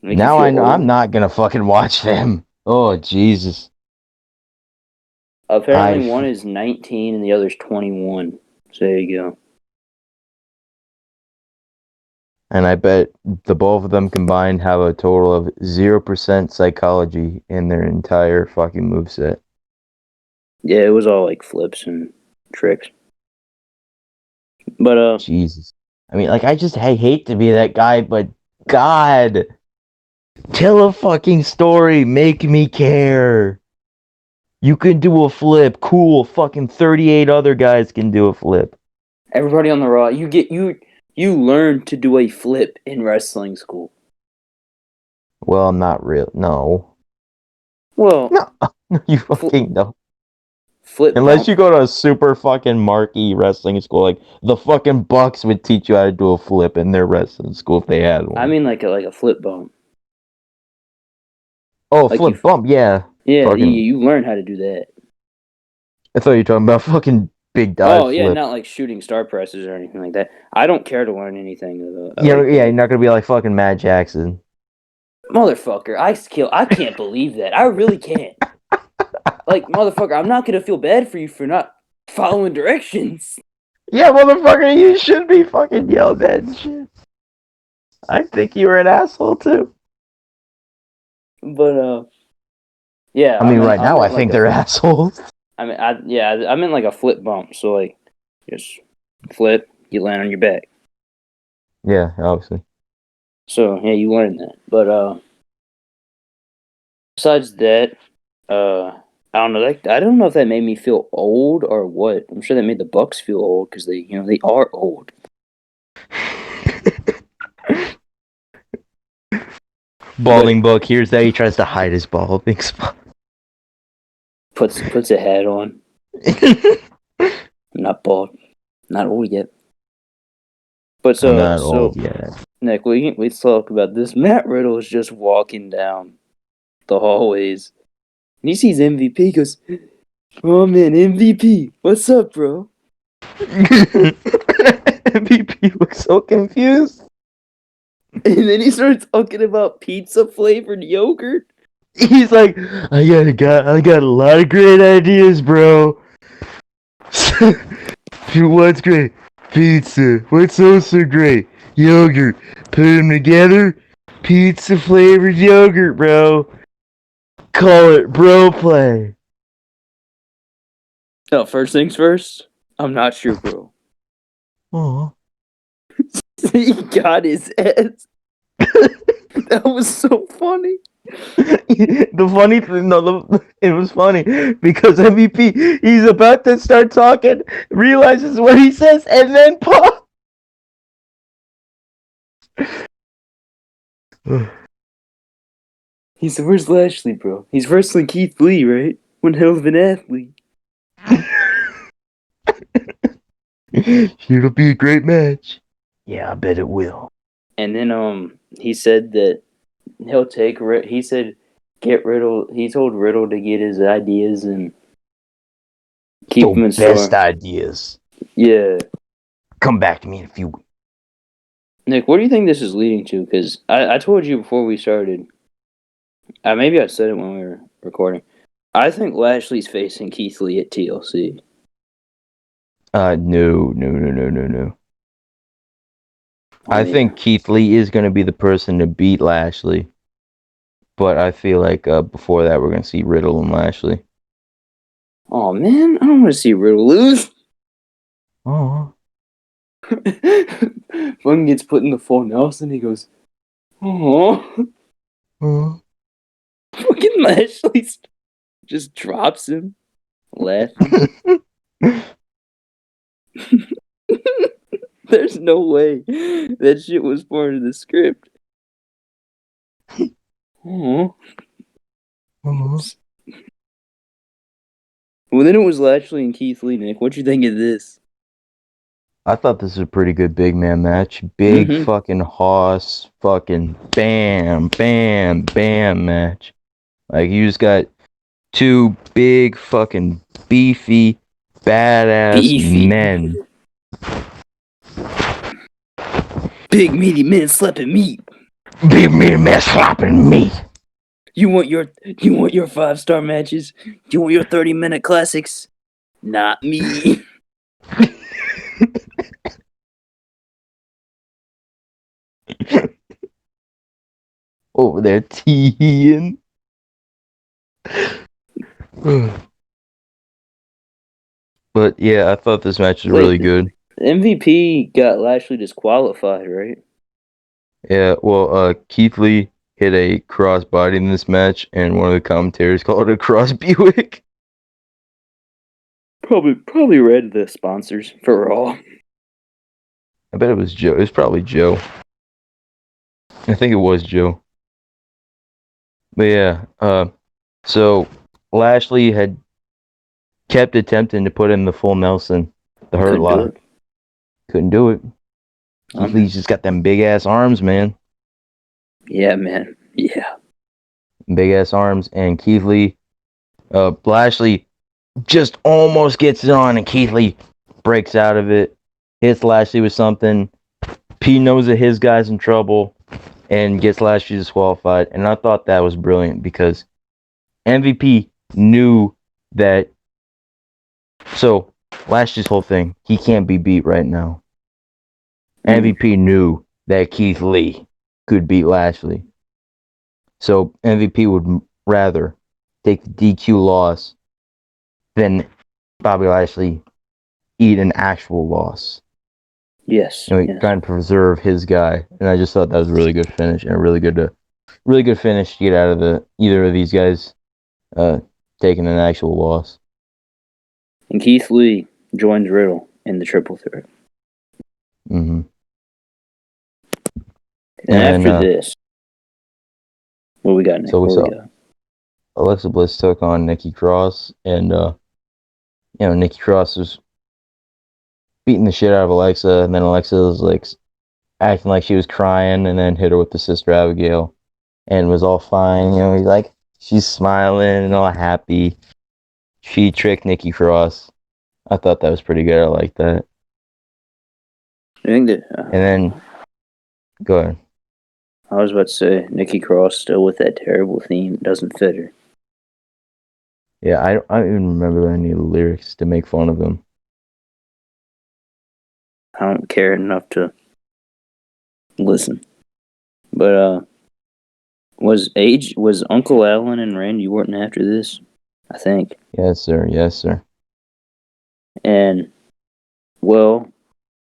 Now I know I'm not gonna fucking watch them. Oh, Jesus. Apparently one is 19 and the other's 21. So there you go. And I bet the both of them combined have a total of 0% psychology in their entire fucking moveset. Yeah, it was all flips and tricks. But Jesus. I mean, I hate to be that guy, but God, tell a fucking story, make me care. You can do a flip, cool. Fucking 38 other guys can do a flip. Everybody on the Raw, you learn to do a flip in wrestling school. Well, not real. No. Well, no, you fucking don't. Flip Unless bump. you go to a super fucking marquee wrestling school, like the fucking Bucks would teach you how to do a flip in their wrestling school if they had one. I mean, like a flip bump. Oh, Like flip bump, yeah. Yeah, Fucking. you learn how to do that. I thought you were talking about fucking big dive Oh yeah, flip. not like shooting star presses or anything like that. I don't care to learn anything You're not gonna be like fucking Matt Jackson. Motherfucker, I can't believe that. I really can't. Like, motherfucker, I'm not gonna feel bad for you for not following directions. Yeah, motherfucker, you should be fucking yelled at and shit. I think you were an asshole too. But yeah, I mean, right I now I meant like think they're assholes. I mean, I meant like a flip bump. So like, just flip, you land on your back. Yeah, obviously. So yeah, you learn that. But besides that, I don't know. I don't know if that made me feel old or what. I'm sure that made the Bucks feel old because they are old. Balding Buck, here's how he tries to hide his balding spot. Puts a hat on. I'm not bald, not old yet. But I'm not so old yet. Nick, let's talk about this. Matt Riddle is just walking down the hallways, and he sees MVP. He goes, "Oh man, MVP, what's up, bro?" MVP looks so confused. And then he starts talking about pizza flavored yogurt. He's like, I got a lot of great ideas, bro. What's great? Pizza. What's also great? Yogurt. Put them together. Pizza flavored yogurt, bro. Call it bro play. Oh, first things first. I'm not sure, bro. Aw. He got his ass. That was so funny. The funny thing, it was funny because MVP, he's about to start talking, realizes what he says, and then pop. He said, "Where's Lashley, bro? He's wrestling Keith Lee, right? One hell of an athlete." It'll be a great match. Yeah, I bet it will. And then he said that he'll take. He said, "Get Riddle." He told Riddle to get his ideas and keep them in Best store. ideas. Yeah. Come back to me in a few weeks. Nick, what do you think this is leading to? Because I told you before we started. Maybe I said it when we were recording. I think Lashley's facing Keith Lee at TLC. No. I think Keith Lee is going to be the person to beat Lashley. But I feel like before that, we're going to see Riddle and Lashley. Oh, man. I don't want to see Riddle lose. Oh. Fun gets put in the full Nelson. He goes, "Oh." Fucking Lashley just drops him. Laughing. There's no way that shit was part of the script. Oh. Well, then it was Lashley and Keith Lee, Nick. What'd you think of this? I thought this was a pretty good big man match. Big fucking hoss, fucking bam match. Like, you just got two big fucking beefy, badass men. Big meaty men slapping meat. Big meaty men slapping meat. You want your 5-star matches? You want your 30-minute classics? Not me. Over there teeing. But yeah, I thought this match was really good. MVP got Lashley disqualified, right? Yeah, well, Keith Lee hit a crossbody in this match, and one of the commentators called it a cross Buick. Probably read the sponsors for Raw. I bet it was Joe. It was probably Joe. I think it was Joe. But yeah, so Lashley had kept attempting to put in the full Nelson, the hurt lock. Couldn't do it. Keith Lee's just got them big ass arms, man. Yeah, man. Yeah. Big ass arms, and Keith Lee, Lashley just almost gets it on, and Keith Lee breaks out of it, hits Lashley with something. P knows that his guy's in trouble, and gets Lashley disqualified. And I thought that was brilliant because MVP knew that. So Lashley's whole thing, he can't be beat right now. MVP knew that Keith Lee could beat Lashley. So MVP would rather take the DQ loss than Bobby Lashley eat an actual loss. Yes. Trying to preserve his guy. And I just thought that was a really good finish and a really good finish to get out of either of these guys taking an actual loss. And Keith Lee joins Riddle in the triple threat. Mm-hmm. And after this, what we got next? So we saw Alexa Bliss took on Nikki Cross, and Nikki Cross was beating the shit out of Alexa, and then Alexa was like acting like she was crying, and then hit her with the Sister Abigail, and was all fine. She's smiling and all happy. She tricked Nikki Cross. I thought that was pretty good. I like that. I think that. And then, go ahead. I was about to say, Nikki Cross still with that terrible theme doesn't fit her. Yeah, I don't even remember any of the lyrics to make fun of him. I don't care enough to listen. But was Uncle Allen and Randy Orton after this? I think. Yes, sir. And well,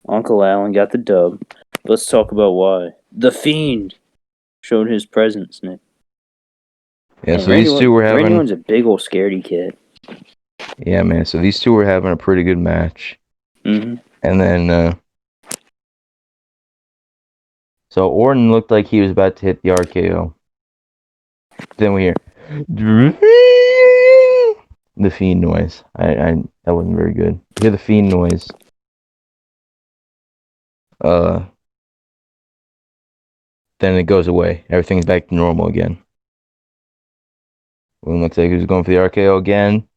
Uncle Allen got the dub. Let's talk about why. The Fiend showed his presence, Nick. Yeah, and so these two were having... Randy Orton's a big old scaredy cat. Yeah, man, so these two were having a pretty good match. Mm-hmm. And then, so Orton looked like he was about to hit the RKO. Then we hear... the Fiend noise. That wasn't very good. You hear the Fiend noise. Then it goes away. Everything's back to normal again. Orton looks like he was going for the RKO again.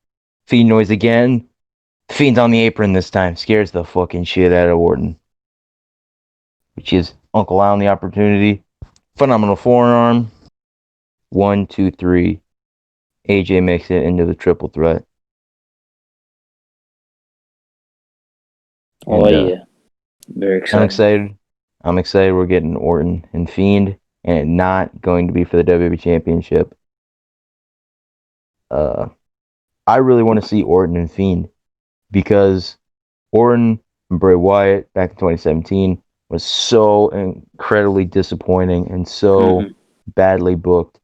Fiend noise again. The Fiend's on the apron this time. Scares the fucking shit out of Orton. Which is Uncle Allen the opportunity. Phenomenal forearm. 1, 2, 3. AJ makes it into the triple threat. Oh, yeah. Very excited. I'm excited we're getting Orton and Fiend, and it's not going to be for the WWE Championship. I really want to see Orton and Fiend because Orton and Bray Wyatt back in 2017 was so incredibly disappointing and so badly booked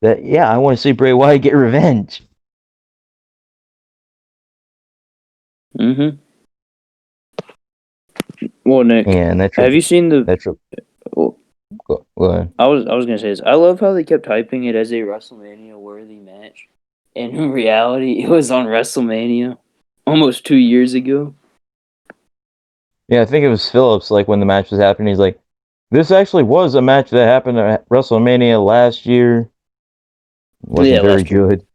that, I want to see Bray Wyatt get revenge. Mm-hmm. Well, Nick, have you seen the... Go ahead. I was going to say this. I love how they kept hyping it as a WrestleMania-worthy match. And in reality, it was on WrestleMania almost 2 years ago. Yeah, I think it was Phillips, like, when the match was happening, he's like, this actually was a match that happened at WrestleMania last year. It wasn't very good.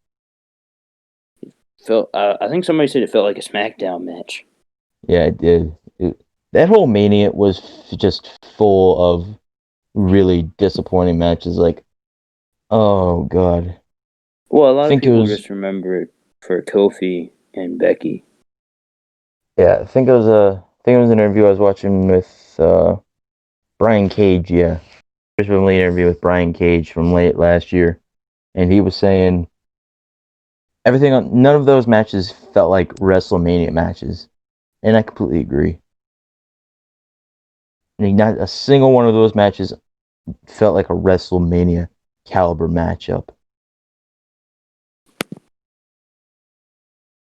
I think somebody said it felt like a SmackDown match. Yeah, it did. That whole Mania was just full of really disappointing matches. Like, oh, God. Well, a lot of people just remember it for Kofi and Becky. Yeah, I think it was an interview I was watching with Brian Cage. Yeah, there's been an interview with Brian Cage from late last year, and he was saying none of those matches felt like WrestleMania matches, and I completely agree. Not a single one of those matches felt like a WrestleMania caliber matchup.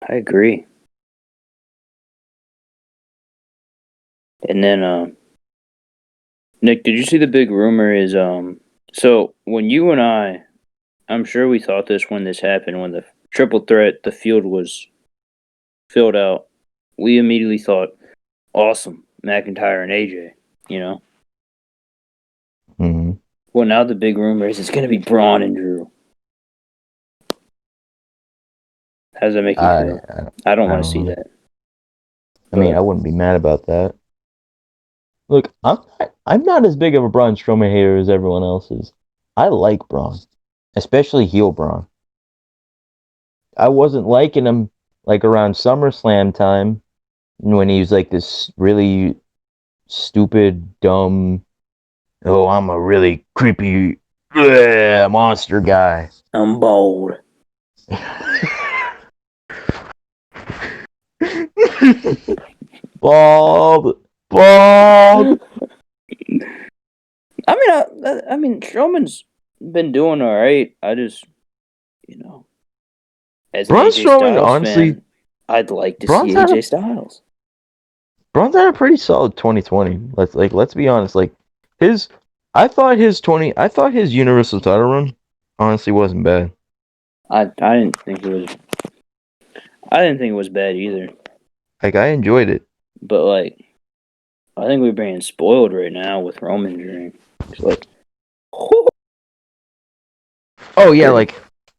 I agree. And then, Nick, did you see the big rumor is, so when you and I'm sure we thought this when this happened, when the triple threat, the field was filled out, we immediately thought, awesome, McIntyre and AJ, you know? Mm-hmm. Well, now the big rumor is it's going to be Braun and Drew. How does that make you feel? I don't want to see that. I mean, I wouldn't be mad about that. Look, I'm not as big of a Braun Strowman hater as everyone else is. I like Braun, especially heel Braun. I wasn't liking him like around SummerSlam time when he was like this really stupid, dumb. Oh, I'm a really creepy monster guy. I'm bold. Bald. I mean, Strowman's been doing all right. I just, as an Braun AJ Strowman, Styles honestly, fan, I'd like to see AJ Styles. Braun's had a pretty solid 2020. Let's be honest. I thought his Universal title run honestly wasn't bad. I didn't think it was. I didn't think it was bad either. Like, I enjoyed it. But like, I think we're being spoiled right now with Roman Dream. It's like, oh yeah, like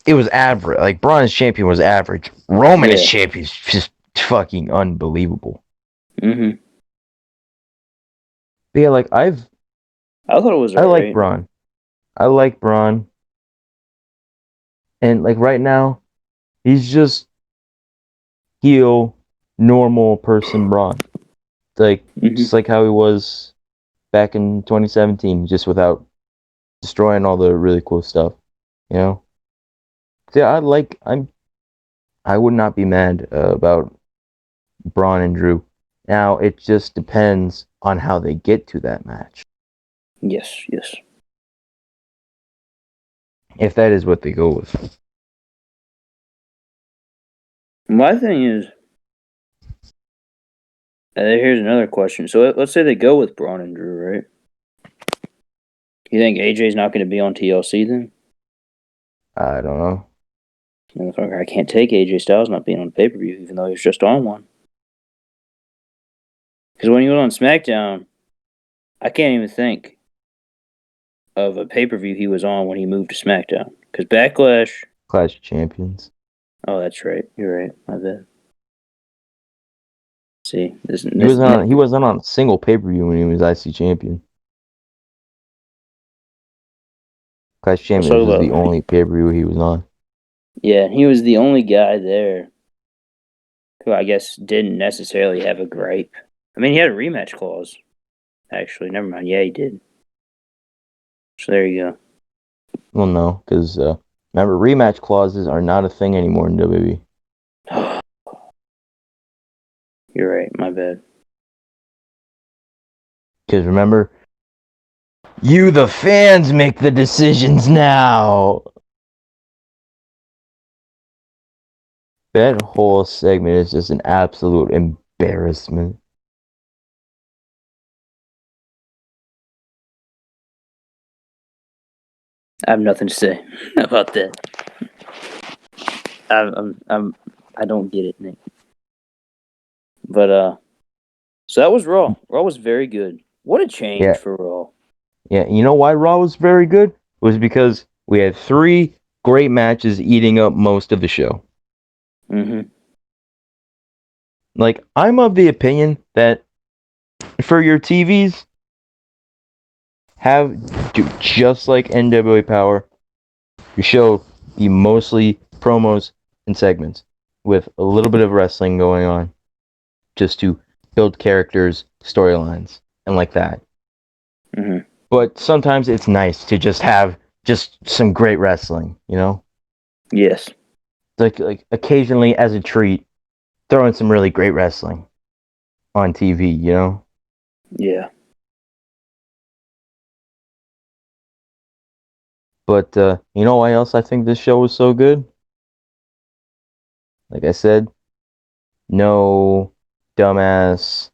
it was average. Like Braun as champion was average. Roman as champion is just fucking unbelievable. Mm-hmm. But yeah, like I thought it was. I like Braun. I like Braun. And like right now, he's just heel, normal person Braun. Like just like how he was back in 2017, just without destroying all the really cool stuff. You know? Yeah, I would not be mad about Braun and Drew. Now it just depends on how they get to that match. Yes. If that is what they go with. My thing is, here's another question. So let's say they go with Braun and Drew, right? You think AJ's not going to be on TLC then? I don't know. Motherfucker, I can't take AJ Styles not being on pay per view, even though he was just on one. Because when he was on SmackDown, I can't even think of a pay per view he was on when he moved to SmackDown. Because Backlash. Clash of Champions. Oh, that's right. You're right. My bad. See, he wasn't on a single pay per view when he was IC champion. Clash of Champions was the only pay per view he was on. Yeah, he was the only guy there who I guess didn't necessarily have a gripe. I mean, he had a rematch clause. Actually, never mind. Yeah, he did. So there you go. Well, no, because remember, rematch clauses are not a thing anymore in WWE. You're right. My bad. Because remember, you the fans make the decisions now. That whole segment is just an absolute embarrassment. I have nothing to say about that. I don't get it, Nick. But so that was Raw. Raw was very good. What a change for Raw. Yeah, you know why Raw was very good? It was because we had 3 great matches eating up most of the show. Mm-hmm. Like, I'm of the opinion that for your TVs, do just like NWA Power, your show be mostly promos and segments with a little bit of wrestling going on, just to build characters, storylines, and like that. Mm-hmm. But sometimes it's nice to just have just some great wrestling, you know? Yes. Like occasionally as a treat, throw in some really great wrestling on TV, you know? Yeah. But you know why else I think this show was so good? Like I said, no dumbass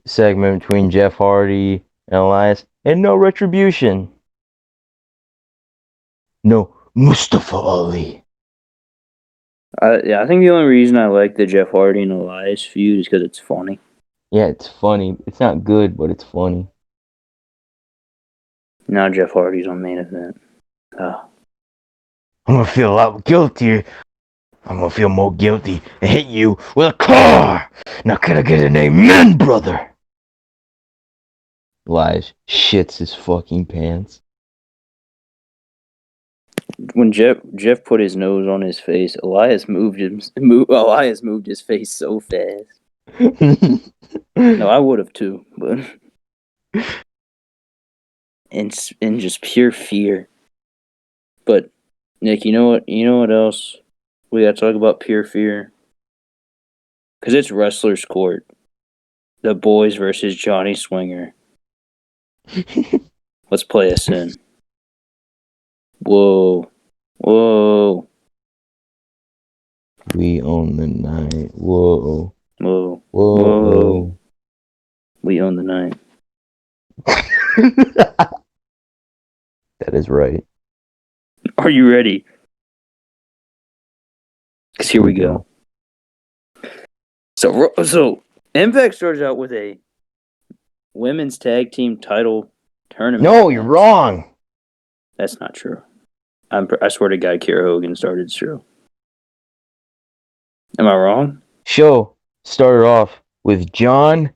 segment between Jeff Hardy and Elias, and no retribution. No Mustafa Ali. I think the only reason I like the Jeff Hardy and Elias feud is because it's funny. Yeah, it's funny. It's not good, but it's funny. Now Jeff Hardy's on main event. I'm gonna feel a lot guiltier. I'm gonna feel more guilty and hit you with a car. Now can I get an amen, brother? Elias shits his fucking pants. When Jeff put his nose on his face, Elias moved his face so fast. No, I would have too, but in just pure fear. But Nick, you know what? You know what else? We got to talk about pure fear because it's wrestlers' court. The boys versus Johnny Swinger. Let's play us in. Whoa. Whoa. We own the night. Whoa. Whoa. Whoa. Whoa. We own the night. That is right. Are you ready? Because here we go. So Impact starts out with a women's tag team title tournament. No, you're wrong. That's not true. I swear to God, Kiera Hogan started the show. Am I wrong? Show started off with John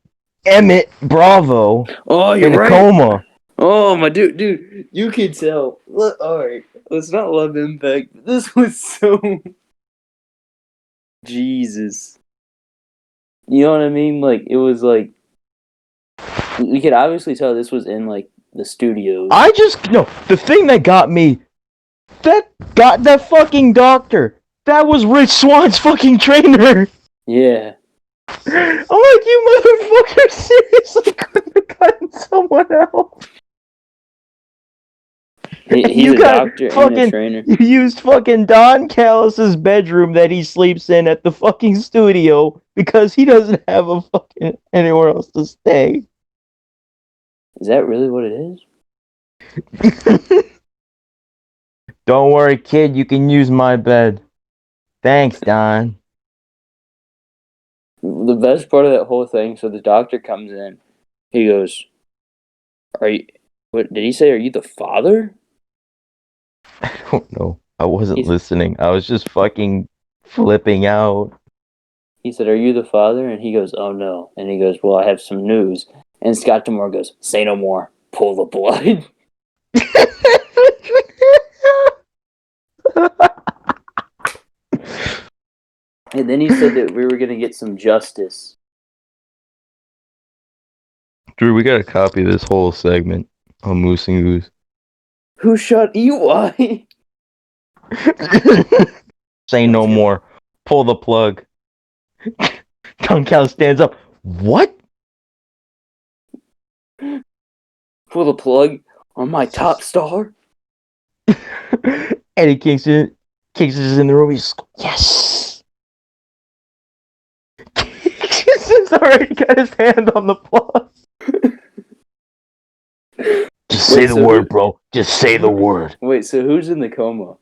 Emmett Bravo in a coma. Oh, my dude, you can tell. Look, all right, let's not love Impact. This was so Jesus. You know what I mean? Like it was like we could obviously tell this was in like the studios. The thing that got me, that fucking doctor. That was Rich Swann's fucking trainer. Yeah. I'm like, you motherfucker, seriously couldn't have gotten someone else. He's a doctor and a trainer. You used fucking Don Callis's bedroom that he sleeps in at the fucking studio because he doesn't have a fucking anywhere else to stay. Is that really what it is? Don't worry, kid, you can use my bed. Thanks, Don. The best part of that whole thing, so the doctor comes in. He goes, what did he say? Are you the father? I don't know. I wasn't listening. I was just fucking flipping out. He said, are you the father? And he goes, oh no. And he goes, well, I have some news. And Scott D'Amore goes, say no more. Pull the blood. And then he said that we were going to get some justice. Drew, we gotta copy this whole segment on Moose and Goose. Who shot EY? Say no more. Pull the plug. Don Cal stands up. What? Pull the plug on my top star? Eddie Kingston is in the room. He's yes. Kingston's already got his hand on the plug. Just say the word, bro. Just say the word. Wait, so who's in the coma?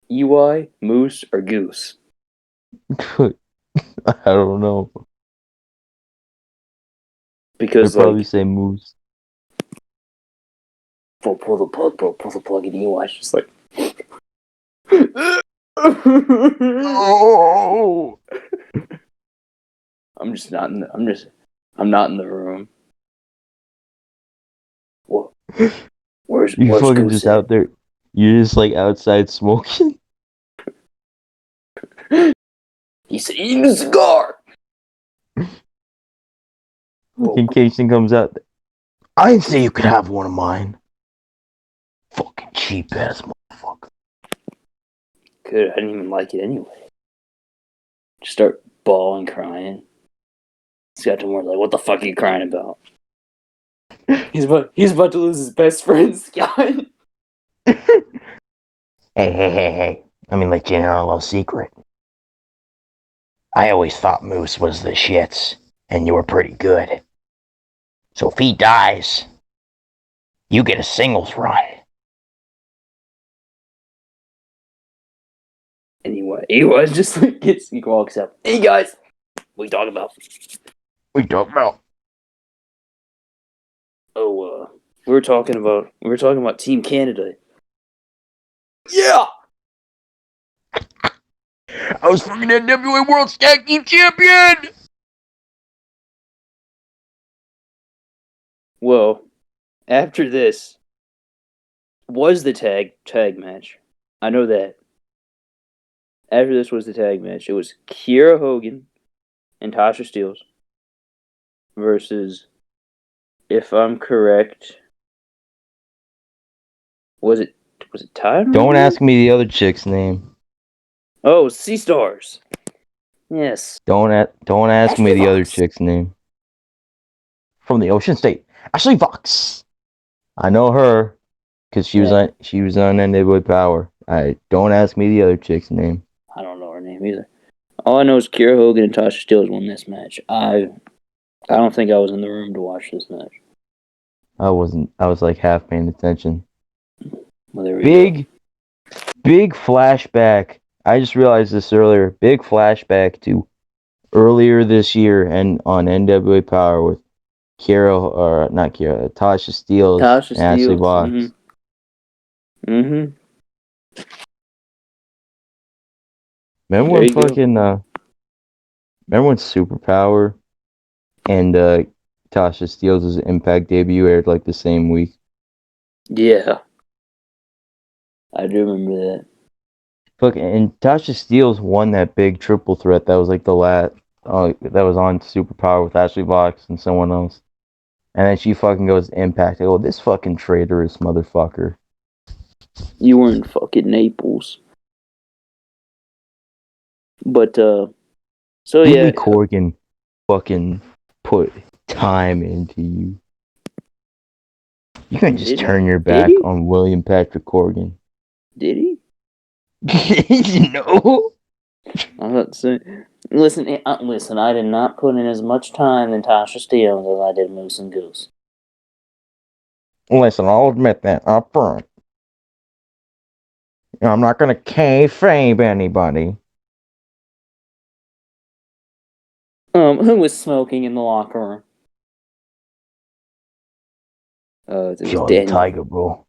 EY, Moose, or Goose? I don't know. Because they'd probably say Moose. Pull the plug, bro. Pull the plug, and EY's just like. Oh. I'm not in the room. What? Where's fucking Goose just at? out there? You're just like outside smoking. He's eating a cigar. Fucking Kingston comes out. I didn't say you could have one of mine. Fucking cheap ass motherfucker. Good. I didn't even like it anyway. Just start bawling, crying. Scott D'Amore like, what the fuck are you crying about? He's about to lose his best friend, Scott. Hey. Let me let you know a little secret. I always thought Moose was the shits, and you were pretty good. So if he dies, you get a singles run. Anyway, he was just like he walks up. Hey guys, what you talking about? Oh, we were talking about Team Canada. Yeah. I was fucking NWA World Tag Team Champion! Well, after this was the tag match. I know that. After this was the tag match. It was Kiera Hogan and Tasha Steelz versus, if I'm correct, was it Ty? Don't ask me the other chick's name. Oh, Sea Stars. Yes. Don't ask Ashley me the other Fox. chick's name. From the Ocean State, Ashley Fox. I know her because she was on NWA Power. Don't ask me the other chick's name. I don't know her name either. All I know is Kiera Hogan and Tasha Steelz won this match. I don't think I was in the room to watch this match. I wasn't. I was like half paying attention. Well, there we go. Big flashback. I just realized this earlier. Big flashback to earlier this year and on NWA Power with Tasha Steelz and Ashley Fox. Mm-hmm. Remember when Superpower and Tasha Steelz' Impact debut aired like the same week? Yeah. I do remember that. Fuck, and Tasha Steelz won that big triple threat that was like the last that was on Superpower with Ashley Fox and someone else. And then she fucking goes to Impact. I go, this fucking traitorous motherfucker. You were in fucking Naples. But, so Billy Corgan fucking put time into you. You can just turn your back on William Patrick Corgan. Did he? No. I'm not saying. Listen, I did not put in as much time in Tasha Steelz as I did Moose and Goose. Listen, I'll admit that up front. I'm not gonna kayfabe anybody. Who was smoking in the locker room? It was Daniel. Tiger, bro.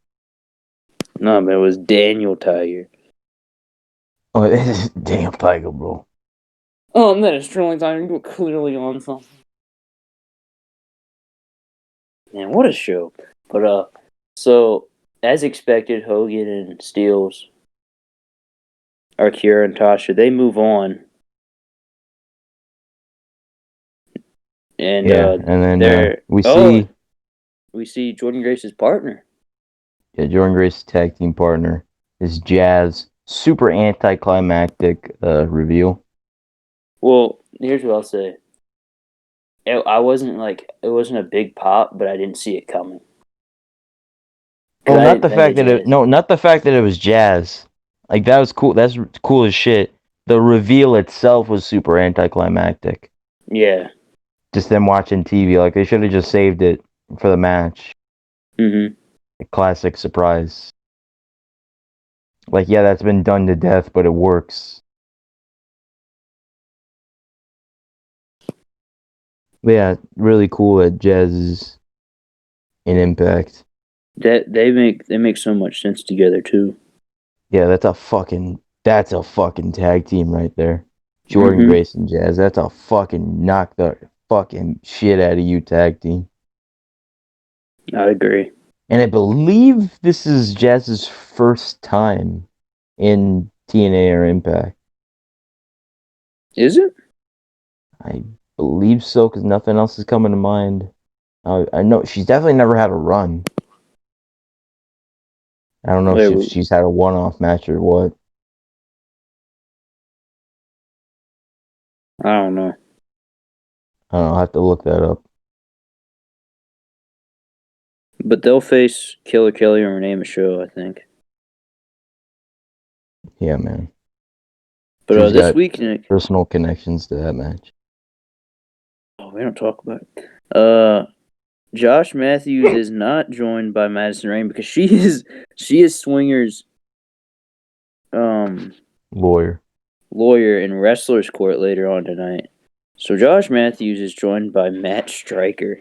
No, man, it was Daniel Tiger. Oh, it is Daniel Tiger, bro. That is Sterling Tiger. You were clearly on something. Man, what a show. But, so, as expected, Hogan and Steelz, or Kiera and Tasha, they move on. And, and then we see Jordynne Grace's partner. Yeah, Jordynne Grace's tag team partner is Jazz. Super anticlimactic reveal. Well, here's what I'll say. It wasn't a big pop, but I didn't see it coming. Well, not the fact that it was Jazz. Like, that was cool. That's cool as shit. The reveal itself was super anticlimactic. Yeah. Just them watching TV. Like, they should have just saved it for the match. Mm-hmm. A classic surprise. Like, yeah, that's been done to death, but it works. But yeah, really cool that Jazz is in Impact. That they make so much sense together too. Yeah, that's a fucking tag team right there. Jordynne Grace and Jazz. That's a fucking knock the fucking shit out of you tag team. I agree. And I believe this is Jazz's first time in TNA or Impact. Is it? I believe so, because nothing else is coming to mind. I know she's definitely never had a run. I don't know if she's had a one-off match or what. I don't know. I'll have to look that up. But they'll face Killer Kelly and Renee Michaud, I think. Yeah, man. But this week, Nick, personal connections to that match. Oh, we don't talk about it. Josh Matthews is not joined by Madison Rayne because she is Swinger's lawyer. lawyer in wrestler's court later on tonight. So Josh Matthews is joined by Matt Stryker.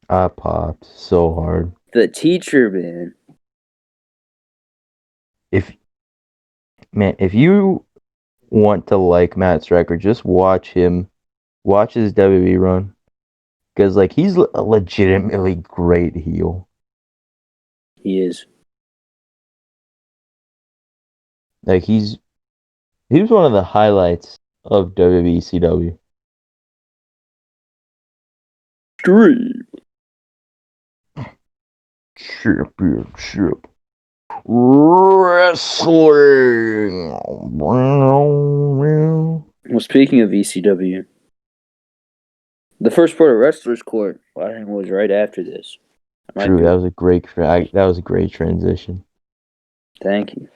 I popped so hard. The teacher, man. If you want to like Matt Stryker, just watch his WWE run. Because, like, he's a legitimately great heel. He is. Like, he was one of the highlights of WWECW. Dream. Championship Wrestling. Well, speaking of ECW, the first part of Wrestler's Court, I think, was right after this. True, that was a great transition. Thank you.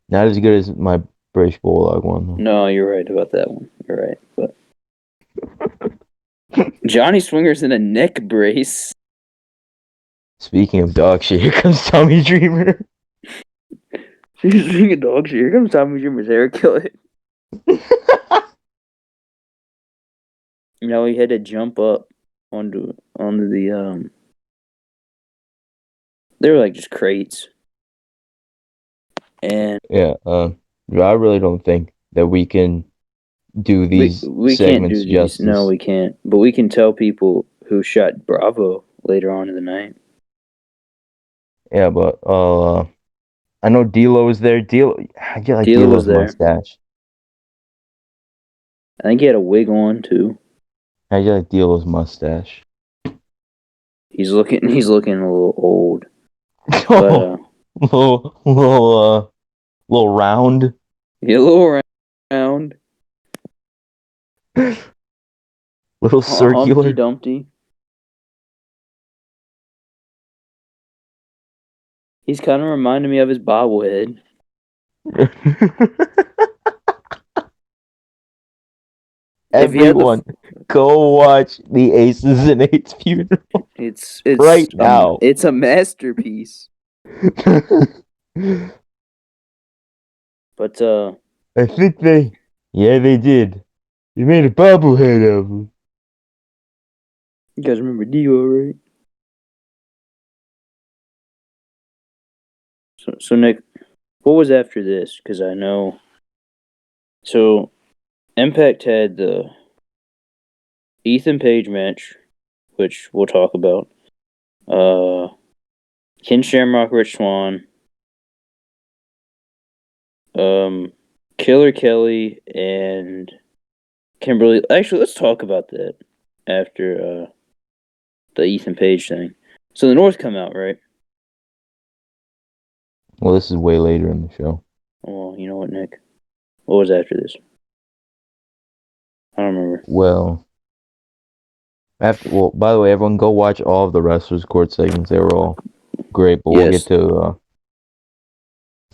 Not as good as my British Bulldog one, though. No, you're right about that one. You're right, but Johnny Swinger's in a neck brace. Speaking of dog shit, here comes Tommy Dreamer. Speaking of dog shit, here comes Tommy Dreamer's hair killer. He had to jump up onto the they were like just crates. And yeah, I really don't think that we can do these we segments can't do justice. These. No, we can't. But we can tell people who shot Bravo later on in the night. Yeah, but I know D'Lo was there. I get like D'Lo's mustache. I think he had a wig on too. I get like D'Lo's mustache. He's looking a little old. But, little round. Yeah, a little round. Little circular. Humpty Dumpty. He's kind of reminding me of his bobblehead. Everyone, go watch the Aces and Eights funeral. It's right now. It's a masterpiece. But I think they did. They made a bobblehead of him. You guys remember Dio, right? So Nick, what was after this? Because I know. So, Impact had the Ethan Page match, which we'll talk about. Ken Shamrock, Rich Swann, Killer Kelly, and Kimberly. Actually, let's talk about that after the Ethan Page thing. So the North come out, right? Well, this is way later in the show. Well, you know what, Nick? What was after this? I don't remember. Well, by the way, everyone go watch all of the Wrestlers Court segments. They were all great, but we'll get to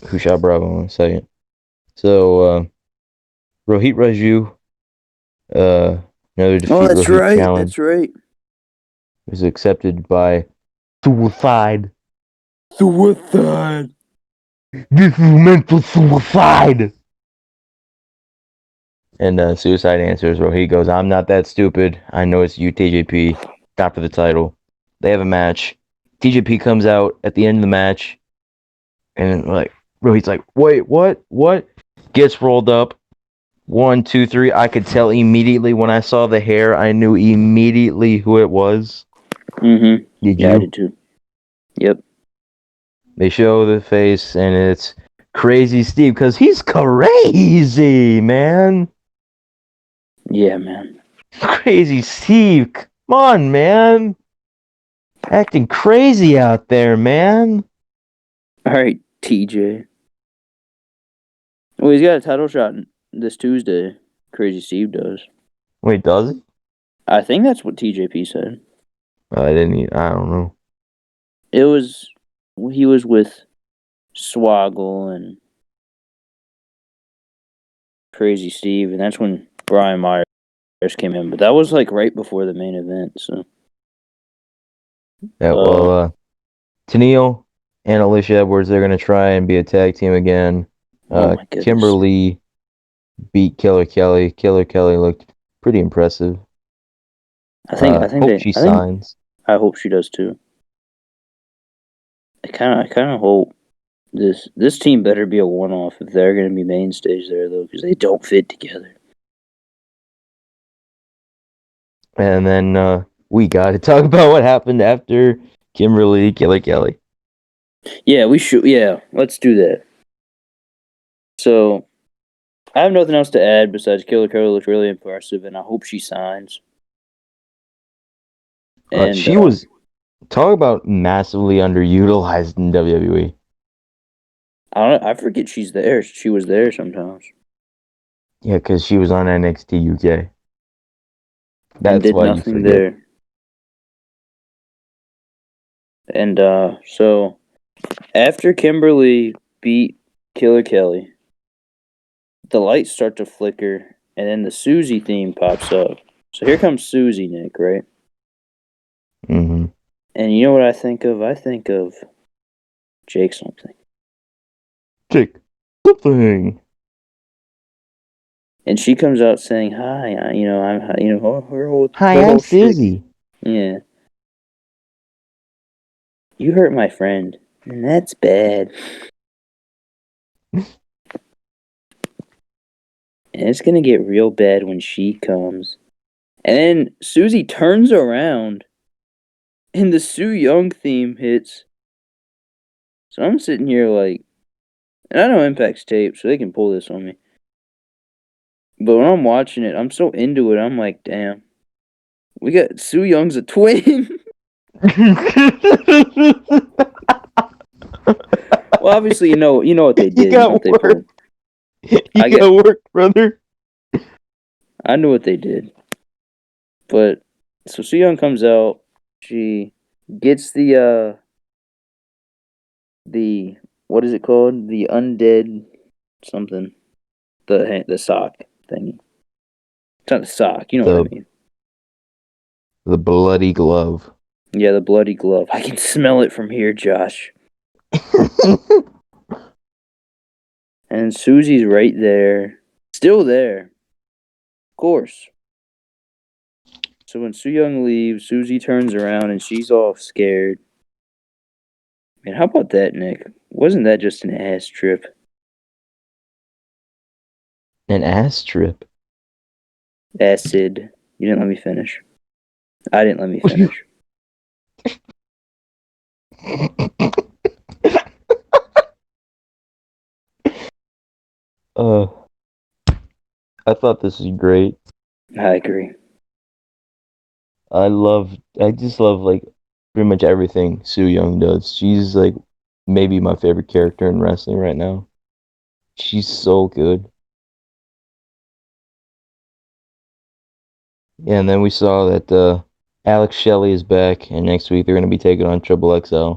Who Shot Bravo in a second. So, Rohit Raju, another defeat. Oh, that's Rohit right. challenge. That's right. Was accepted by Suicide. Suicide. This is mental suicide. And Suicide answers. Rohit goes, "I'm not that stupid. I know it's you, TJP. Stop for the title." They have a match. TJP comes out at the end of the match, and like Rohit's like, "Wait, what? What?" Gets rolled up. 1, 2, 3. I could tell immediately when I saw the hair. I knew immediately who it was. Mm-hmm. Did you? I did too. Yep. They show the face, and it's Crazy Steve, because he's crazy, man. Yeah, man. Crazy Steve, come on, man. Acting crazy out there, man. All right, TJ. Well, he's got a title shot this Tuesday. Crazy Steve does. Wait, does he? I think that's what TJP said. I don't know. He was with Swoggle and Crazy Steve, and that's when Brian Myers came in. But that was like right before the main event, so. Yeah, Tenille and Alicia Edwards, they're going to try and be a tag team again. Oh my goodness. Kimberly beat Killer Kelly. Killer Kelly looked pretty impressive. I think She signs. I hope she does too. I kind of hope this team better be a one-off if they're going to be mainstays there though, because they don't fit together. And then we got to talk about what happened after Kimberly Killer Kelly. Yeah, we should. Yeah, let's do that. So, I have nothing else to add besides Killer Kelly looked really impressive, and I hope she signs. And She was talk about massively underutilized in WWE. I forget she's there. She was there sometimes. Yeah, because she was on NXT UK. That's and did why nothing you forget. there. And so after Kimberly beat Killer Kelly, the lights start to flicker, and then the Susie theme pops up. So here comes Susie, Nick, right? Mm-hmm. And you know what I think of? I think of Jake something. Jake something. And she comes out saying, "Hi, her whole I'm shtick. Susie. Yeah, you hurt my friend, and that's bad. And it's gonna get real bad when she comes." And then Susie turns around, and the Su Yung theme hits. So I'm sitting here like, and I know Impact's tape, so they can pull this on me. But when I'm watching it, I'm so into it. I'm like, damn, we got Su Young's a twin. Well, obviously, you know what they did. You got work. You got work, brother. I knew what they did. But so Su Young comes out. She gets the what is it called? The undead something. The sock thing. It's not the sock. You know what I mean? The bloody glove. Yeah, the bloody glove. I can smell it from here, Josh. And Susie's right there. Still there. Of course. So when Su Young leaves, Susie turns around and she's all scared. Man, how about that, Nick? Wasn't that just an ass trip? An ass trip? Acid. You didn't let me finish. I didn't let me finish. I thought this was great. I agree. I just love like pretty much everything Su Yung does. She's like maybe my favorite character in wrestling right now. She's so good. Yeah, and then we saw that Alex Shelley is back, and next week they're going to be taking on Triple XL,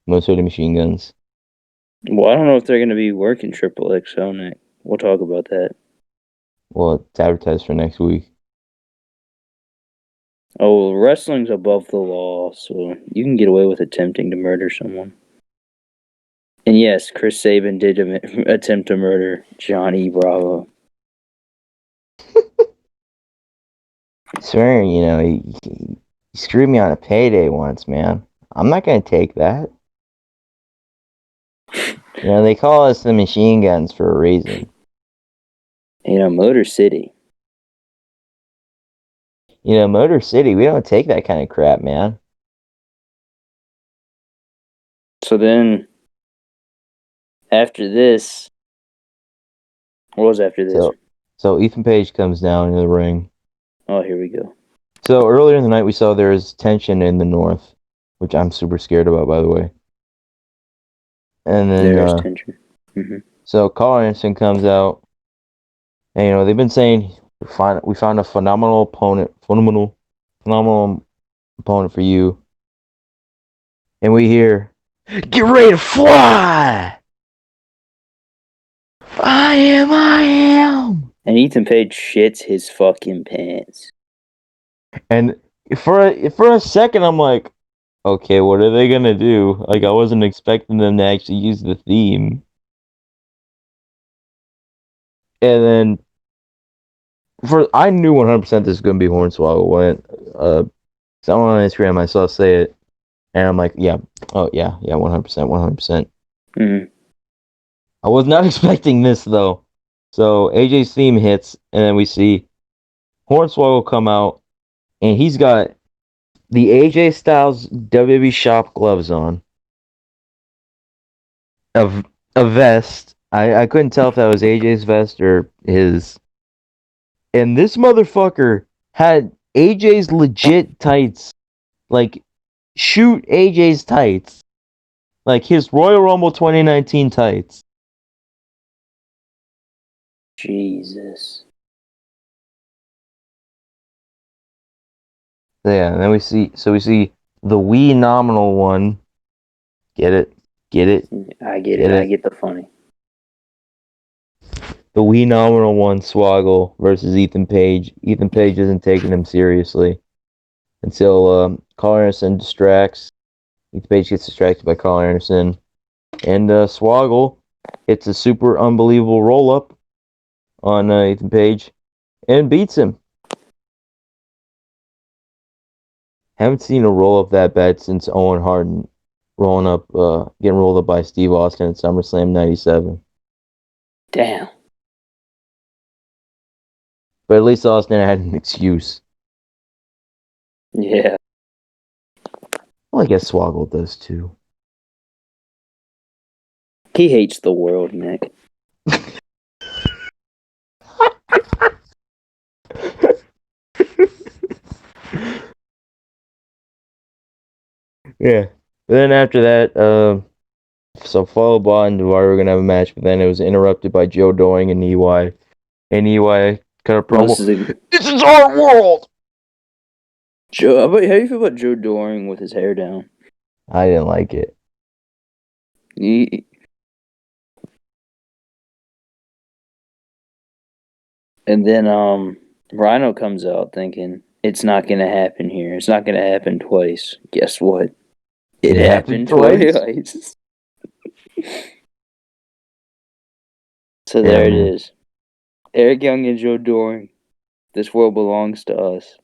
Most Hated Machine Guns. Well, I don't know if they're going to be working Triple XL, Nick. We'll talk about that. Well, it's advertised for next week. Oh, well, wrestling's above the law, so you can get away with attempting to murder someone. And yes, Chris Sabin did attempt to murder Johnny Bravo. I swear, he screwed me on a payday once, man. I'm not going to take that. They call us the Machine Guns for a reason. Motor City. Motor City, we don't take that kind of crap, man. So then, after this, what was after this? So Ethan Page comes down in the ring. Oh, here we go. So earlier in the night, we saw there is tension in the North, which I'm super scared about, by the way. And then there's tension. Mm-hmm. So Carl Anderson comes out, and they've been saying we found a phenomenal opponent for you, and we hear, "Get ready to fly! I am." And Ethan Page shits his fucking pants. And for a second, I'm like, okay, what are they gonna do? Like, I wasn't expecting them to actually use the theme. And then I knew 100% this was gonna be Hornswoggle when someone on Instagram I saw say it, and I'm like, yeah, 100%, 100%. Mm-hmm. I was not expecting this though. So AJ's theme hits, and then we see Hornswoggle come out, and he's got the AJ Styles WWE shop gloves on, a vest. I couldn't tell if that was AJ's vest or his. And this motherfucker had AJ's legit tights, like shoot AJ's tights, like his Royal Rumble 2019 tights. Jesus. Yeah, and then we see the wee nominal one. Get it? I get it. I get the funny. The wee nominal one, Swoggle versus Ethan Page. Ethan Page isn't taking him seriously until Carl Anderson distracts. Ethan Page gets distracted by Carl Anderson, and Swoggle hits a super unbelievable roll up on Ethan Page and beats him. Haven't seen a roll up that bad since Owen Hart getting rolled up by Steve Austin at SummerSlam '97. Damn. But at least Austin had an excuse. Yeah. Well, I guess Swoggle does too. He hates the world, Nick. Yeah. But then after that, so followed by and Dwyer were gonna have a match, but then it was interrupted by Joe Doing and EY. And EY cut a promo. This is our world. Joe, how do you feel about Joe Doring with his hair down? I didn't like it. And then Rhino comes out thinking it's not gonna happen here. It's not gonna happen twice. Guess what? It happened twice. So there it is. Eric Young and Joe Doring. This world belongs to us.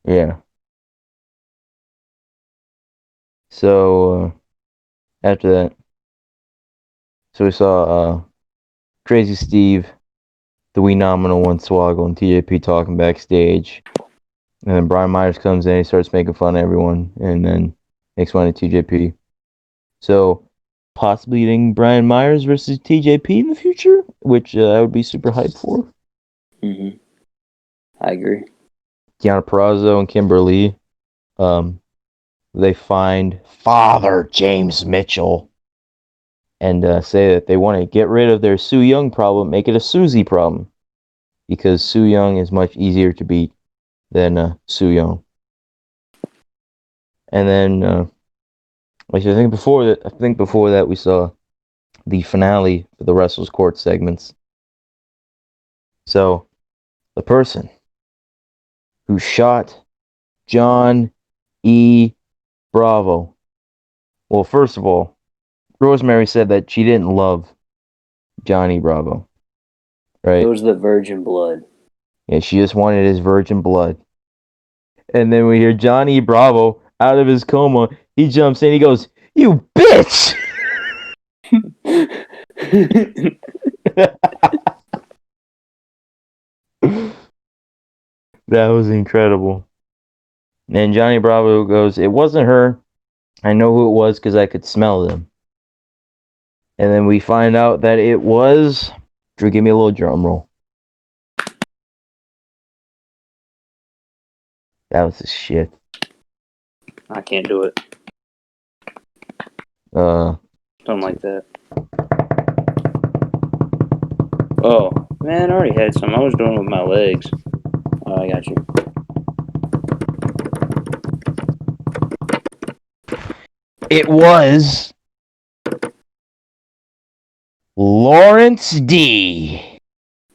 Yeah. So after that, so we saw Crazy Steve, the wee nominal one, Swoggle, and TJP talking backstage. And then Brian Myers comes in, he starts making fun of everyone, and then makes fun of TJP. So possibly getting Brian Myers versus TJP in the future, which I would be super hyped for. Mm-hmm. I agree. Deonna Purrazzo and Kimberly, they find Father James Mitchell and say that they want to get rid of their Su Yung problem, make it a Susie problem, because Su Yung is much easier to beat than Su Yung. And then, actually, I think before that we saw the finale for the Wrestlers Court segments. So, the person who shot John E. Bravo. Well, first of all, Rosemary said that she didn't love Johnny Bravo. Right? It was the virgin blood. Yeah, she just wanted his virgin blood. And then we hear Johnny Bravo out of his coma. He jumps in. He goes, "You bitch!" That was incredible. And Johnny Bravo goes, "It wasn't her. I know who it was because I could smell them." And then we find out that it was... Drew, give me a little drum roll. That was the shit. I can't do it. Something like that. Oh, man, I already had some. I was doing it with my legs. Oh, I got you. It was... Lawrence D.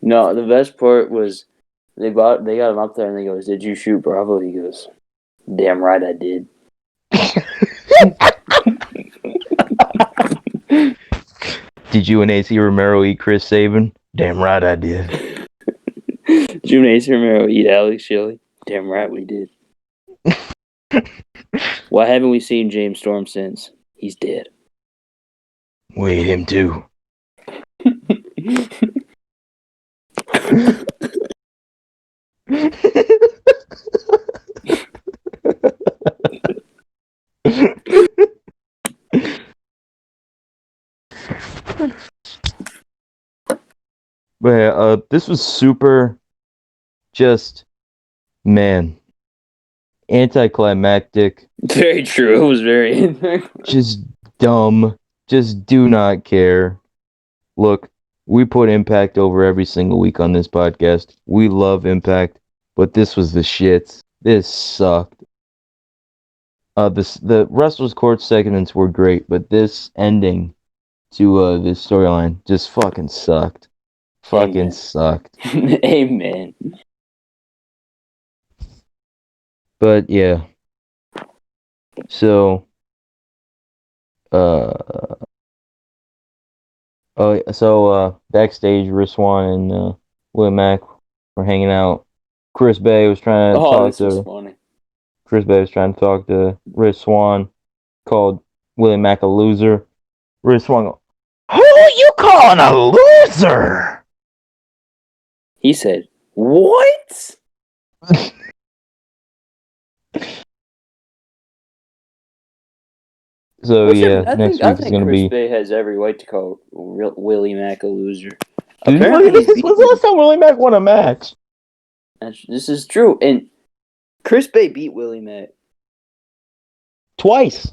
No, the best part was they got him up there and they goes, "Did you shoot Bravo?" He goes, "Damn right I did." Did you and AC Romero eat Chris Sabin? Damn right I did. Did you and AC Romero eat Alex Shelley? Damn right we did. Why haven't we seen James Storm since? He's dead. We ate him too. But yeah, this was super, just, man, anticlimactic. Very true. It was very just dumb. Just do not care. Look, we put Impact over every single week on this podcast. We love Impact, but this was the shits. This sucked. The Wrestlers Court segments were great, but this ending to this storyline just fucking sucked. Fucking sucked. Amen. But yeah. So backstage, Rich Swann and Willie Mack were hanging out. Chris Bay was trying to talk to. Funny. Chris Bay was trying to talk to Rich Swann. Called Willie Mack a loser. Rich Swann go, "Who are you calling a loser?" He said, "What?" So yeah, next week is gonna Chris be. Bay has every right to call Willie Mack a loser. Dude, look at this. When's the last time Willie Mack won a match? This is true, and Chris Bay beat Willie Mack twice.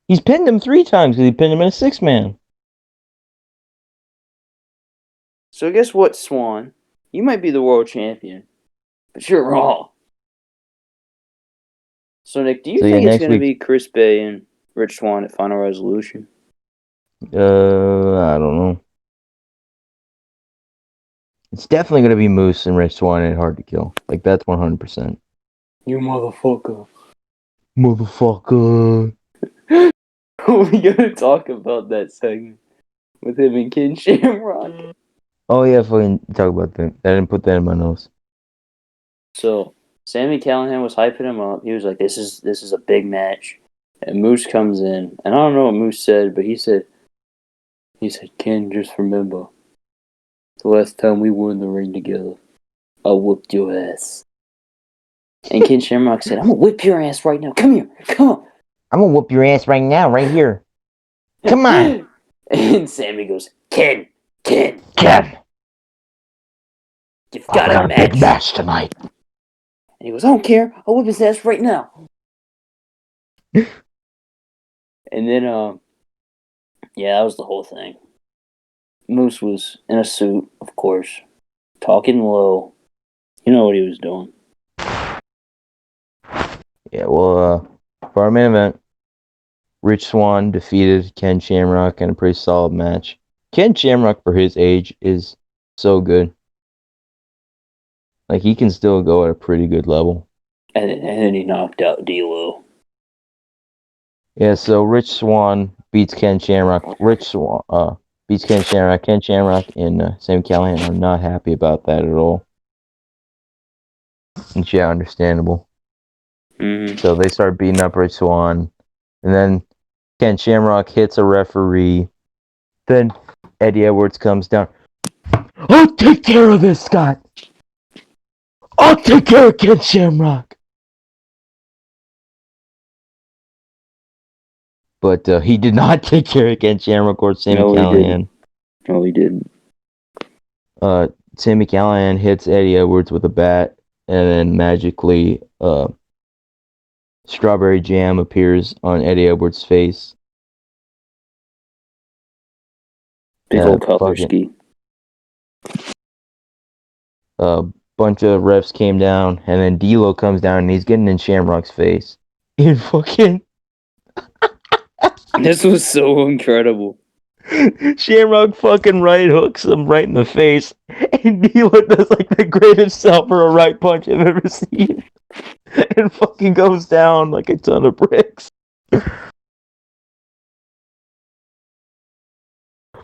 He's pinned him 3 times because he pinned him in a 6-man. So guess what, Swan? You might be the world champion, but you're wrong. So Nick, do you think it's going to be Chris Bay and Rich Swann at Final Resolution? I don't know. It's definitely going to be Moose and Rich Swann and Hard to Kill. Like, that's 100%. You motherfucker. Motherfucker. We got to talk about that segment with him and Ken Shamrock. Oh, yeah, fucking talk about that. I didn't put that in my notes. So, Sami Callihan was hyping him up. He was like, this is a big match. And Moose comes in. And I don't know what Moose said, but he said, Ken, just remember, the last time we were in the ring together, I whooped your ass. And Ken Shamrock said, I'm going to whip your ass right now. Come here. Come on. I'm going to whoop your ass right now, right here. Come on. And Sammy goes, Ken. You've got a match. Big match tonight. And he goes, I don't care. I'll whip his ass right now. And then, that was the whole thing. Moose was in a suit, of course, talking low. You know what he was doing. Yeah, well, for our main event, Rich Swann defeated Ken Shamrock in a pretty solid match. Ken Shamrock, for his age, is so good. Like, he can still go at a pretty good level. And then he knocked out D'Lo. Yeah, so Rich Swann beats Ken Shamrock. Rich Swann beats Ken Shamrock. Ken Shamrock and Sami Callihan are not happy about that at all. And yeah, understandable. Mm-hmm. So they start beating up Rich Swann. And then Ken Shamrock hits a referee. Then Eddie Edwards comes down. I'll take care of this, Scott. I'll take care of Ken Shamrock. But he did not take care of Ken Shamrock or Sami Callihan. No, he didn't. Sami Callihan hits Eddie Edwards with a bat, and then magically, strawberry jam appears on Eddie Edwards' face. Big old color ski. A bunch of refs came down, and then D'Lo comes down, and he's getting in Shamrock's face. And fucking... This was so incredible. Shamrock fucking right hooks him right in the face, and D'Lo does like the greatest sell for a right punch I've ever seen, and fucking goes down like a ton of bricks.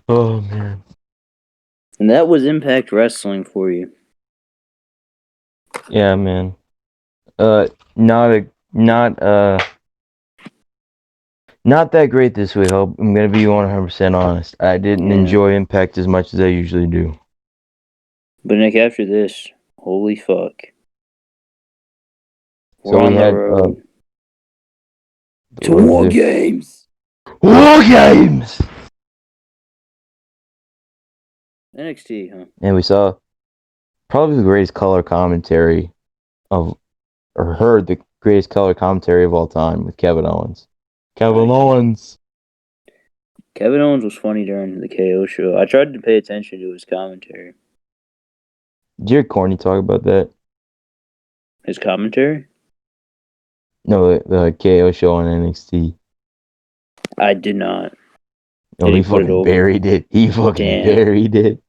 Oh man. And that was Impact Wrestling for you. Yeah, man. Not that great this week. I'm gonna be 100% honest. I didn't enjoy Impact as much as I usually do. But Nick, after this, holy fuck. So We're on we the had road. To what War is it? Games! War Games! NXT, huh? And we saw probably the greatest color commentary of, or heard the greatest color commentary of all time with Kevin Owens. Kevin Owens! Kevin Owens was funny during the KO show. I tried to pay attention to his commentary. Did you hear Corny talk about that? His commentary? No, the KO show on NXT. I did not. No, Did he he put it fucking over? buried it. He fucking buried it.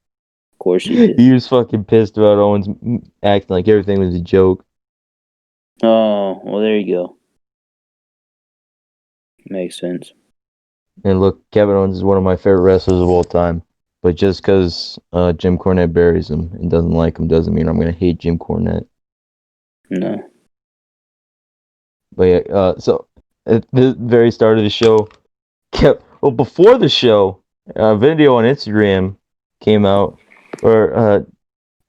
Of course he did. He was fucking pissed about Owens acting like everything was a joke. Oh, well, there you go. Makes sense. And look, Kevin Owens is one of my favorite wrestlers of all time. But just because Jim Cornette buries him and doesn't like him doesn't mean I'm going to hate Jim Cornette. No. But yeah, so at the very start of the show, before the show, a video on Instagram came out where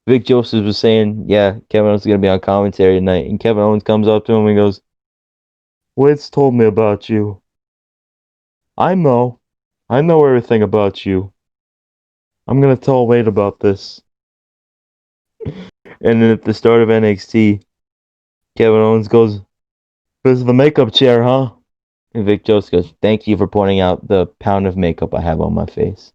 Vic Joseph was saying, yeah, Kevin Owens is going to be on commentary tonight. And Kevin Owens comes up to him and goes, Wade's told me about you. I know everything about you. I'm going to tell Wade about this. And then at the start of NXT, Kevin Owens goes, this is the makeup chair, huh? And Vic Joseph goes, thank you for pointing out the pound of makeup I have on my face.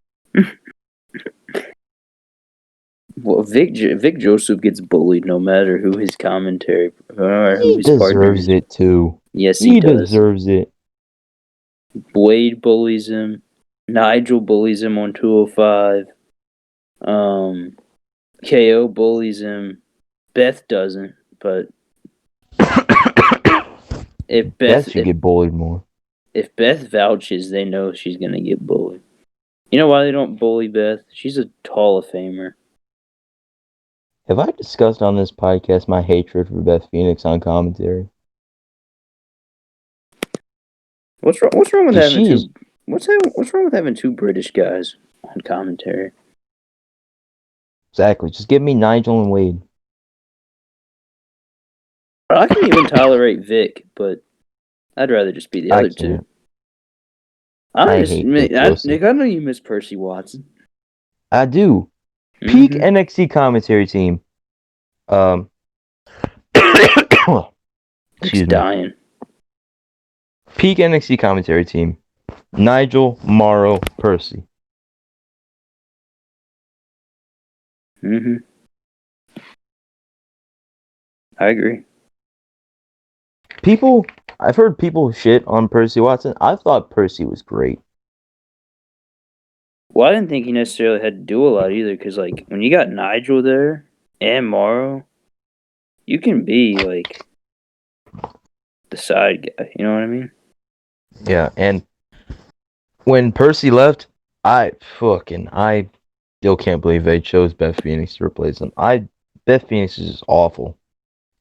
Well, Vic Joseph gets bullied no matter who his commentary, no matter who He his partner is. deserves it too. Yes, he does. Deserves it. Wade bullies him. Nigel bullies him on 205. KO bullies him. Beth doesn't, but if Beth should get bullied more. If Beth vouches, they know she's gonna get bullied. You know why they don't bully Beth? She's a Hall of Famer. Have I discussed on this podcast my hatred for Beth Phoenix on commentary? What's wrong with having two? What's wrong with having two British guys on commentary? Exactly. Just give me Nigel and Wade. I can even tolerate Vic, but I'd rather just be the other two. I hate Vic Joseph. Nick, I know you miss Percy Watson. I do. Peak NXT commentary team. Excuse me. Dying. Peak NXT commentary team. Nigel, Morrow, Percy. I agree. I've heard people shit on Percy Watson. I thought Percy was great. Well, I didn't think he necessarily had to do a lot either, because, like, when you got Nigel there and Morrow, you can be, like, the side guy. You know what I mean? Yeah, and when Percy left, I still can't believe they chose Beth Phoenix to replace him. Beth Phoenix is just awful.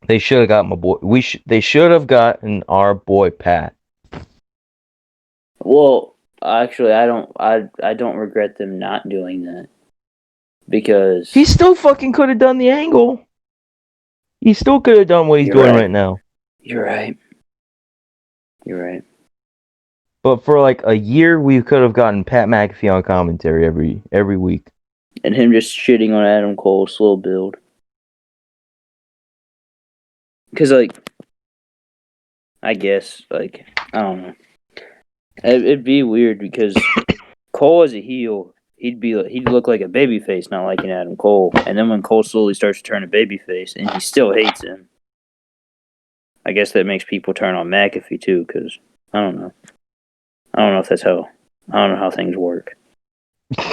They should have got my boy. They should have gotten our boy Pat. Well, actually, I don't regret them not doing that, because he still fucking could have done the angle. He still could have done what he's doing right now. You're right. But for like a year, we could have gotten Pat McAfee on commentary every week. And him just shitting on Adam Cole, slow build. Because, like, I guess, like, I don't know. It'd be weird because Cole as a heel, he'd look like a babyface, not like an Adam Cole. And then when Cole slowly starts to turn a babyface, and he still hates him, I guess that makes people turn on McAfee too. Because I don't know. I don't know how things work.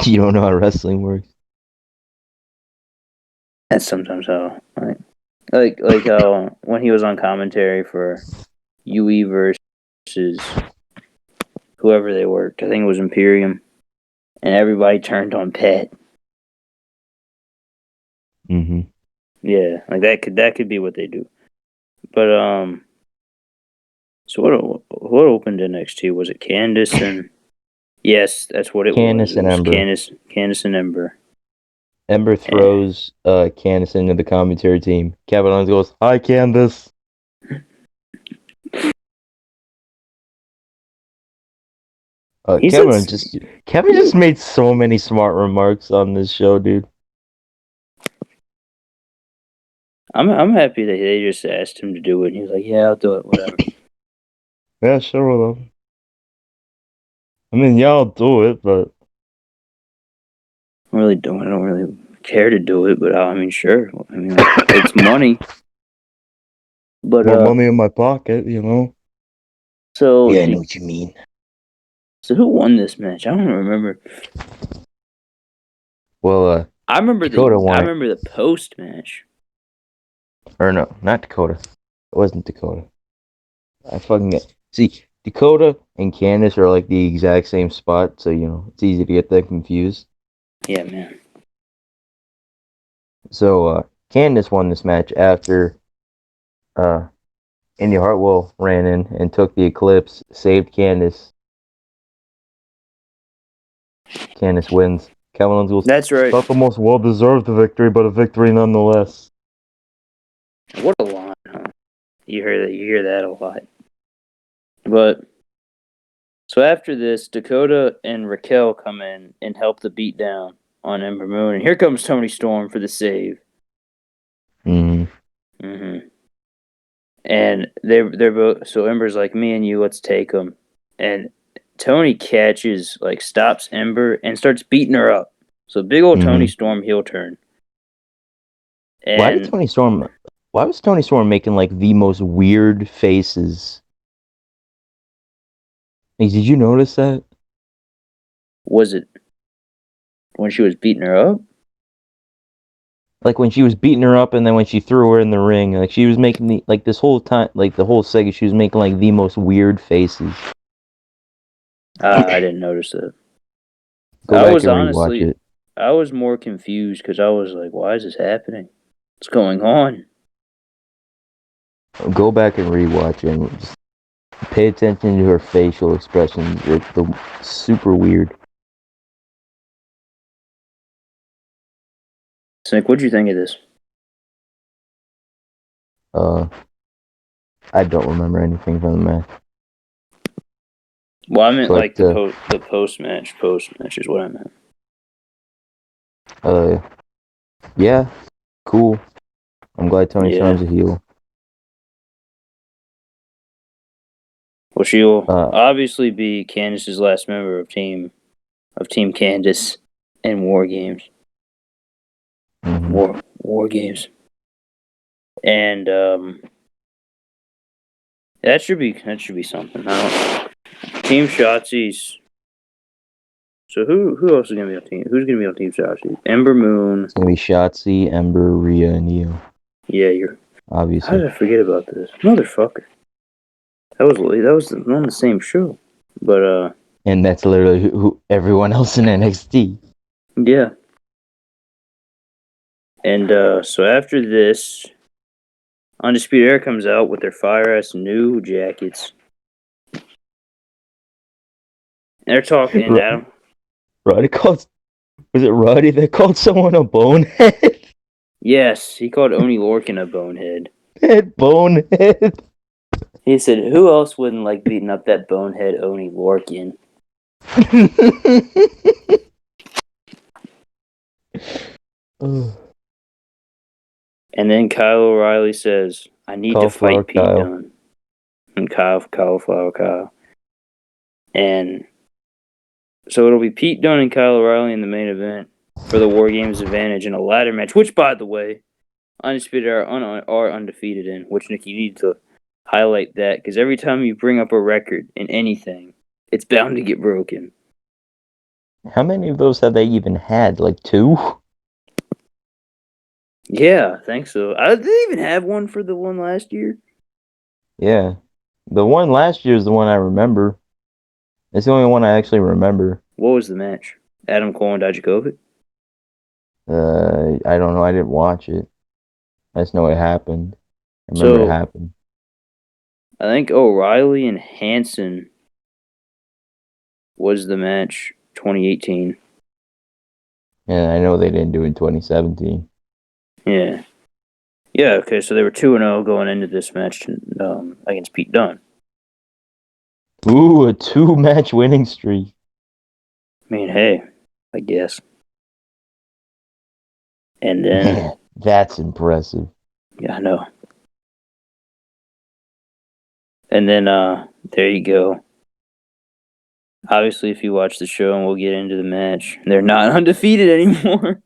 You don't know how wrestling works. That's sometimes how, like how when he was on commentary for UE versus whoever they worked, I think it was Imperium, and everybody turned on Pet. Mm-hmm. Yeah, like that could be what they do. But so what opened NXT? Was it Candice and? Yes, that's what it was. Candice It and was Ember. Candice and Ember. Ember throws Candice into the commentary team. Kevin Owens goes, "Hi, Candice." Kevin just made so many smart remarks on this show, dude. I'm happy that they just asked him to do it. And he was like, "Yeah, I'll do it. Whatever." Yeah, sure, well. I mean, yeah, I'll do it, but I don't really care to do it, but I mean, sure. I mean, it's money. But more money in my pocket, you know. So yeah, I know what you mean. So who won this match? I don't remember. Well, I remember Dakota won. I remember the post match. Or no, not Dakota. It wasn't Dakota. I fucking see Dakota and Candice are like the exact same spot, so you know it's easy to get them confused. Yeah, man. So Candice won this match after Indy Hartwell ran in and took the Eclipse, saved Candice. Candice wins. Kevin Owens goes, "That's right. Not the most well-deserved victory, but a victory nonetheless." What a line, huh? You hear that a lot. But so after this, Dakota and Raquel come in and help the beat down on Ember Moon, and here comes Toni Storm for the save. And they're both, so Ember's like, "Me and you, let's take them." And Toni stops Ember and starts beating her up. So big old Toni Storm heel turn. And why was Toni Storm making like the most weird faces? Like, did you notice that? Was it when she was beating her up? Like when she was beating her up, and then when she threw her in the ring, like she was making this whole time, like the whole segment, she was making like the most weird faces. I didn't notice that. Go back and rewatch it. I was more confused because I was like, "Why is this happening? What's going on?" Go back and rewatch it and just pay attention to her facial expressions. It's super weird. Nick, what'd you think of this? I don't remember anything from the match. Well, I meant like the post match. Post match is what I meant. Yeah, cool. I'm glad Toni Storm's a heel. Well, she'll obviously be Candice's last member of Team Candice in War Games. War Games. And that should be something. Team Shotzi's. So who else is gonna be on team? Who's gonna be on Team Shotzi? Ember Moon. It's gonna be Shotzi, Ember, Rhea, and Io. Yeah, you're obviously. How did I forget about this, motherfucker? That was on the same show, but and that's literally who everyone else in NXT. Yeah. And so after this, Undisputed Era comes out with their fire-ass new jackets. And they're talking, Adam. Roddy called... Was it Roddy that called someone a bonehead? Yes, he called Oney Lorcan a bonehead. That bonehead. He said, "Who else wouldn't like beating up that bonehead Oney Lorcan?" And then Kyle O'Reilly says, "I need to fight Pete Dunne." And Cauliflower Kyle. And so it'll be Pete Dunne and Kyle O'Reilly in the main event for the War Games advantage in a ladder match, which, by the way, Undisputed are undefeated in, which, Nick, you need to highlight that, because every time you bring up a record in anything, it's bound to get broken. How many of those have they even had? Like 2? Yeah, I think so. Did they even have one for the one last year? Yeah. The one last year is the one I remember. It's the only one I actually remember. What was the match? Adam Cole and Dijakovic? I don't know. I didn't watch it. I just know it happened. I remember it So happened. I think O'Reilly and Hanson was the match 2018. And I know they didn't do it in 2017. Yeah. Yeah, okay, so they were 2-0 going into this match against Pete Dunne. Ooh, a 2-match winning streak. I mean, hey, I guess. And then... Man, that's impressive. Yeah, I know. And then, there you go. Obviously, if you watch the show, and we'll get into the match, they're not undefeated anymore.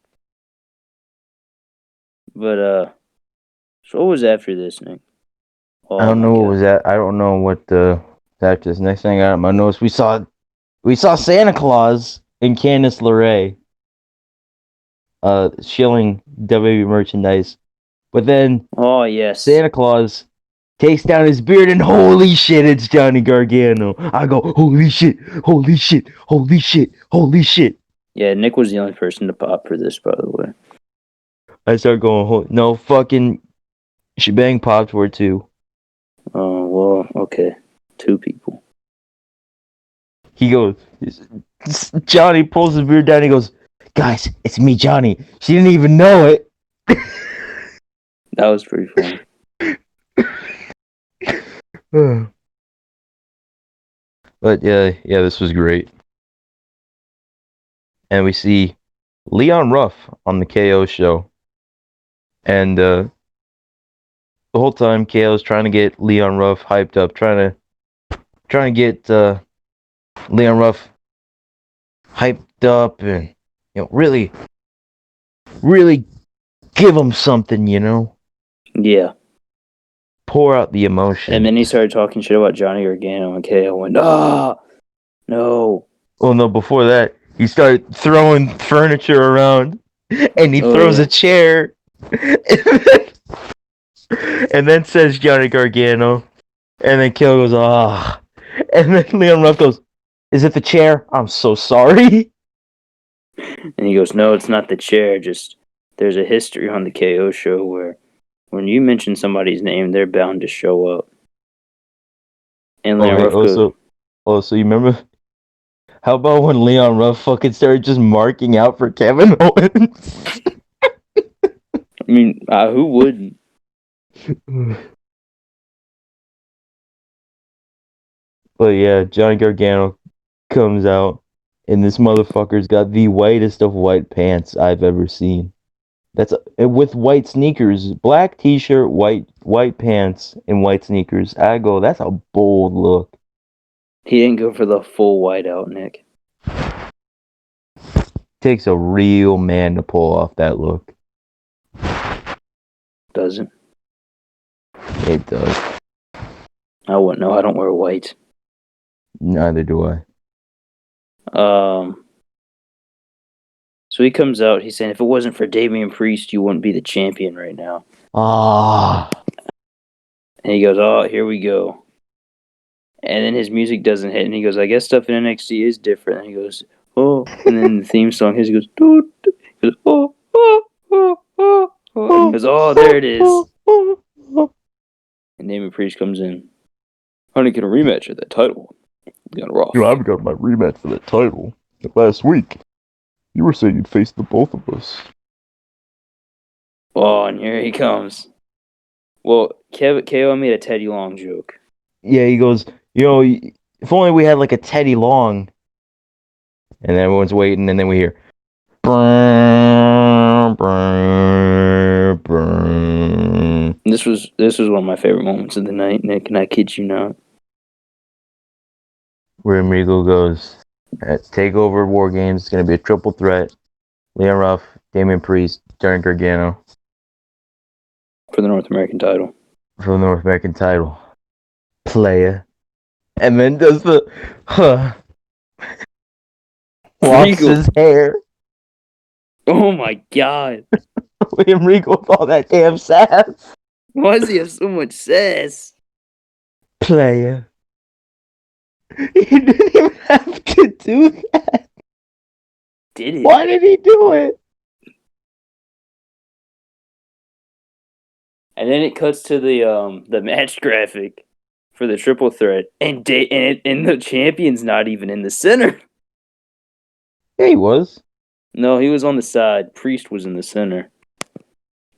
But, so what was after this, Nick? Oh, I don't my know what God. was that. I don't know what after this. Next thing I got on my notes, we saw Santa Claus and Candice LeRae shilling WWE merchandise. But then Oh, yes. Santa Claus takes down his beard and holy shit, it's Johnny Gargano. I go, holy shit, holy shit, holy shit, holy shit. Yeah, Nick was the only person to pop for this, by the way. I start going, no, fucking shebang popped for it too. Oh, well, okay. 2 people. He goes, Johnny pulls his beard down and he goes, guys, it's me, Johnny. She didn't even know it. That was pretty funny. But yeah, this was great. And we see Leon Ruff on the KO show. And the whole time KO's trying to get Leon Ruff hyped up, trying to get Leon Ruff hyped up and really give him something, Yeah. Pour out the emotion. And then he started talking shit about Johnny Gargano, and KO went, no. Well, no, before that, he started throwing furniture around, and he throws a chair, and then says Johnny Gargano, and then KO goes, and then Leon Ruff goes, is it the chair? I'm so sorry. And he goes, no, it's not the chair, just there's a history on the KO show where when you mention somebody's name, they're bound to show up. And Leon Ruff goes... so you remember? How about when Leon Ruff fucking started just marking out for Kevin Owens? I mean, who wouldn't? But yeah, Johnny Gargano comes out, and this motherfucker's got the whitest of white pants I've ever seen. That's with white sneakers, black t-shirt, white pants, and white sneakers. I go, that's a bold look. He didn't go for the full whiteout, Nick. Takes a real man to pull off that look. Doesn't. It does. I wouldn't know. I don't wear white. Neither do I. So he comes out, he's saying, if it wasn't for Damian Priest, you wouldn't be the champion right now. And he goes, oh, here we go. And then his music doesn't hit, and he goes, I guess stuff in NXT is different. And he goes, oh. And then the theme song hits, he goes, doot. He goes, oh, oh, oh, oh, oh. And he goes, oh, there it is. And Damian Priest comes in. Honey, get a rematch of that title. Got Raw. I've got my rematch for that title last week. You were saying you'd face the both of us. Oh, and here he comes. Well, KO made a Teddy Long joke. Yeah, he goes, if only we had like a Teddy Long. And everyone's waiting, and then we hear, brr, brr, brr. This was one of my favorite moments of the night, Nick, and I kid you not. Where Amigo goes, at TakeOver War Games, it's going to be a triple threat. Leon Ruff, Damian Priest, Johnny Gargano. For the North American title. Player. And then does the, Locks his hair. Oh my god. William Regal with all that damn sass. Why does he have so much sass? Player. He didn't even have to do that. did it. Why did he do it? And then it cuts to the match graphic for the triple threat, and the champion's not even in the center. Yeah, he was. No, he was on the side. Priest was in the center,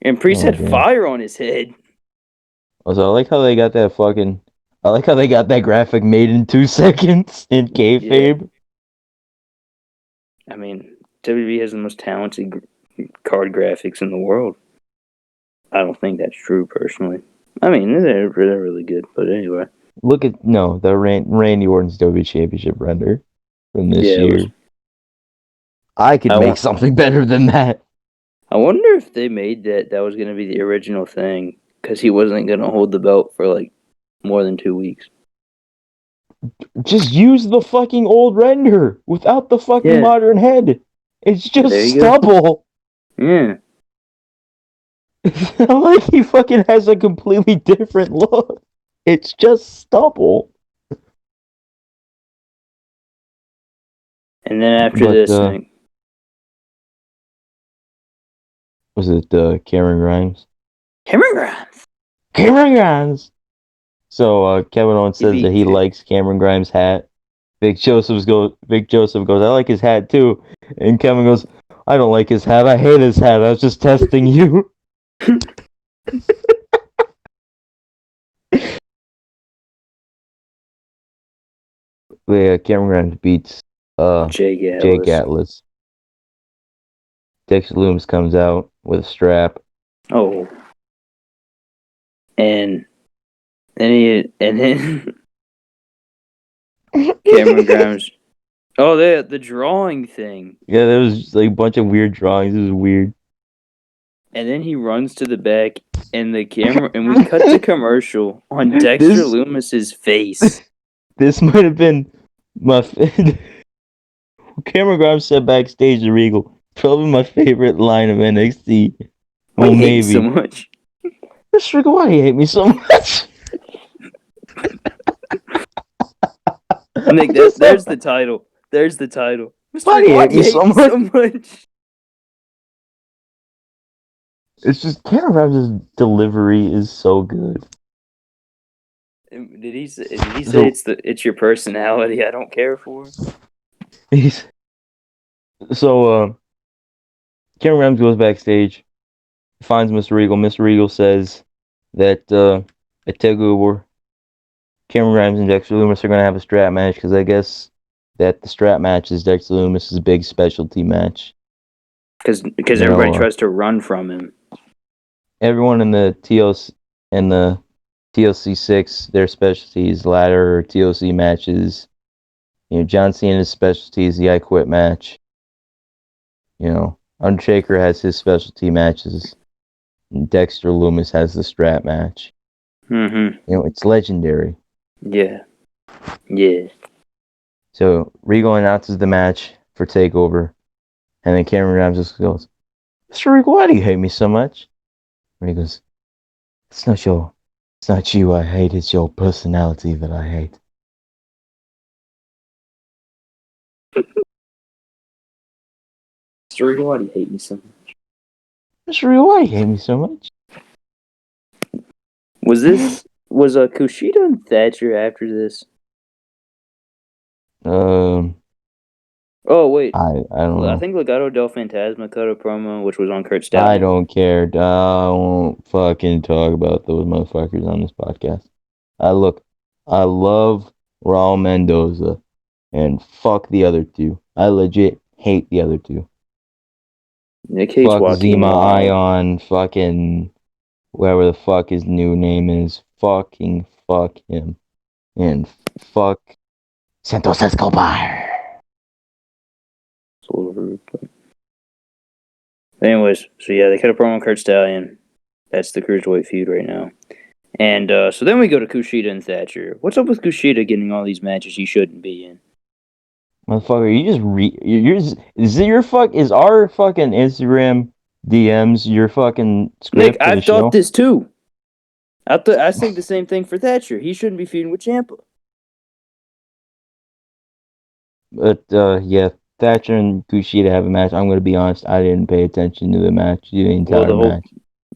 and Priest had fire on his head. Also, I like how they got that fucking. I like how they got that graphic made in 2 seconds in kayfabe. Yeah. I mean, WWE has the most talented card graphics in the world. I don't think that's true, personally. I mean, they're really good, but anyway. Look at the Randy Orton's WWE Championship render from this year. I could make something better than that. I wonder if they made that was going to be the original thing, because he wasn't going to hold the belt for like more than 2 weeks. Just use the fucking old render without the fucking modern head. It's just stubble. Yeah. Like he fucking has a completely different look. It's just stubble. And then after this thing. Was it Cameron Grimes? Cameron Grimes! So Kevin Owens says that he likes Cameron Grimes' hat. Vic Joseph goes, I like his hat too. And Kevin goes, I don't like his hat. I hate his hat. I was just testing you. Yeah, Cameron Grimes beats Jake Atlas. Dexter Loomis comes out with a strap. Oh. And then Cameron Grimes. Oh, the drawing thing. Yeah, there was like a bunch of weird drawings. It was weird. And then he runs to the back, and the camera, and we cut to commercial on Dexter Loomis's face. This might have been my. Cameron Grimes said backstage to Regal, probably my favorite line of NXT. Why do you hate me so much? Mr. Regal, why do you hate me so much? Nick, there's the title. There's the title. Mr. Why do you hate me so much? It's just Cameron Grimes' delivery is so good. Did he say it's your personality I don't care for? So Cameron Grimes goes backstage, finds Mr. Regal. Mr. Regal says that at TakeOver, Cameron Grimes and Dexter Loomis are going to have a strap match because I guess that the strap match is Dexter Loomis' big specialty match. Because everybody tries to run from him. Everyone in the TLC 6, their specialty is ladder or TLC matches. John Cena's specialty is the I Quit match. Undertaker has his specialty matches. And Dexter Loomis has the strap match. Mm-hmm. It's legendary. Yeah. So Regal announces the match for TakeOver, and then Cameron Grimes just goes, "Mr. Regal, why do you hate me so much?" And he goes, It's not you I hate, it's your personality that I hate. Mr. Regal, why do you hate me so much? Mr. Regal, why do you hate me so much? Was Kushida and Thatcher after this? Oh wait, I don't know. I think Legado del Fantasma cut a promo, which was on Kurt Stallion. I don't care. I won't fucking talk about those motherfuckers on this podcast. I love Raul Mendoza, and fuck the other two. I legit hate the other two. Nick hates fuck Zima Ion, fucking whatever the fuck his new name is. Fucking fuck him. And fuck Santos Escobar. It's a little rude, but... Anyways, so yeah, they cut a promo on Kurt Stallion. That's the Cruiserweight feud right now. And so then we go to Kushida and Thatcher. What's up with Kushida getting all these matches he shouldn't be in? Motherfucker, is our fucking Instagram DMs your fucking script? Nick, I've thought this too. I think the same thing for Thatcher. He shouldn't be feuding with Ciampa. But yeah, Thatcher and Kushida have a match. I'm going to be honest. I didn't pay attention to the match, the entire match.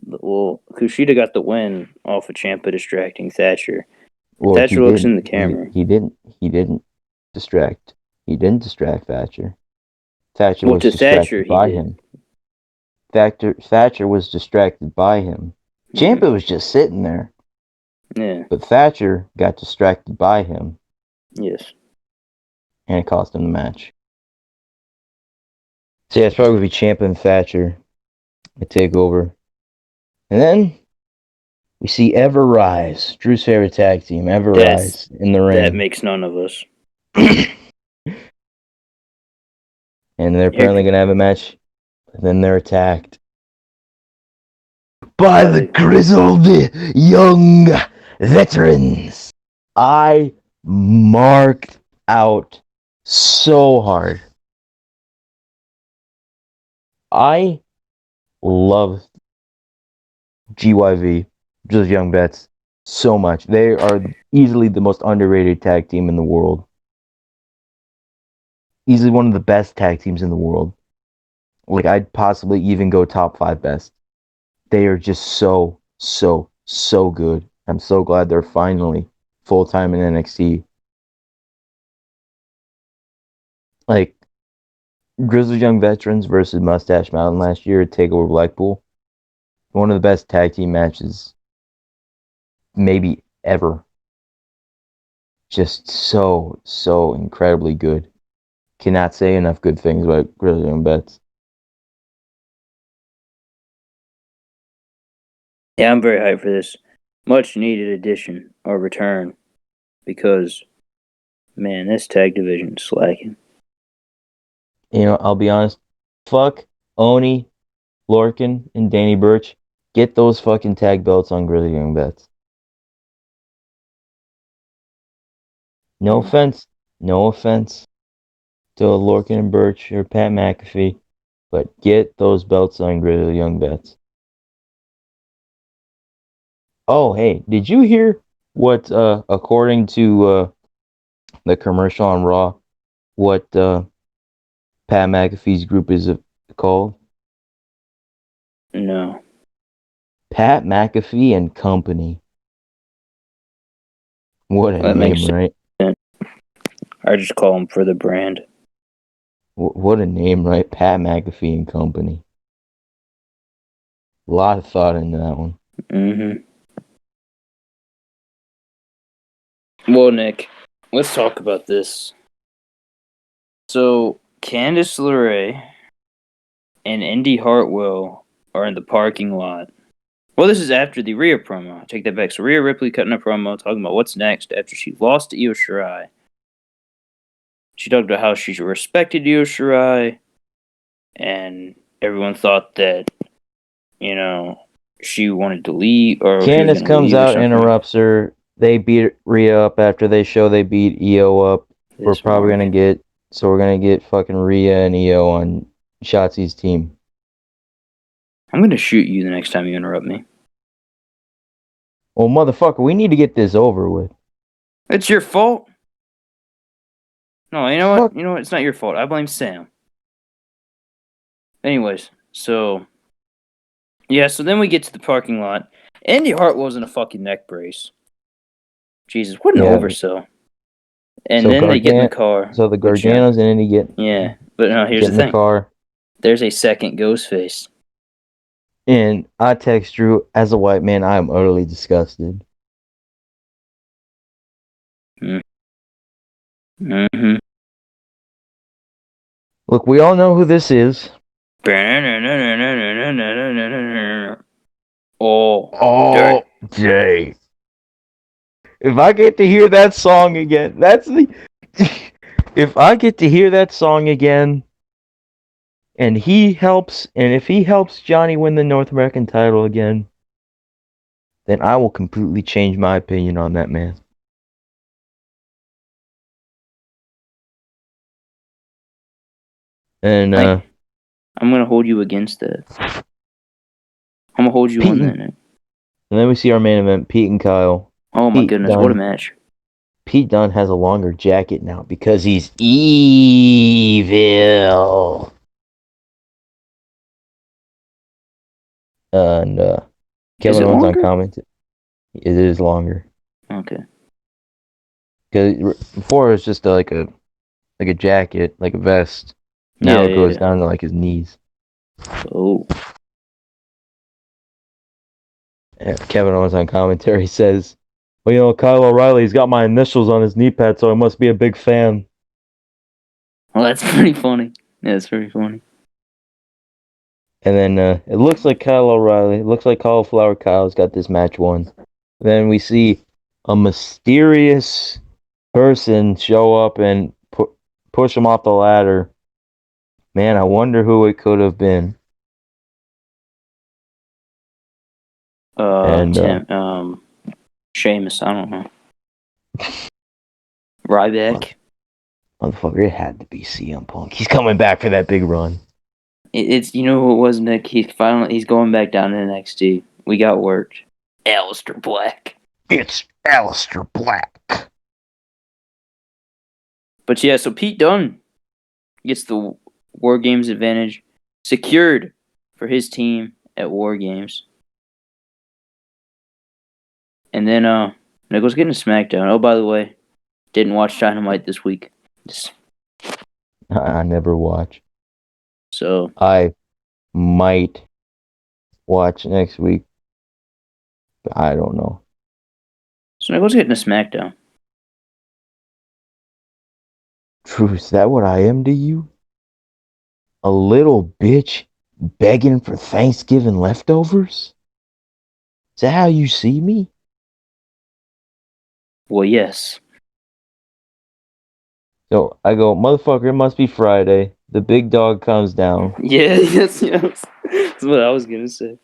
Well, Kushida got the win off of Ciampa distracting Thatcher. Well, Thatcher looks in the camera. He didn't distract. He didn't distract Thatcher. Thatcher Well, was to distracted Thatcher, he by did. him. Thatcher was distracted by him. Ciampa was just sitting there. Yeah. But Thatcher got distracted by him. Yes. And it cost him the match. So yeah, it's probably going to be Ciampa and Thatcher. A takeover. And then we see Ever Rise, Drew's favorite tag team, Ever Rise in the ring. That makes none of us. And they're apparently going to have a match. And then they're attacked by the grizzled young veterans. I marked out so hard. I love GYV, just Young Vets, so much. They are easily the most underrated tag team in the world. Easily one of the best tag teams in the world. Like, I'd possibly even go top 5 best. They are just so good. I'm so glad they're finally full-time in NXT. Like, Grizzled Young Veterans versus Mustache Mountain last year at TakeOver Blackpool. One of the best tag team matches maybe ever. Just so incredibly good. Cannot say enough good things about Grizzled Young Vets. Yeah, I'm very hyped for this. Much needed addition or return. Because, man, this tag division is slacking. You know, I'll be honest. Fuck Oni, Lorcan, and Danny Burch. Get those fucking tag belts on Grizzled Young Vets. No offense to Lorcan and Burch or Pat McAfee, but get those belts on Grizzled Young Vets. Oh, hey, did you hear what, according to the commercial on Raw, what Pat McAfee's group is called? No. Pat McAfee and Company. What a name, right? I just call him for the brand. What a name, right? Pat McAfee and Company. A lot of thought into that one. Mm-hmm. Well, Nick, let's talk about this. So, Candice LeRae and Indy Hartwell are in the parking lot. Well, this is after the Rhea promo. I take that back. So, Rhea Ripley cutting a promo talking about what's next after she lost to Io Shirai. She talked about how she respected Io Shirai, and everyone thought that, you know, she wanted to leave, or Candice comes out, interrupts her. They beat Rhea up after they show they beat Io up. We're probably gonna get fucking Rhea and Io on Shotzi's team. I'm gonna shoot you the next time you interrupt me. Well, motherfucker, we need to get this over with. It's your fault. No, you know what? You know what? It's not your fault. I blame Sam. Anyways, so yeah, so then we get to the parking lot. Indy Hartwell's in a fucking neck brace. Jesus, what an oversell. And so then they get in the car. So the Garganos and Indy get... Yeah, but no, here's the thing. Car. There's a second Ghostface. And I text Drew, as a white man, I am utterly disgusted. Mm-hmm. Look, we all know who this is. All day. If I get to hear that song again, if I get to hear that song again, and if he helps Johnny win the North American title again, then I will completely change my opinion on that man. And I'm gonna hold you against that. I'm gonna hold you on that, Nick. And then we see our main event, Pete and Kyle. Oh my goodness, what a match. Pete Dunne has a longer jacket now because he's evil. And Kevin Owens on comment. It is longer. Okay. Because before it was just like a jacket, like a vest. Now it goes down to like his knees. Oh. Kevin Owens on commentary says, "Well, Kyle O'Reilly's got my initials on his knee pad, so I must be a big fan." Well, that's pretty funny. Yeah, that's pretty funny. And then it looks like Kyle O'Reilly, it looks like Cauliflower Kyle's got this match won. Then we see a mysterious person show up and push him off the ladder. Man, I wonder who it could have been. Sheamus, I don't know. Ryback. Motherfucker, it had to be CM Punk. He's coming back for that big run. It's you know who it was, Nick? He's going back down to NXT. We got worked. Aleister Black. It's Aleister Black. But yeah, so Pete Dunne gets the War Games advantage secured for his team at War Games. And then Nichols getting a SmackDown. Oh, by the way, didn't watch Dynamite this week. I never watch. So I might watch next week. But I don't know. So Nichols getting a SmackDown. Drew, is that what I am to you? A little bitch begging for Thanksgiving leftovers? Is that how you see me? Well, yes. So I go, motherfucker, it must be Friday. The big dog comes down. Yeah, yes. That's what I was going to say.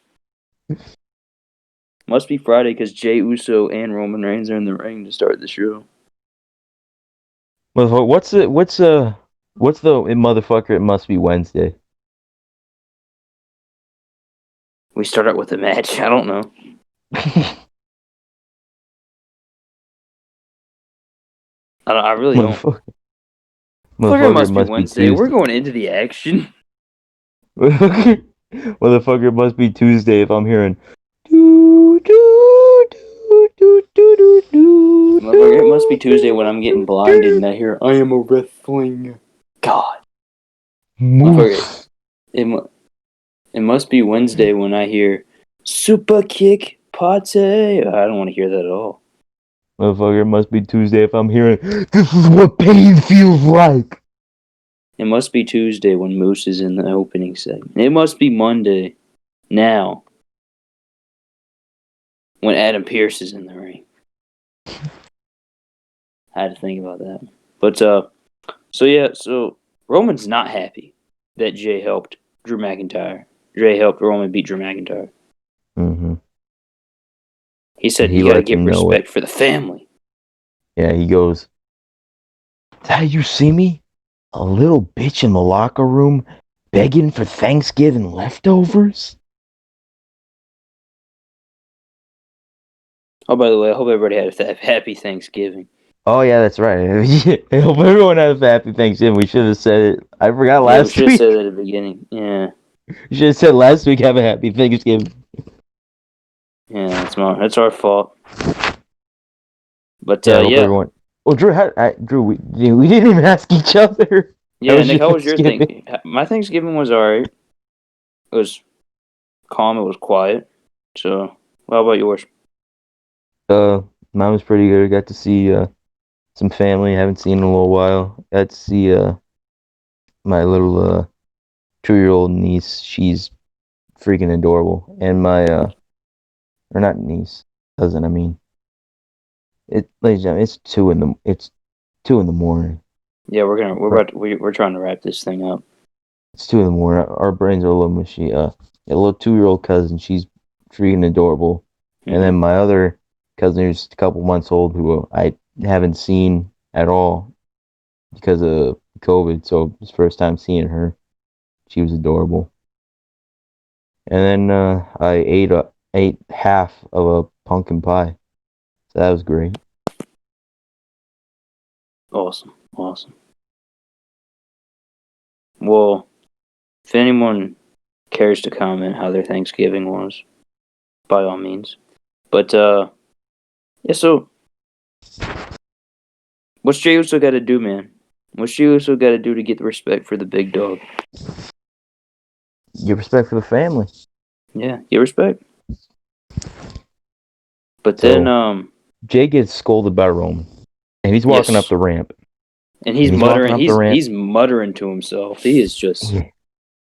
Must be Friday because Jey Uso and Roman Reigns are in the ring to start the show. Motherfucker, what's the motherfucker? It must be Wednesday. We start out with a match. I don't know. I really don't. Motherfucker must be Wednesday. We're going into the action. Motherfucker, it must be Tuesday if I'm hearing. Motherfucker, it must be Tuesday when I'm getting blinded and I hear, I am a wrestling god. Motherfucker, it must be Wednesday when I hear, super kick pate. I don't want to hear that at all. Motherfucker, it must be Tuesday if I'm hearing, this is what pain feels like. It must be Tuesday when Moose is in the opening segment. It must be Monday now when Adam Pearce is in the ring. I had to think about that. But, so Roman's not happy that Jey helped Drew McIntyre. Jey helped Roman beat Drew McIntyre. Mm-hmm. He said you gotta give respect for the family. Yeah, he goes, is that how you see me? A little bitch in the locker room begging for Thanksgiving leftovers? Oh, by the way, I hope everybody had a happy Thanksgiving. Oh, yeah, that's right. I hope everyone has a happy Thanksgiving. We should have said it. I forgot last week. We should have said that at the beginning. Yeah. You should have said last week, have a happy Thanksgiving. Yeah, that's our fault. But, yeah. Everyone... Well, Drew, we didn't even ask each other. Yeah, Nick, how was your Thanksgiving? My Thanksgiving was alright. It was calm. It was quiet. So, how about yours? Mine was pretty good. I got to see some family I haven't seen in a little while. Got to see my little 2-year-old niece. She's freaking adorable. And my or not niece, cousin. I mean, ladies and gentlemen, it's 2 in the morning. Yeah, we're trying to wrap this thing up. It's 2 in the morning. Our brains are a little mushy. A little 2-year-old cousin. She's freaking adorable. Mm-hmm. And then my other cousin, who's a couple months old, who I haven't seen at all because of COVID. So it's first time seeing her. She was adorable. And then I ate half of a pumpkin pie. So that was great. Awesome. Well, if anyone cares to comment how their Thanksgiving was, by all means. But yeah. So, what's Jey Uso got to do, man? What's Jey Uso got to do to get the respect for the big dog? Give respect for the family. Yeah, get respect. But so, then, Jay gets scolded by Roman, and he's walking up the ramp. And he's muttering. He's muttering to himself. He is just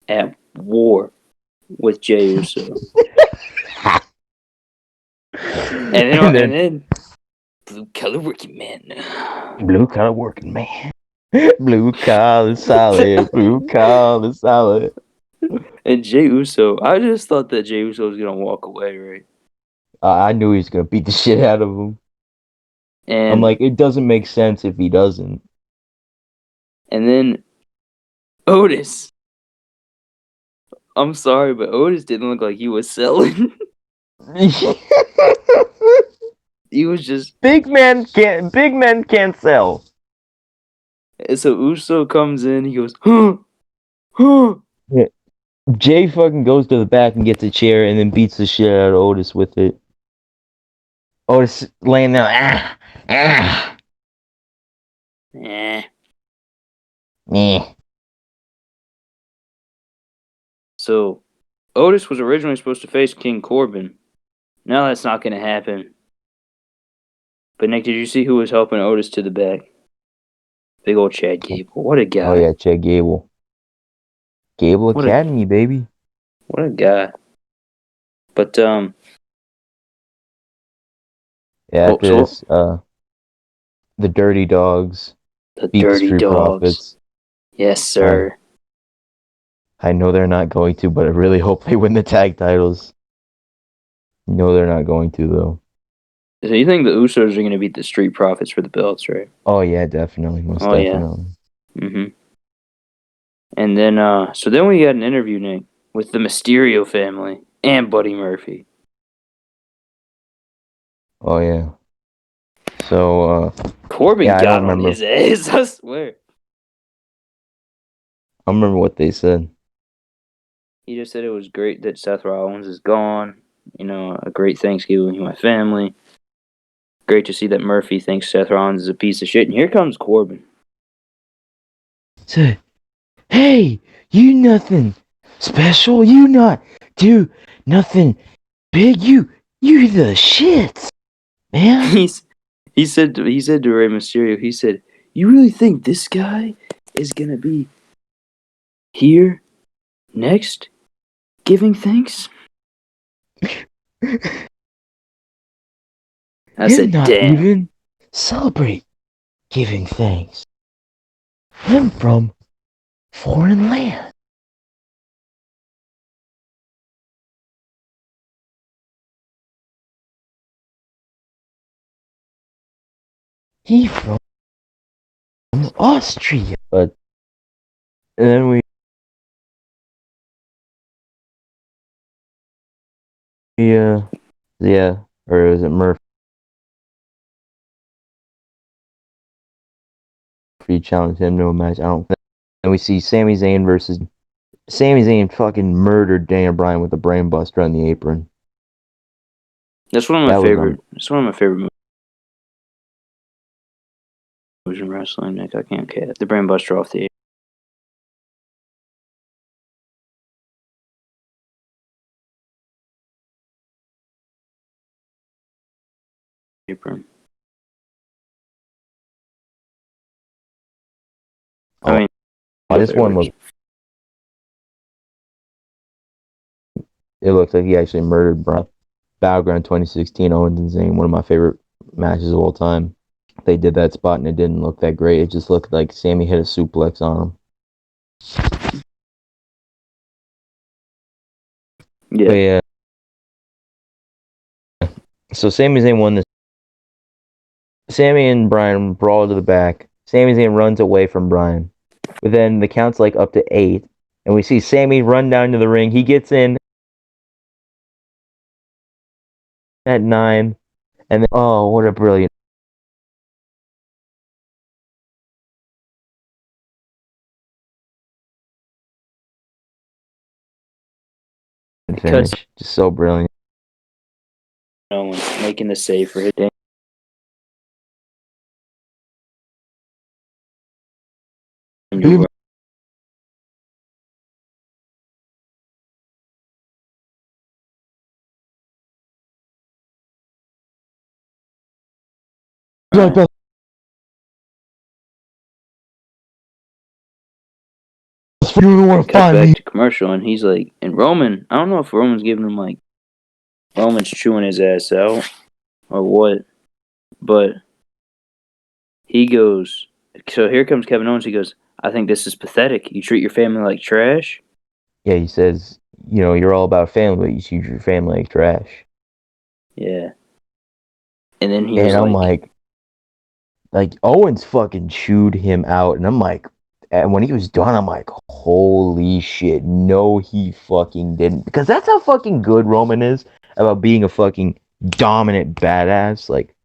at war with Jey Uso. and then blue collar working man. Blue collar working man. Blue collar solid. Blue collar solid. And Jey Uso, I just thought that Jey Uso was gonna walk away, right? I knew he was gonna beat the shit out of him. And I'm like, it doesn't make sense if he doesn't. And then Otis. I'm sorry, but Otis didn't look like he was selling. He was just big men can't sell. And so Uso comes in, he goes, huh. Yeah. Jay fucking goes to the back and gets a chair and then beats the shit out of Otis with it. Otis laying there, Meh. So, Otis was originally supposed to face King Corbin. Now that's not going to happen. But Nick, did you see who was helping Otis to the back? Big old Chad Gable. What a guy. Oh yeah, Chad Gable. Gable Academy, baby. What a guy. But yeah, after this, the Dirty Dogs beat the Street Profits. Yes, sir. I know they're not going to, but I really hope they win the tag titles. No, they're not going to, though. So you think the Usos are going to beat the Street Profits for the belts, right? Oh, yeah, definitely. Most definitely. Yeah. Mm-hmm. And then, so then we got an interview, Nick, with the Mysterio family and Buddy Murphy. Oh, yeah. So, Corbin got on his ass, I swear. I remember what they said. He just said it was great that Seth Rollins is gone. You know, a great Thanksgiving with my family. Great to see that Murphy thinks Seth Rollins is a piece of shit. And here comes Corbin. So, hey, you nothing special. You not do nothing big. You the shit, man. He said to Rey Mysterio, he said, "You really think this guy is gonna be here next, giving thanks?" I said, not "Damn." Even celebrate giving thanks. I'm from foreign land. He from Austria. But and then we or is it Murphy challenged him to a match? I don't think. And we see Sami Zayn fucking murdered Daniel Bryan with a brain buster on the apron. That's one of my favorite. It's one of my favorite moves in wrestling, Nick. I can't cat the brain buster off the apron. I mean, this one looked. It looks like he actually murdered Bryan. Battleground 2016, Owens and Zayn, one of my favorite matches of all time. They did that spot and it didn't look that great. It just looked like Sammy hit a suplex on him. Yeah. So Sami Zayn won this. Sammy and Bryan brawl to the back. Sami Zayn runs away from Bryan. But then the count's like up to 8. And we see Sammy run down to the ring. He gets in at 9. And then, oh, what a brilliant. finish. Just so brilliant. Owens making the save for his damn. Right. You don't want to Cut find back me. to commercial, and he's like, and Roman, I don't know if Roman's giving him like, Roman's chewing his ass out or what, but he goes, so here comes Kevin Owens. He goes, I think this is pathetic. You treat your family like trash. Yeah, he says, you know, you're all about family, but you treat your family like trash. Yeah. And then he And was I'm like Owens fucking chewed him out, and I'm like, and when he was done, I'm like, holy shit, no, he fucking didn't, because that's how fucking good Roman is about being a fucking dominant badass. Like,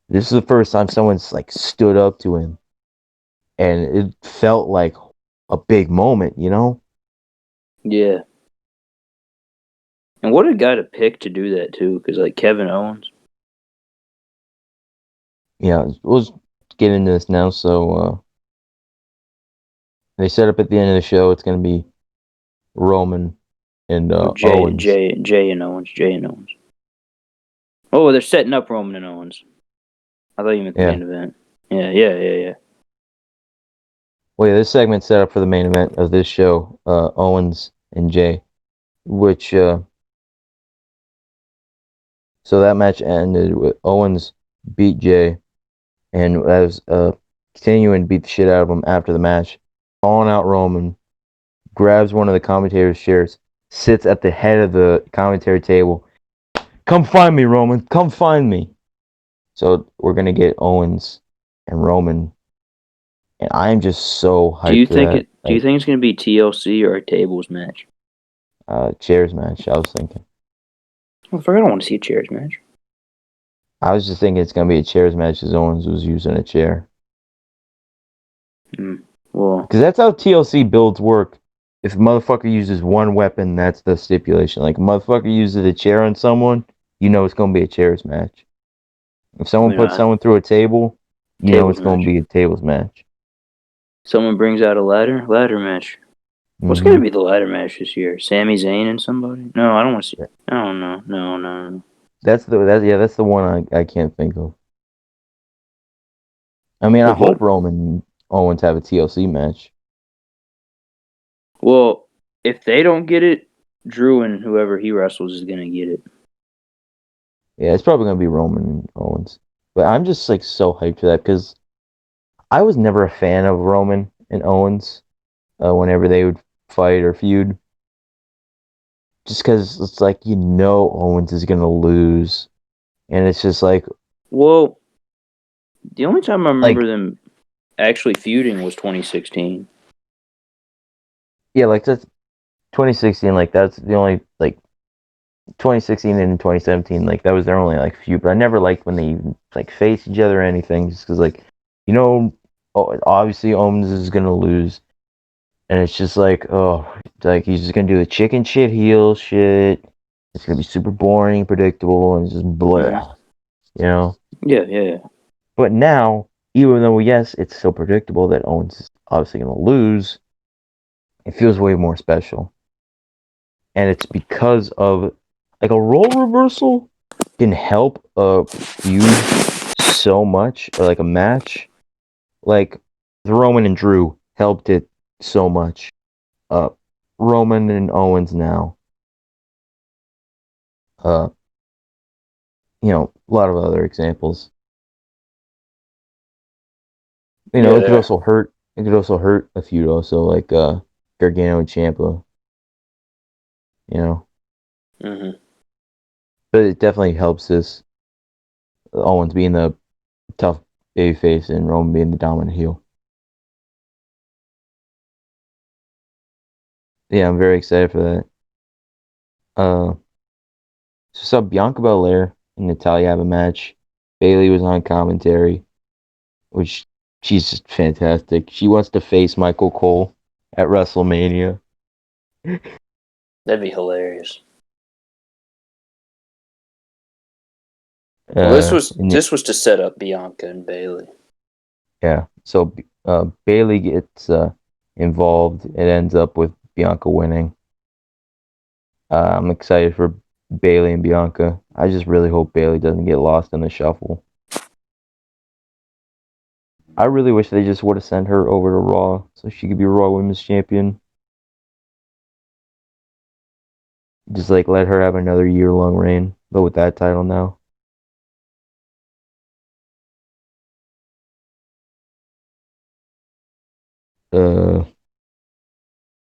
this is the first time someone's like stood up to him, and it felt like a big moment, you know? yeah. And what a guy to pick to do that too, because like Kevin Owens. Yeah, we'll get into this now. So they set up at the end of the show, it's gonna be Roman and Owens. Jay and Owens. Jay and Owens. Oh, they're setting up Roman and Owens. I thought you meant the Yeah. main event. Yeah. Well, yeah, this segment's set up for the main event of this show, Owens and Jay, which so that match ended with Owens beat Jay, and as continuing to beat the shit out of him after the match, calling out Roman, grabs one of the commentator's chairs, sits at the head of the commentary table. Come find me, Roman. Come find me. So we're gonna get Owens and Roman, and I'm just so hyped for that. Do you think it's gonna be TLC or a tables match? Chairs match. I was thinking. Well, I don't want to see a chairs match. I was just thinking it's gonna be a chairs match because Owens was using a chair. Well, because that's how TLC builds work. If a motherfucker uses one weapon, that's the stipulation. Like a motherfucker uses a chair on someone, you know it's gonna be a chairs match. If someone puts someone through a table, you know it's gonna be a tables match. Someone brings out a ladder match. What's gonna be the ladder match this year? Sami Zayn and somebody? No, I don't want to see. I don't know. No. That's the one I can't think of. I mean, I hope Roman and Owens have a TLC match. Well, if they don't get it, Drew and whoever he wrestles is gonna get it. Yeah, it's probably gonna be Roman and Owens. But I'm just like so hyped for that because I was never a fan of Roman and Owens whenever they would fight or feud. Just because it's like, you know, Owens is going to lose. And it's just like. Well, the only time I remember them actually feuding was 2016. Yeah, like that's 2016, like that's the only, like 2016 and 2017, like that was their only like feud. But I never liked when they like face each other or anything, just because like, you know, obviously Owens is going to lose. And it's just like, oh, like he's just gonna do the chicken shit heel shit. It's gonna be super boring, predictable, and just blah. You know? Yeah. But now, even though yes, it's so predictable that Owens is obviously gonna lose, it feels way more special. And it's because of like a role reversal can help a feud so much, or like a match. Like the Roman and Drew helped it so much. Roman and Owens now. You know, a lot of other examples. You know, it could also hurt. It could also hurt a feud. Also, like Gargano and Ciampa. You know. But it definitely helps this. Owens being the tough babyface and Roman being the dominant heel. Yeah, I'm very excited for that. So Bianca Belair and Natalya have a match. Bayley was on commentary, which she's just fantastic. She wants to face Michael Cole at WrestleMania. That'd be hilarious. Well, this was to set up Bianca and Bailey. Yeah. So Bailey gets involved. It ends up with Bianca winning. I'm excited for Bailey and Bianca. I just really hope Bailey doesn't get lost in the shuffle. I really wish they just would have sent her over to Raw so she could be Raw Women's Champion. Just like let her have another year-long reign, but with that title now.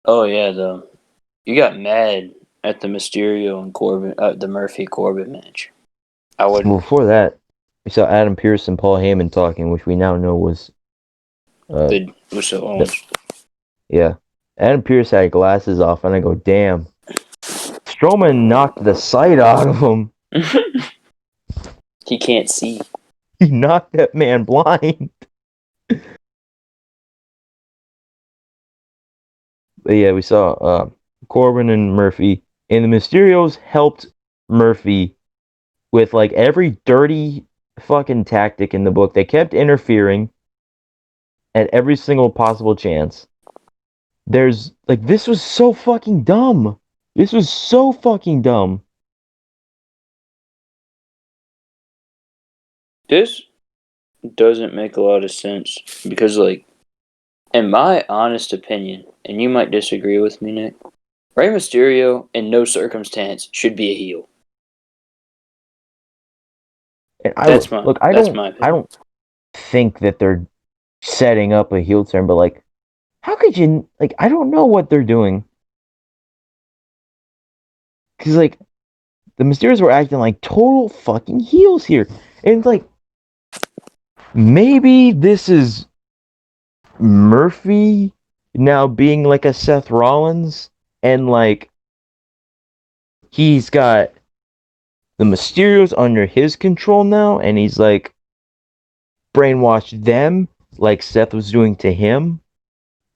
Oh yeah, you got mad at the Mysterio and Corbin, the Murphy Corbin match. Well, before that, we saw Adam Pearce and Paul Heyman talking, which we now know was yeah. Adam Pearce had glasses off, and I go, damn. Strowman knocked the sight out of him. He can't see. He knocked that man blind. But yeah, we saw Corbin and Murphy, and the Mysterios helped Murphy with like every dirty fucking tactic in the book. They kept interfering at every single possible chance. There's like, this was so fucking dumb. This was so fucking dumb. This doesn't make a lot of sense because, like, in my honest opinion, and you might disagree with me, Nick, Rey Mysterio in no circumstance should be a heel. And I don't think that they're setting up a heel turn, but like, how could you, like, I don't know what they're doing. Because, like, the Mysterios were acting like total fucking heels here. And, like, maybe this is Murphy now being like a Seth Rollins, and, like, he's got the Mysterios under his control now, and he's, like, brainwashed them like Seth was doing to him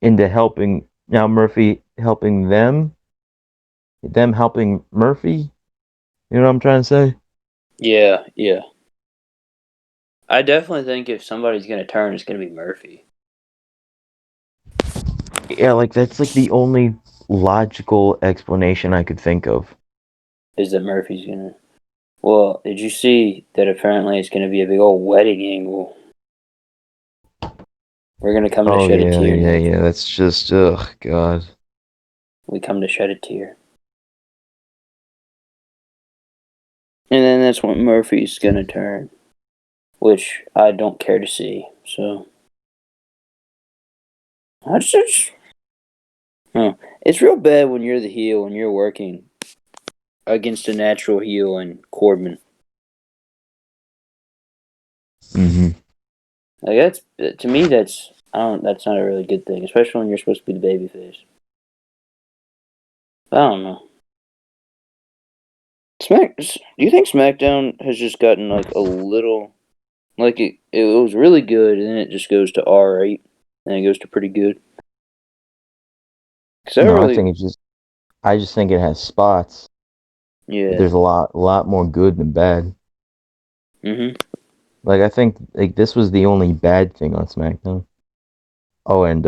into helping, now Murphy helping them helping Murphy. You know what I'm trying to say? Yeah. I definitely think if somebody's going to turn, it's going to be Murphy. Yeah, like, that's like the only logical explanation I could think of. Is that Murphy's going to... Well, did you see that apparently it's going to be a big old wedding angle? We're going to come to shed a tear. Yeah, that's just, ugh, God. We come to shed a tear. And then that's when Murphy's going to turn, which I don't care to see, so... It's real bad when you're the heel and you're working against a natural heel and Corbin. Mm-hmm. Like, that's, to me, that's not a really good thing, especially when you're supposed to be the babyface. I don't know. Do you think SmackDown has just gotten like a little, like it was really good and then it just goes to R8 and it goes to pretty good? I just think it has spots. Yeah. There's a lot more good than bad. Mhm. Like, I think like this was the only bad thing on SmackDown. Oh, and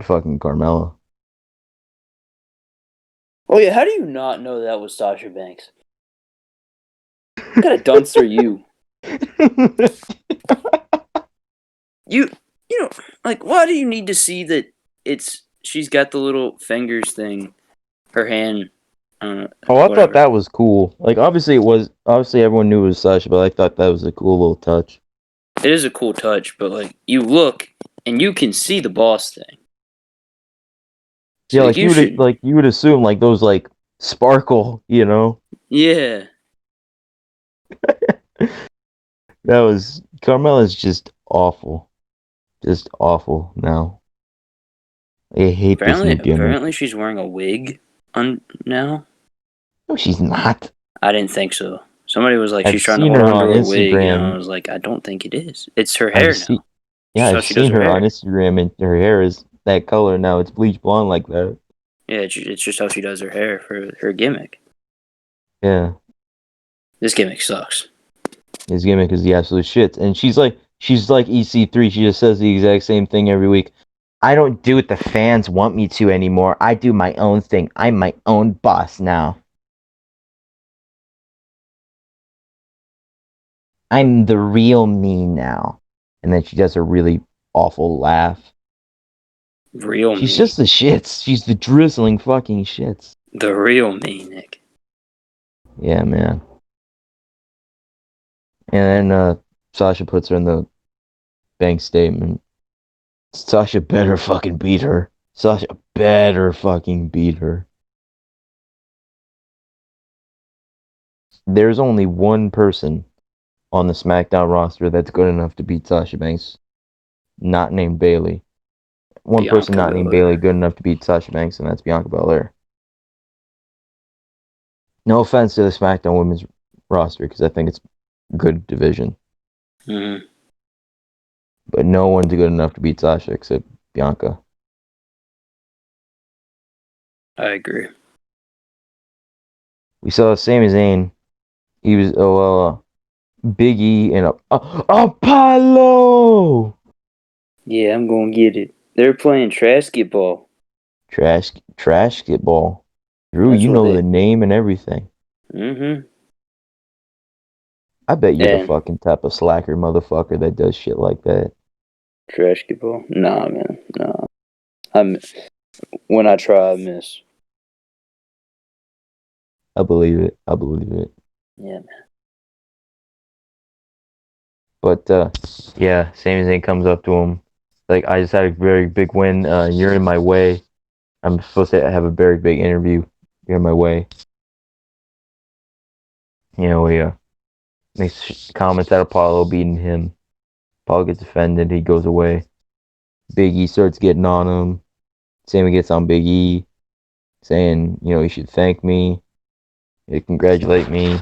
fucking Carmella. Oh yeah, how do you not know that was Sasha Banks? What kind of dunce are you? You know, like, why do you need to see that she's got the little fingers thing, her hand. I thought that was cool. Like, obviously everyone knew it was Sasha, but I thought that was a cool little touch. It is a cool touch, but like, you look and you can see the boss thing. So, yeah, like you would assume like those like sparkle, you know? Yeah. Carmella's just awful. Just awful now. I hate this new gimmick. Apparently she's wearing a wig now. No, she's not. I didn't think so. Somebody was like, she's trying to hold on to her wig, and I was like, I don't think it is. It's her hair now. Yeah, I've seen her on Instagram, and her hair is that color now. It's bleach blonde like that. Yeah, it's just how she does her hair for her gimmick. Yeah. This gimmick sucks. His gimmick is the absolute shit. And she's like EC3. She just says the exact same thing every week. I don't do what the fans want me to anymore. I do my own thing. I'm my own boss now. I'm the real me now. And then she does a really awful laugh. Real She's me. just the shits. She's the drizzling fucking shits. The real me, Nick. Yeah, man. And then Sasha puts her in the bank statement. Sasha better fucking beat her. Sasha better fucking beat her. There's only one person on the SmackDown roster that's good enough to beat Sasha Banks, not named Bayley. One person Bianca not named Belair. Bayley good enough to beat Sasha Banks, and that's Bianca Belair. No offense to the SmackDown women's roster, because I think it's a good division. Mm-hmm. But no one's good enough to beat Sasha except Bianca. I agree. We saw Sami Zayn. He was Big E and Apollo. Yeah, I'm gonna get it. They're playing basketball. Trash get ball. Drew, That's you what know they. the name and everything. Mm-hmm. I bet you're the And fucking type of slacker motherfucker that does shit like that. basketball. Nah, man. Nah. When I try, I miss. I believe it. I believe it. Yeah, man. But yeah, Sami Zayn comes up to him. Like, I just had a very big win. You're in my way. I'm supposed to have a very big interview. You're in my way. You know, he makes comments at Apollo beating him. Apollo gets offended. He goes away. Big E starts getting on him. Sammy gets on Big E, saying, you know, you should thank me. You congratulate me.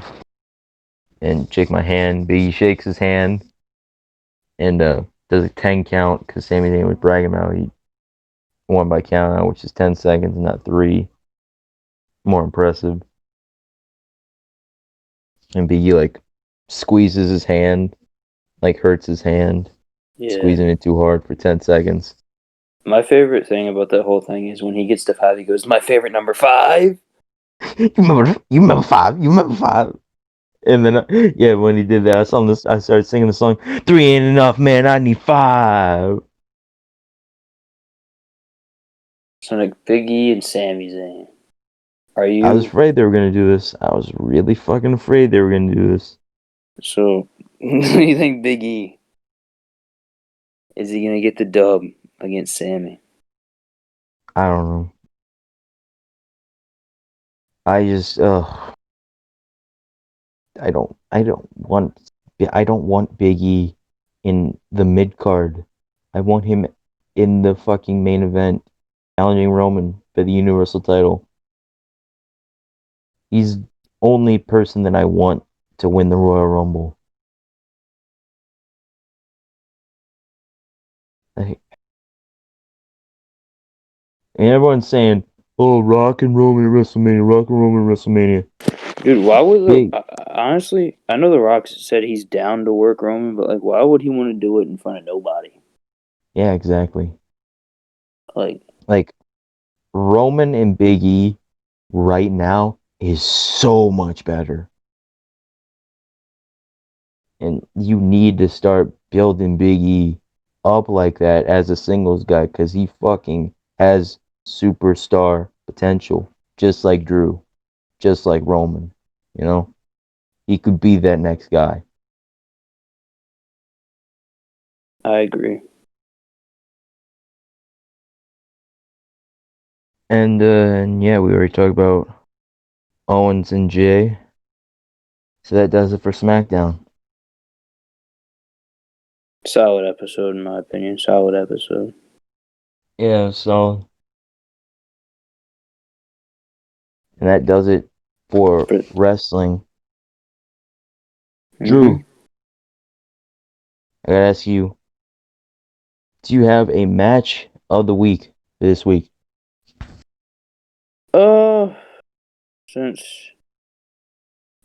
And shake my hand. Big E shakes his hand. And does a 10 count because Sami Zayn was bragging about he won by count out, which is 10 seconds, not 3. More impressive. And Big E, like, squeezes his hand, like, hurts his hand, Yeah. squeezing it too hard for 10 seconds. My favorite thing about that whole thing is when he gets to 5, he goes, "My favorite number 5." You remember 5? You remember 5? And then, yeah, when he did that, I started singing the song, 3 ain't enough, man, I need 5. So like Big E and Sami Zayn. Are I was you afraid they were going to do this. I was really fucking afraid they were going to do this. so? Do you think Big E is he gonna get the dub against Sammy? I don't know. I just, I don't want Big E in the mid card. I want him in the fucking main event, challenging Roman for the Universal title. He's the only person that I want to win the Royal Rumble. And everyone's saying, "Oh, Rock and Roman at WrestleMania, Rock and Roman at WrestleMania." Dude, why would Big, honestly? I know The Rock said he's down to work Roman, but like, why would he want to do it in front of nobody? yeah, exactly. Like, Like Roman and Big E right now is so much better. And you need to start building Big E up like that as a singles guy because he fucking has superstar potential, just like Drew, just like Roman. You know, he could be that next guy. I agree. And yeah, we already talked about Owens and Jay, so that does it for SmackDown. Solid episode, in my opinion. Solid episode. Yeah, so and that does it for But, wrestling. mm-hmm. Drew, I gotta ask you, do you have a match of the week this week? Since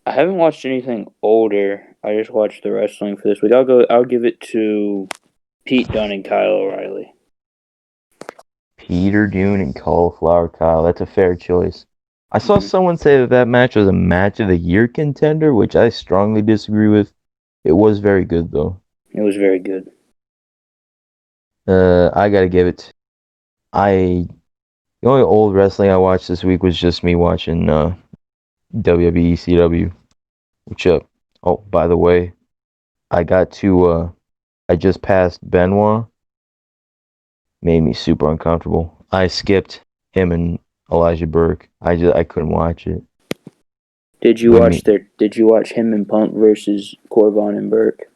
I haven't watched anything older, I just watched the wrestling for this week. I'll give it to Pete Dunne and Kyle O'Reilly. Peter Dune and Cauliflower Kyle. That's a fair choice. I saw someone say that match was a match of the year contender, which I strongly disagree with. It was very good though. It was very good. I gotta give it. The only old wrestling I watched this week was just me watching WWE CW. Which oh, by the way, I just passed Benoit. Made me super uncomfortable. I skipped him and Elijah Burke. I couldn't watch it. Did you watch him and Punk versus Corbin and Burke?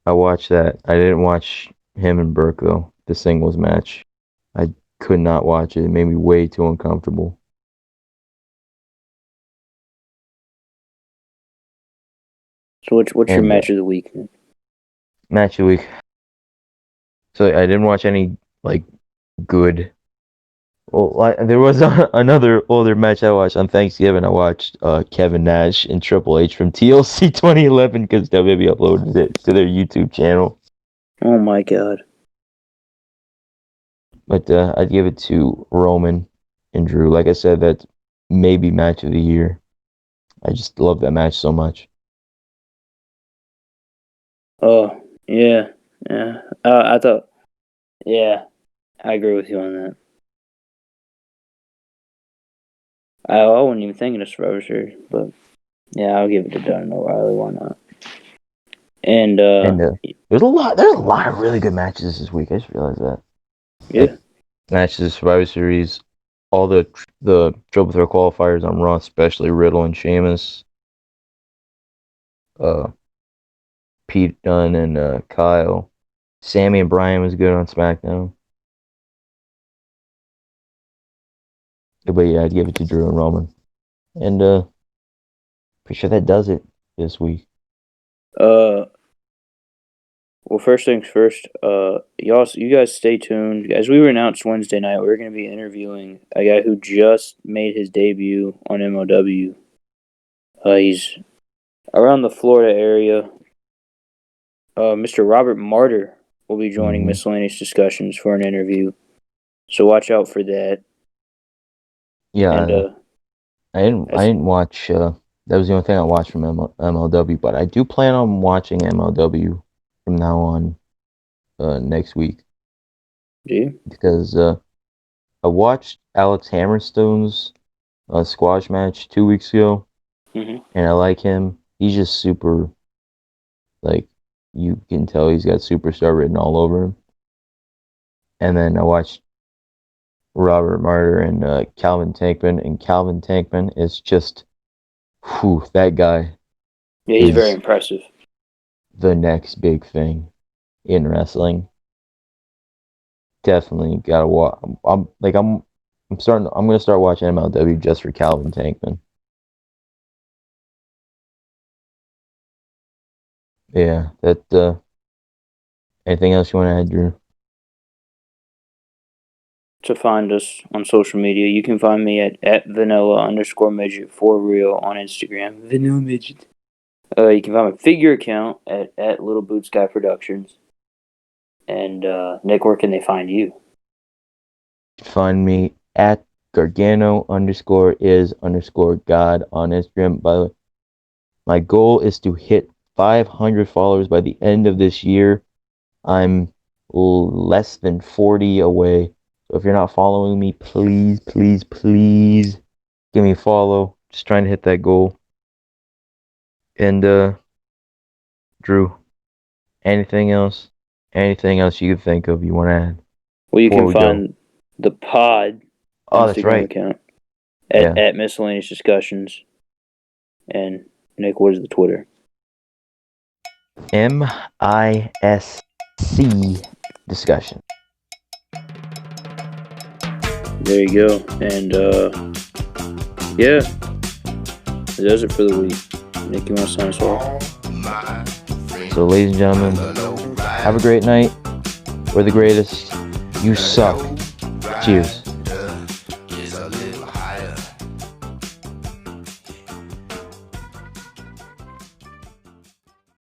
I watched that. I didn't watch him and Burke though. The singles match. I could not watch it. It made me way too uncomfortable. So what's your match of the week? Match of the week. So I didn't watch any good. Well, there was another older match I watched on Thanksgiving. I watched Kevin Nash and Triple H from TLC 2011 because WWE uploaded it to their YouTube channel. Oh my god. But I'd give it to Roman and Drew. Like I said, that's maybe match of the year. I just love that match so much. Oh, yeah. I thought, yeah, I agree with you on that. I wasn't even thinking of Survivor Series, but yeah, I'll give it to Dunn and O'Reilly. Why not? And there's a lot of really good matches this week. I just realized that. Yeah. Matches, Survivor Series, all the Triple Threat qualifiers on Raw, especially Riddle and Sheamus. Pete Dunne and Kyle. Sammy and Brian was good on SmackDown. But yeah, I'd give it to Drew and Roman. And pretty sure that does it this week. Well, first things first, you guys stay tuned. As we were announced Wednesday night, we're going to be interviewing a guy who just made his debut on MLW. He's around the Florida area. Mr. Robert Martyr will be joining Miscellaneous Discussions for an interview. So watch out for that. Yeah, and, I didn't watch. That was the only thing I watched from MLW, but I do plan on watching MLW from now on next week. Do you? Because I watched Alex Hammerstone's squash match 2 weeks ago, and I like him. He's just super, you can tell he's got superstar written all over him. And then I watched Robert Martyr and Calvin Tankman, and Calvin Tankman is just, that guy. Yeah, he's very impressive. The next big thing in wrestling. Definitely gotta watch. I'm gonna start watching MLW just for Calvin Tankman. Yeah, that. Anything else you want to add, Drew? To find us on social media, you can find me at vanilla_midget for real on Instagram. Vanilla midget. You can find my figure account at Little Boot Sky Productions. And Nick, where can they find you? Find me at Gargano_is_God on Instagram. By the way, my goal is to hit 500 followers by the end of this year. I'm less than 40 away. So if you're not following me, please give me a follow. Just trying to hit that goal. And Drew, anything else? Anything else you can think of you want to add? Well, you can find the pod Instagram account at Miscellaneous Discussions. And Nick, what is the Twitter? MISC Discussion. There you go. And yeah, that does it for the week. Nick, you want to sign us off? So, ladies and gentlemen, have a great night. We're the greatest. You suck. Cheers.